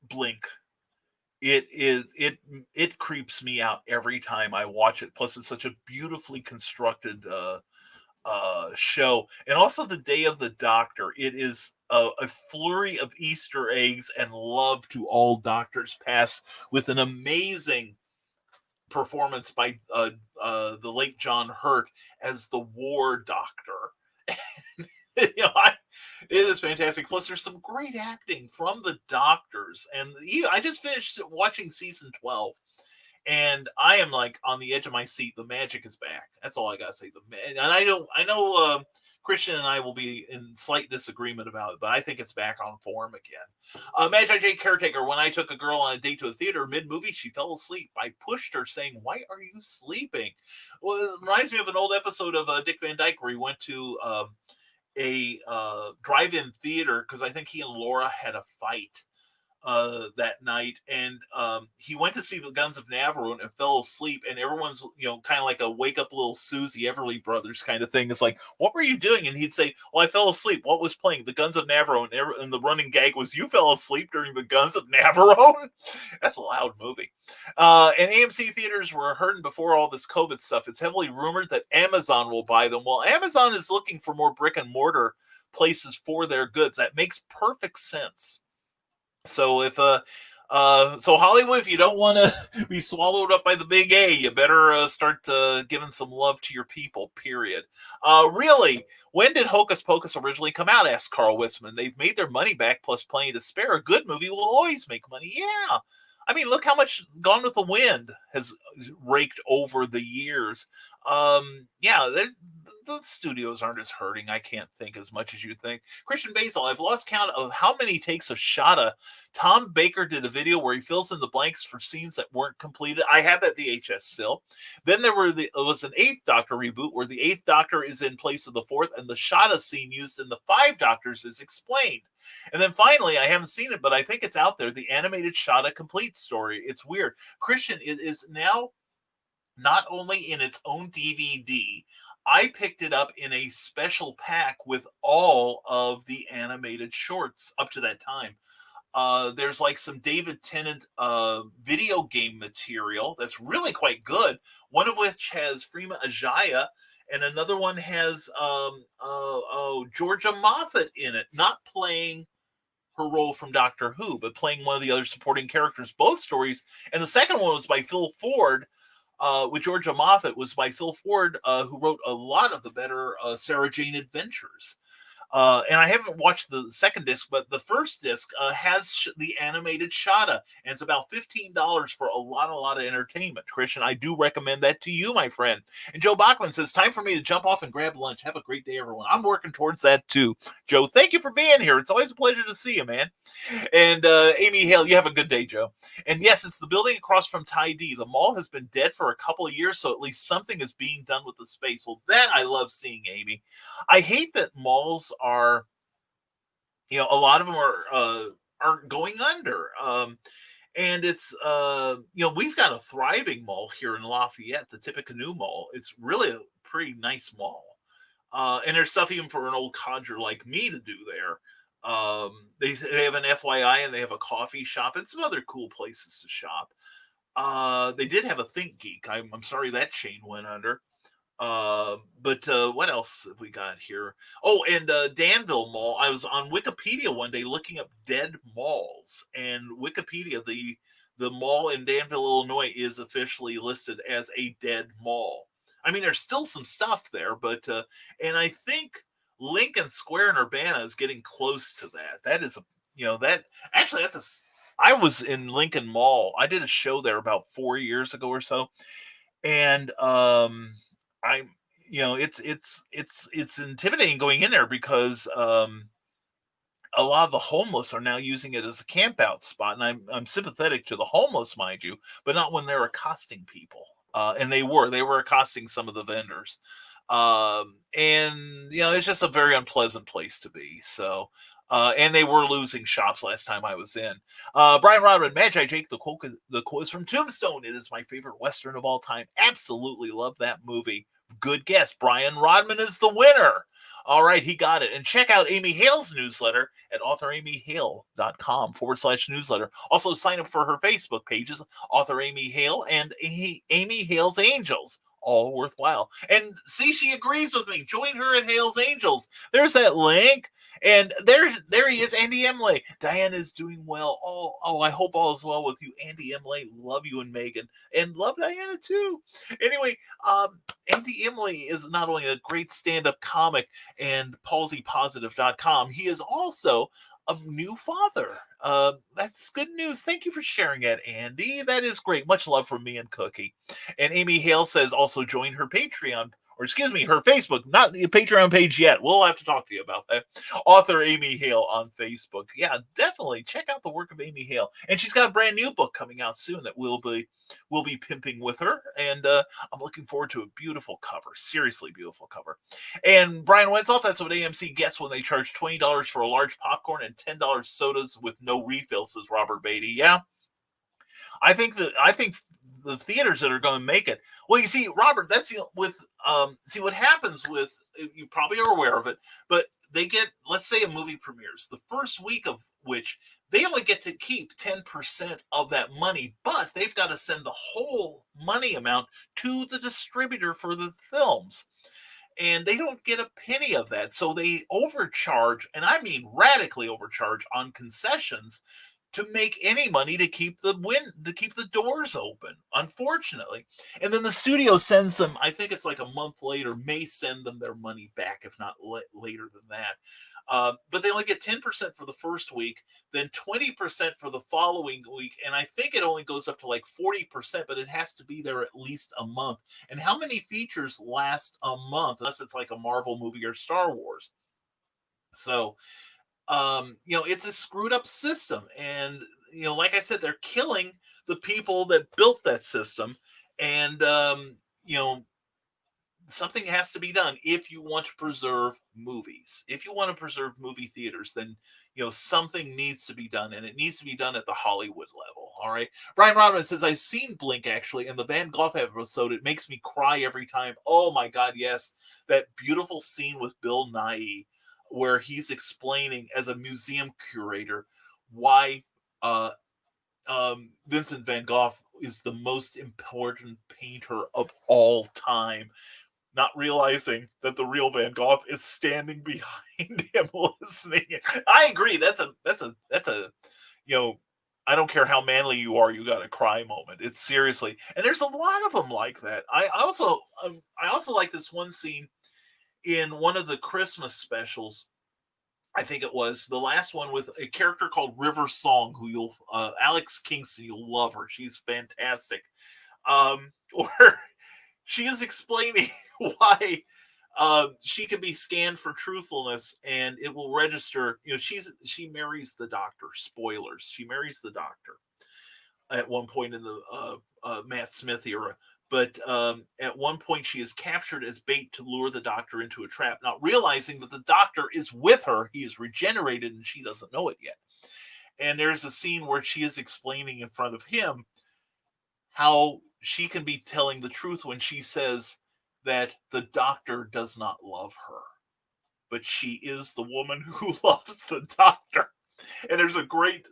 Blink. It creeps me out every time I watch it. Plus, it's such a beautifully constructed show. And also The Day of the Doctor. It is a flurry of Easter eggs and love to all Doctors Past, with an amazing performance by the late John Hurt as the War Doctor. It is fantastic. Plus, there's some great acting from the Doctors, and I just finished watching season 12, and I am like on the edge of my seat. The magic is back. That's all I gotta say. And I know Christian and I will be in slight disagreement about it, but I think it's back on form again. Magi J. Caretaker, when I took a girl on a date to a theater mid-movie, she fell asleep. I pushed her, saying, "Why are you sleeping?" Well, it reminds me of an old episode of Dick Van Dyke where he went to a drive-in theater because I think he and Laura had a fight that night, and he went to see the Guns of Navarone and fell asleep, and everyone's kind of like a wake up little Susie Everly Brothers kind of thing. It's like, what were you doing? And he'd say, well, I fell asleep. What was playing? The Guns of Navarone. And the running gag was, you fell asleep during the Guns of Navarone. That's a loud movie. And AMC theaters were hurting before all this COVID stuff. It's heavily rumored that Amazon will buy them. Well, Amazon is looking for more brick and mortar places for their goods. That makes perfect sense. So if so Hollywood, if you don't want to be swallowed up by the big A, you better start giving some love to your people, period. Really, when did Hocus Pocus originally come out? Asked Carl Witzman. They've made their money back plus plenty to spare. A good movie will always make money. Yeah. I mean, look how much Gone with the Wind has raked over the years. Yeah, the studios aren't as hurting. I can't think as much as you think. Christian Basil, I've lost count of how many takes of Shada. Tom Baker did a video where he fills in the blanks for scenes that weren't completed. I have that VHS still. Then there was an 8th Doctor reboot where the 8th Doctor is in place of the 4th, and the Shada scene used in the 5 Doctors is explained. And then finally, I haven't seen it, but I think it's out there, the animated Shada complete story. It's weird. Christian, it is now not only in its own DVD, I picked it up in a special pack with all of the animated shorts up to that time. There's like some David Tennant video game material that's really quite good, one of which has Freema Ajaya, and another one has Georgia Moffat in it, not playing her role from Doctor Who, but playing one of the other supporting characters, both stories. And the second one was by Phil Ford, with Georgia Moffat, was by Phil Ford, who wrote a lot of the better Sarah Jane Adventures. And I haven't watched the second disc, but the first disc has the animated Shada, and it's about $15 for a lot of entertainment. Christian, I do recommend that to you, my friend. And Joe Bachman says, time for me to jump off and grab lunch. Have a great day, everyone. I'm working towards that too. Joe, thank you for being here. It's always a pleasure to see you, man. And Amy Hale, you have a good day, Joe. And yes, it's the building across from Ty D. The mall has been dead for a couple of years, so at least something is being done with the space. Well, that I love seeing, Amy. I hate that malls are, a lot of them are going under. And it's, we've got a thriving mall here in Lafayette, the Tippecanoe Mall. It's really a pretty nice mall. And there's stuff even for an old codger like me to do there. They have an FYI and they have a coffee shop and some other cool places to shop. They did have a Think Geek. I'm sorry that chain went under. But what else have we got here? Oh, and Danville Mall. I was on Wikipedia one day looking up dead malls, and Wikipedia, the mall in Danville, Illinois, is officially listed as a dead mall. I mean, there's still some stuff there, but and I think Lincoln Square in Urbana is getting close to that. That is that actually that's a. I was in Lincoln Mall. I did a show there about 4 years ago or so, and I it's intimidating going in there because a lot of the homeless are now using it as a camp out spot, and I'm sympathetic to the homeless, mind you, but not when they're accosting people. And they were accosting some of the vendors, and it's just a very unpleasant place to be. So. And they were losing shops last time I was in. Brian Rodman, Magi Jake, the quote is from Tombstone. It is my favorite Western of all time. Absolutely love that movie. Good guess. Brian Rodman is the winner. All right, he got it. And check out Amy Hale's newsletter at authoramyhale.com/newsletter. Also sign up for her Facebook pages, Author Amy Hale and Amy Hale's Angels. All worthwhile. And see, she agrees with me. Join her at Hale's Angels. There's that link. And there he is, Andy Emily. Diane is doing well. Oh, I hope all is well with you, Andy Emily. Love you and Megan, and love Diana too. Anyway, Andy Emily is not only a great stand-up comic and palsypositive.com, he is also a new father. That's good news. Thank you for sharing that, Andy. That is great. Much love from me and Cookie. And Amy Hale says also join her Patreon, or excuse me, her Facebook, not the Patreon page yet. We'll have to talk to you about that. Author Amy Hale on Facebook. Yeah, definitely check out the work of Amy Hale. And she's got a brand new book coming out soon that we'll be pimping with her. And I'm looking forward to a beautiful cover. Seriously beautiful cover. And Brian Wenzelf, that's what AMC gets when they charge $20 for a large popcorn and $10 sodas with no refill, says Robert Beatty. Yeah. I think the theaters that are going to make it. Well, you see, Robert, that's with see what happens with, you probably are aware of it, but they get, let's say a movie premieres, the first week of which they only get to keep 10% of that money, but they've got to send the whole money amount to the distributor for the films. And they don't get a penny of that. So they overcharge, and I mean radically overcharge on concessions to make any money to keep the doors open, unfortunately. And then the studio sends them, I think it's like a month later, may send them their money back, if not later than that. But they only get 10% for the first week, then 20% for the following week. And I think it only goes up to like 40%, but it has to be there at least a month. And how many features last a month, unless it's like a Marvel movie or Star Wars? So, it's a screwed up system. And, like I said, they're killing the people that built that system. And, something has to be done if you want to preserve movies. If you want to preserve movie theaters, then, something needs to be done, and it needs to be done at the Hollywood level. All right. Brian Rodman says, I've seen Blink actually, and the Van Gogh episode, it makes me cry every time. Oh my God. Yes. That beautiful scene with Bill Nighy, where he's explaining as a museum curator why Vincent van Gogh is the most important painter of all time, not realizing that the real Van Gogh is standing behind him listening. I agree. That's a I don't care how manly you are, you got a cry moment. It's seriously, and there's a lot of them like that. I also like this one scene in one of the Christmas specials. I think it was the last one with a character called River Song, who Alex Kingston, you'll love her. She's fantastic. Where she is explaining why she can be scanned for truthfulness and it will register. She marries the doctor. Spoilers. She marries the doctor at one point in the Matt Smith era. But at one point, she is captured as bait to lure the doctor into a trap, not realizing that the doctor is with her. He is regenerated, and she doesn't know it yet. And there's a scene where she is explaining in front of him how she can be telling the truth when she says that the doctor does not love her, but she is the woman who loves the doctor. And there's a great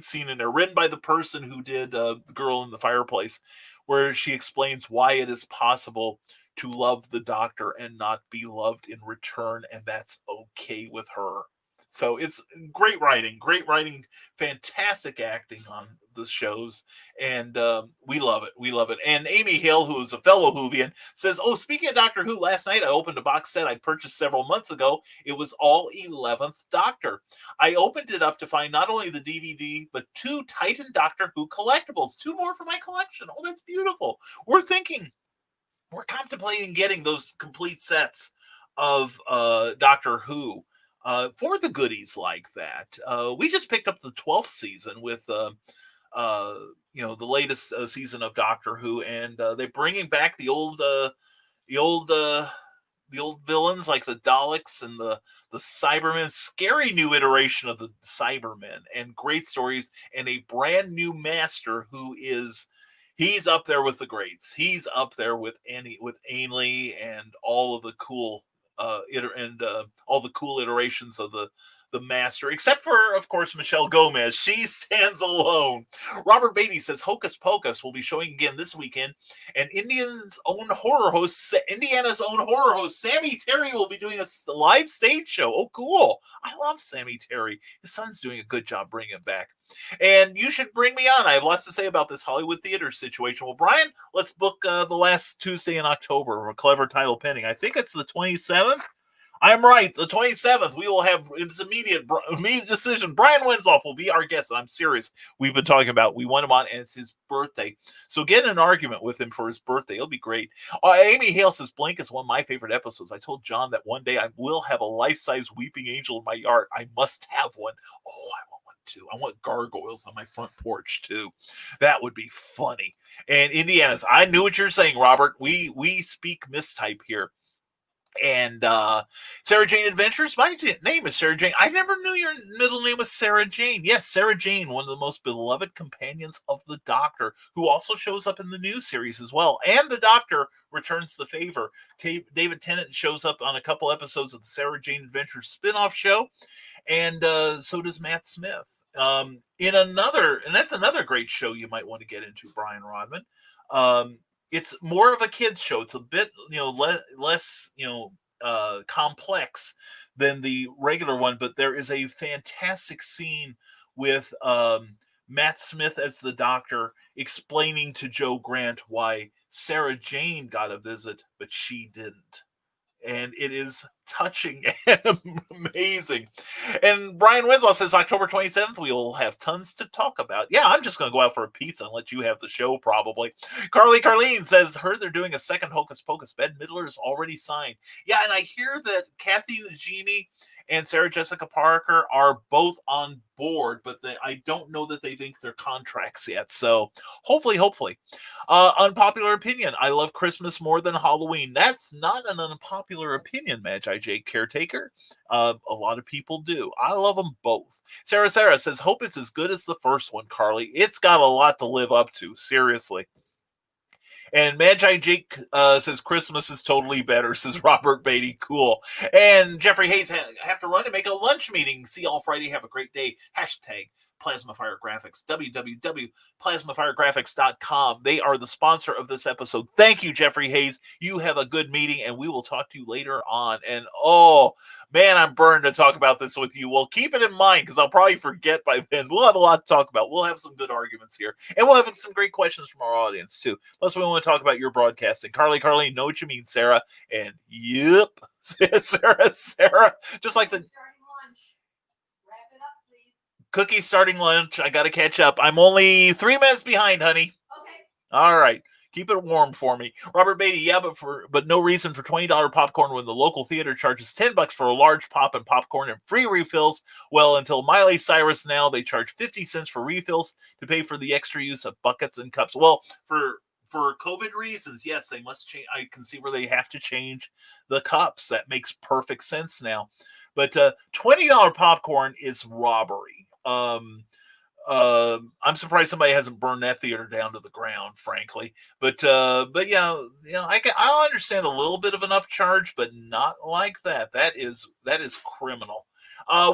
scene in there, written by the person who did The Girl in the Fireplace, where she explains why it is possible to love the Doctor and not be loved in return, and that's okay with her. So it's great writing, fantastic acting on the shows, and we love it. We love it. And Amy Hill, who is a fellow Whovian, says, "Oh, speaking of Doctor Who, last night I opened a box set I purchased several months ago. It was all 11th Doctor. I opened it up to find not only the DVD, but 2 Titan Doctor Who collectibles. 2 more for my collection. Oh, that's beautiful. We're contemplating getting those complete sets of Doctor Who. For the goodies like that. We just picked up the 12th season with, the latest season of Doctor Who, and they're bringing back the old villains like the Daleks and the Cybermen. Scary new iteration of the Cybermen, and great stories, and a brand new master who is. He's up there with the greats. He's up there with Ainley and all of the cool all the cool iterations of the master, except for, of course, Michelle Gomez. She stands alone. Robert Beatty says Hocus Pocus will be showing again this weekend, and Indiana's own horror host Sammy Terry will be doing a live stage show. Oh, cool. I love Sammy Terry. His son's doing a good job bringing him back. And you should bring me on. I have lots to say about this Hollywood theater situation. Well, Brian, let's book the last Tuesday in October. A clever title pending. I think it's the 27th. I'm right. The 27th. We will have it's immediate decision. Brian Wenzoff will be our guest. I'm serious. We've been talking about. We want him on, and it's his birthday. So get in an argument with him for his birthday. It'll be great. Amy Hale says Blink is one of my favorite episodes. I told John that one day I will have a life-size weeping angel in my yard. I must have one. Oh, I want one too. I want gargoyles on my front porch too. That would be funny. And Indiana's. I knew what you're saying, Robert. We speak mistype here. And Sarah Jane Adventures. My name is Sarah Jane. I never knew your middle name was Sarah Jane. Yes, Sarah Jane, one of the most beloved companions of the Doctor, who also shows up in the new series as well. And the Doctor returns the favor. David Tennant shows up on a couple episodes of the Sarah Jane Adventures spin-off show. And so does Matt Smith. And that's another great show you might want to get into, Brian Rodman. It's more of a kids show. It's a bit, less, complex than the regular one. But there is a fantastic scene with Matt Smith as the Doctor explaining to Joe Grant why Sarah Jane got a visit, but she didn't. And it is touching and amazing. And Brian Winslow says October 27th, we will have tons to talk about. Yeah, I'm just going to go out for a pizza and let you have the show, probably. Carlene says, heard they're doing a second Hocus Pocus. Bette Midler is already signed. Yeah, and I hear that Kathy Najimy and Sarah Jessica Parker are both on board, but I don't know that they've inked their contracts yet. So hopefully. Unpopular opinion. I love Christmas more than Halloween. That's not an unpopular opinion, Magi J Caretaker. A lot of people do. I love them both. Sarah says, hope it's as good as the first one, Carly. It's got a lot to live up to. Seriously. And Magi Jake says Christmas is totally better, says Robert Beatty. Cool. And Jeffrey Hayes have to run and make a lunch meeting. See y'all Friday. Have a great day. Hashtag Plasmafire Graphics. www.plasmafiregraphics.com. They are the sponsor of this episode. Thank you, Jeffrey Hayes. You have a good meeting, and we will talk to you later on. And oh, man, I'm burned to talk about this with you. Well, keep it in mind, because I'll probably forget by then. We'll have a lot to talk about. We'll have some good arguments here. And we'll have some great questions from our audience, too. Plus, we want to talk about your broadcasting. Carly, know what you mean, Sarah. And yep, Sarah, just like the cookie starting lunch. I got to catch up. I'm only 3 minutes behind, honey. Okay. All right. Keep it warm for me. Robert Beatty, yeah, but no reason for $20 popcorn when the local theater charges $10 for a large pop and popcorn and free refills. Well, until Miley Cyrus now, they charge 50 cents for refills to pay for the extra use of buckets and cups. Well, for COVID reasons, yes, they must change. I can see where they have to change the cups. That makes perfect sense now. But $20 popcorn is robbery. I'm surprised somebody hasn't burned that theater down to the ground, frankly. But yeah, I understand a little bit of an upcharge, but not like that. That is criminal.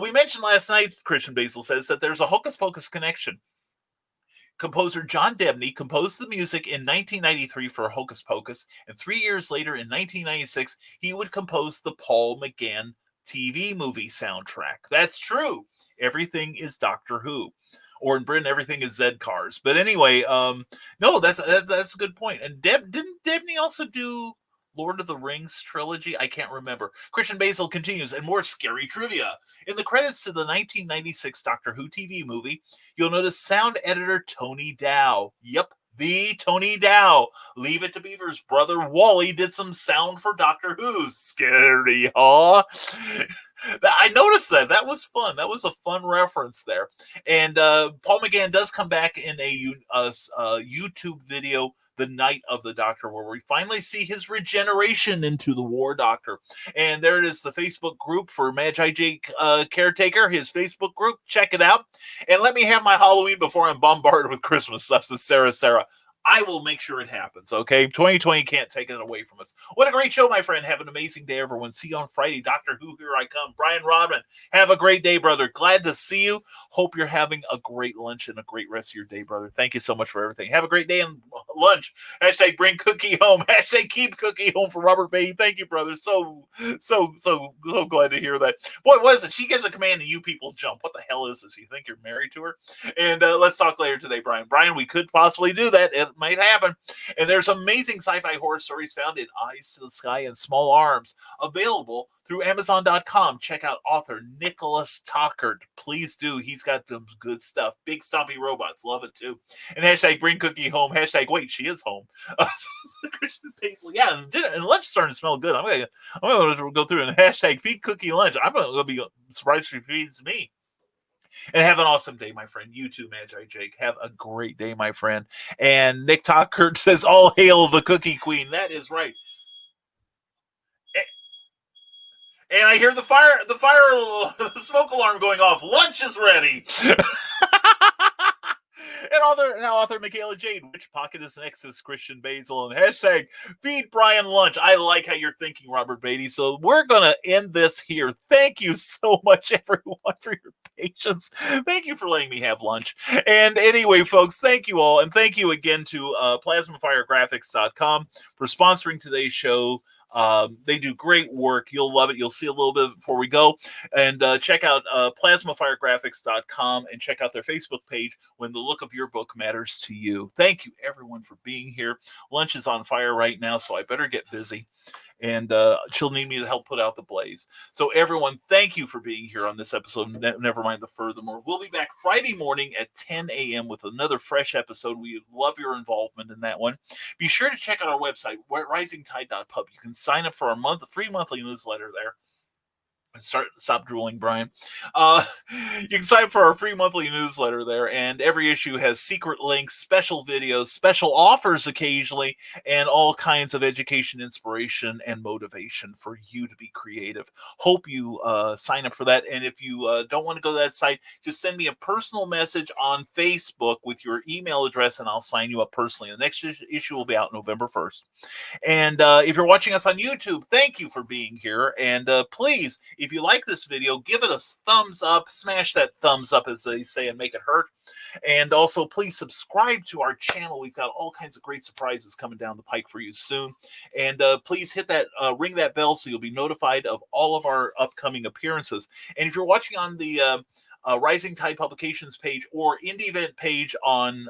We mentioned last night, Christian Basil says that there's a Hocus Pocus connection. Composer John Debney composed the music in 1993 for Hocus Pocus, and 3 years later, in 1996, he would compose the Paul McGann TV movie soundtrack. That's true. Everything is Doctor Who. Or in Britain, everything is Z Cars. But anyway, no, that's a good point. And didn't Debney also do Lord of the Rings trilogy? I can't remember. Christian Basil continues, and more scary trivia. In the credits to the 1996 Doctor Who TV movie, you'll notice sound editor Tony Dow. Yep, the Tony Dow. Leave It to Beaver's brother Wally did some sound for Doctor Who. Scary, huh? I noticed that. That was fun. That was a fun reference there. And Paul McGann does come back in a YouTube video the night of the Doctor, where we finally see his regeneration into the War Doctor. And there it is, the Facebook group for Magi Jake Caretaker, his Facebook group. Check it out. And let me have my Halloween before I'm bombarded with Christmas stuff, says Sarah. I will make sure it happens, okay? 2020 can't take it away from us. What a great show, my friend. Have an amazing day, everyone. See you on Friday. Doctor Who, here I come. Brian Rodman, have a great day, brother. Glad to see you. Hope you're having a great lunch and a great rest of your day, brother. Thank you so much for everything. Have a great day and lunch. Hashtag bring cookie home. Hashtag keep cookie home for Robert Bay. Thank you, brother. So glad to hear that. Boy, what is it? She gives a command and you people jump. What the hell is this? You think you're married to her? And let's talk later today, Brian. Brian, we could possibly do that. It might happen. And there's amazing sci-fi horror stories found in Eyes to the Sky and Small Arms, available through Amazon.com. Check out author Nicholas Tockert. Please do. He's got some good stuff. Big stompy robots. Love it too. And hashtag bring cookie home. Hashtag wait, she is home. Christian Paisley. Yeah, and lunch is starting to smell good. I'm gonna go through and hashtag feed cookie lunch. I'm gonna be surprised if she feeds me. And have an awesome day, my friend. You too, Magi Jake. Have a great day, my friend. And Nick Tockert says, all hail the Cookie Queen. That is right. And I hear the smoke alarm going off. Lunch is ready. And author Michaela Jade, which pocket is next, is Christian Basil, and hashtag feed Brian lunch. I like how you're thinking, Robert Beatty. So we're going to end this here. Thank you so much, everyone, for your patience. Thank you for letting me have lunch. And anyway, folks, thank you all. And thank you again to PlasmaFireGraphics.com for sponsoring today's show. They do great work. You'll love it. You'll see a little bit before we go. And check out PlasmaFireGraphics.com and check out their Facebook page when the look of your book matters to you. Thank you, everyone, for being here. Lunch is on fire right now, so I better get busy. And she'll need me to help put out the blaze. So everyone, thank you for being here on this episode of Nevermind the Furthermore. We'll be back Friday morning at 10 a.m. with another fresh episode. We love your involvement in that one. Be sure to check out our website, risingtide.pub. You can sign up for our free monthly newsletter there. Stop drooling, Brian. You can sign up for our free monthly newsletter there, and every issue has secret links, special videos, special offers occasionally, and all kinds of education, inspiration, and motivation for you to be creative. Hope you sign up for that. And if you don't want to go to that site, just send me a personal message on Facebook with your email address, and I'll sign you up personally. The next issue will be out November 1st. And if you're watching us on YouTube, thank you for being here. And please, if you like this video, give it a thumbs up, smash that thumbs up, as they say, and make it hurt. And also, please subscribe to our channel. We've got all kinds of great surprises coming down the pike for you soon. And please hit that, ring that bell so you'll be notified of all of our upcoming appearances. And if you're watching on the Rising Tide Publications page or Indie Event page on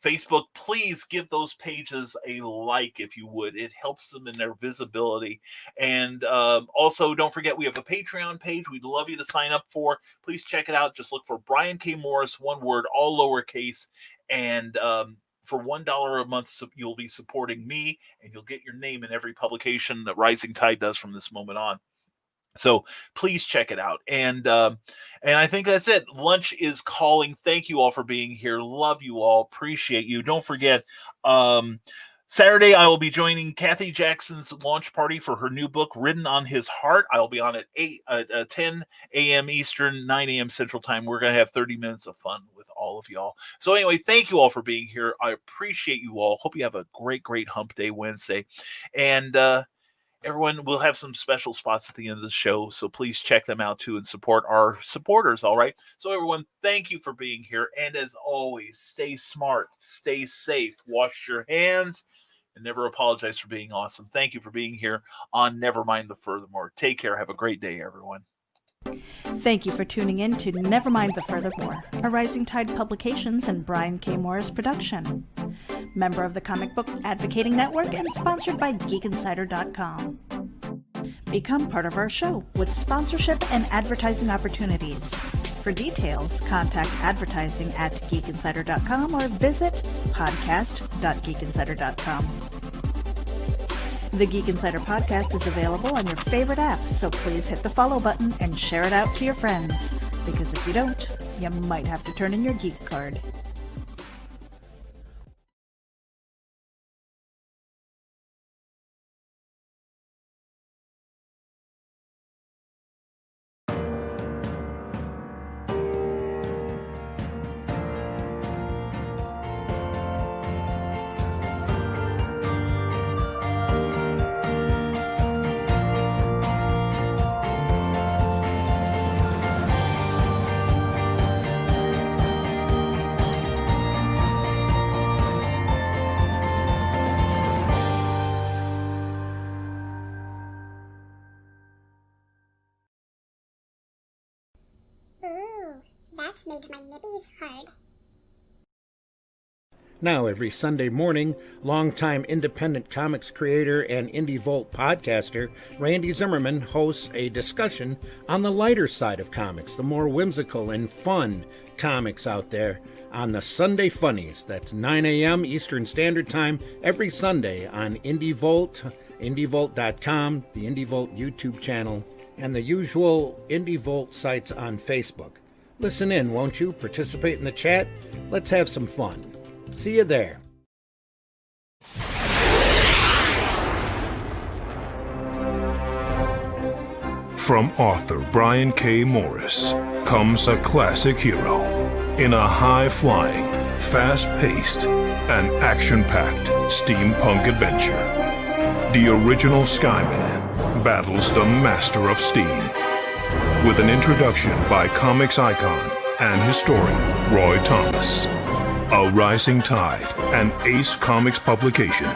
Facebook, please give those pages a like if you would. It helps them in their visibility. And also, don't forget, we have a Patreon page we'd love you to sign up for. Please check it out. Just look for Brian K. Morris, one word, all lowercase. And for $1 a month, you'll be supporting me, and you'll get your name in every publication that Rising Tide does from this moment on. So please check it out. And I think that's it. Lunch is calling. Thank you all for being here. Love you all. Appreciate you. Don't forget, Saturday, I will be joining Kathy Jackson's launch party for her new book, Written on His Heart. I'll be on at 10 a.m. Eastern, 9 a.m. Central Time. We're going to have 30 minutes of fun with all of y'all. So anyway, thank you all for being here. I appreciate you all. Hope you have a great, great Hump Day Wednesday. And everyone, we'll have some special spots at the end of the show, so please check them out too and support our supporters, all right? So everyone, thank you for being here, and as always, stay smart, stay safe, wash your hands, and never apologize for being awesome. Thank you for being here on Nevermind the Furthermore. Take care. Have a great day, everyone. Thank you for tuning in to Nevermind the Furthermore, a Rising Tide Publications and Brian K. Morris production. Member of the Comic Book Advocating Network and sponsored by GeekInsider.com. Become part of our show with sponsorship and advertising opportunities. For details, contact advertising at GeekInsider.com or visit podcast.geekinsider.com. The Geek Insider podcast is available on your favorite app, so please hit the follow button and share it out to your friends. Because if you don't, you might have to turn in your geek card. That made my nibbies hard. Now, every Sunday morning, longtime independent comics creator and Indie Volt podcaster Randy Zimmerman hosts a discussion on the lighter side of comics, the more whimsical and fun comics out there on the Sunday Funnies. That's 9 a.m. Eastern Standard Time every Sunday on Indie Volt, indievolt.com, the Indie Volt YouTube channel, and the usual Indie Volt sites on Facebook. Listen in, won't you? Participate in the chat. Let's have some fun. See you there. From author Brian K. Morris comes a classic hero in a high-flying, fast-paced, and action-packed steampunk adventure. The original Skyman battles the Master of Steam. With an introduction by comics icon and historian Roy Thomas. A Rising Tide, an Ace Comics publication.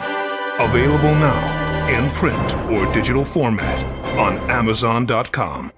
Available now in print or digital format on Amazon.com.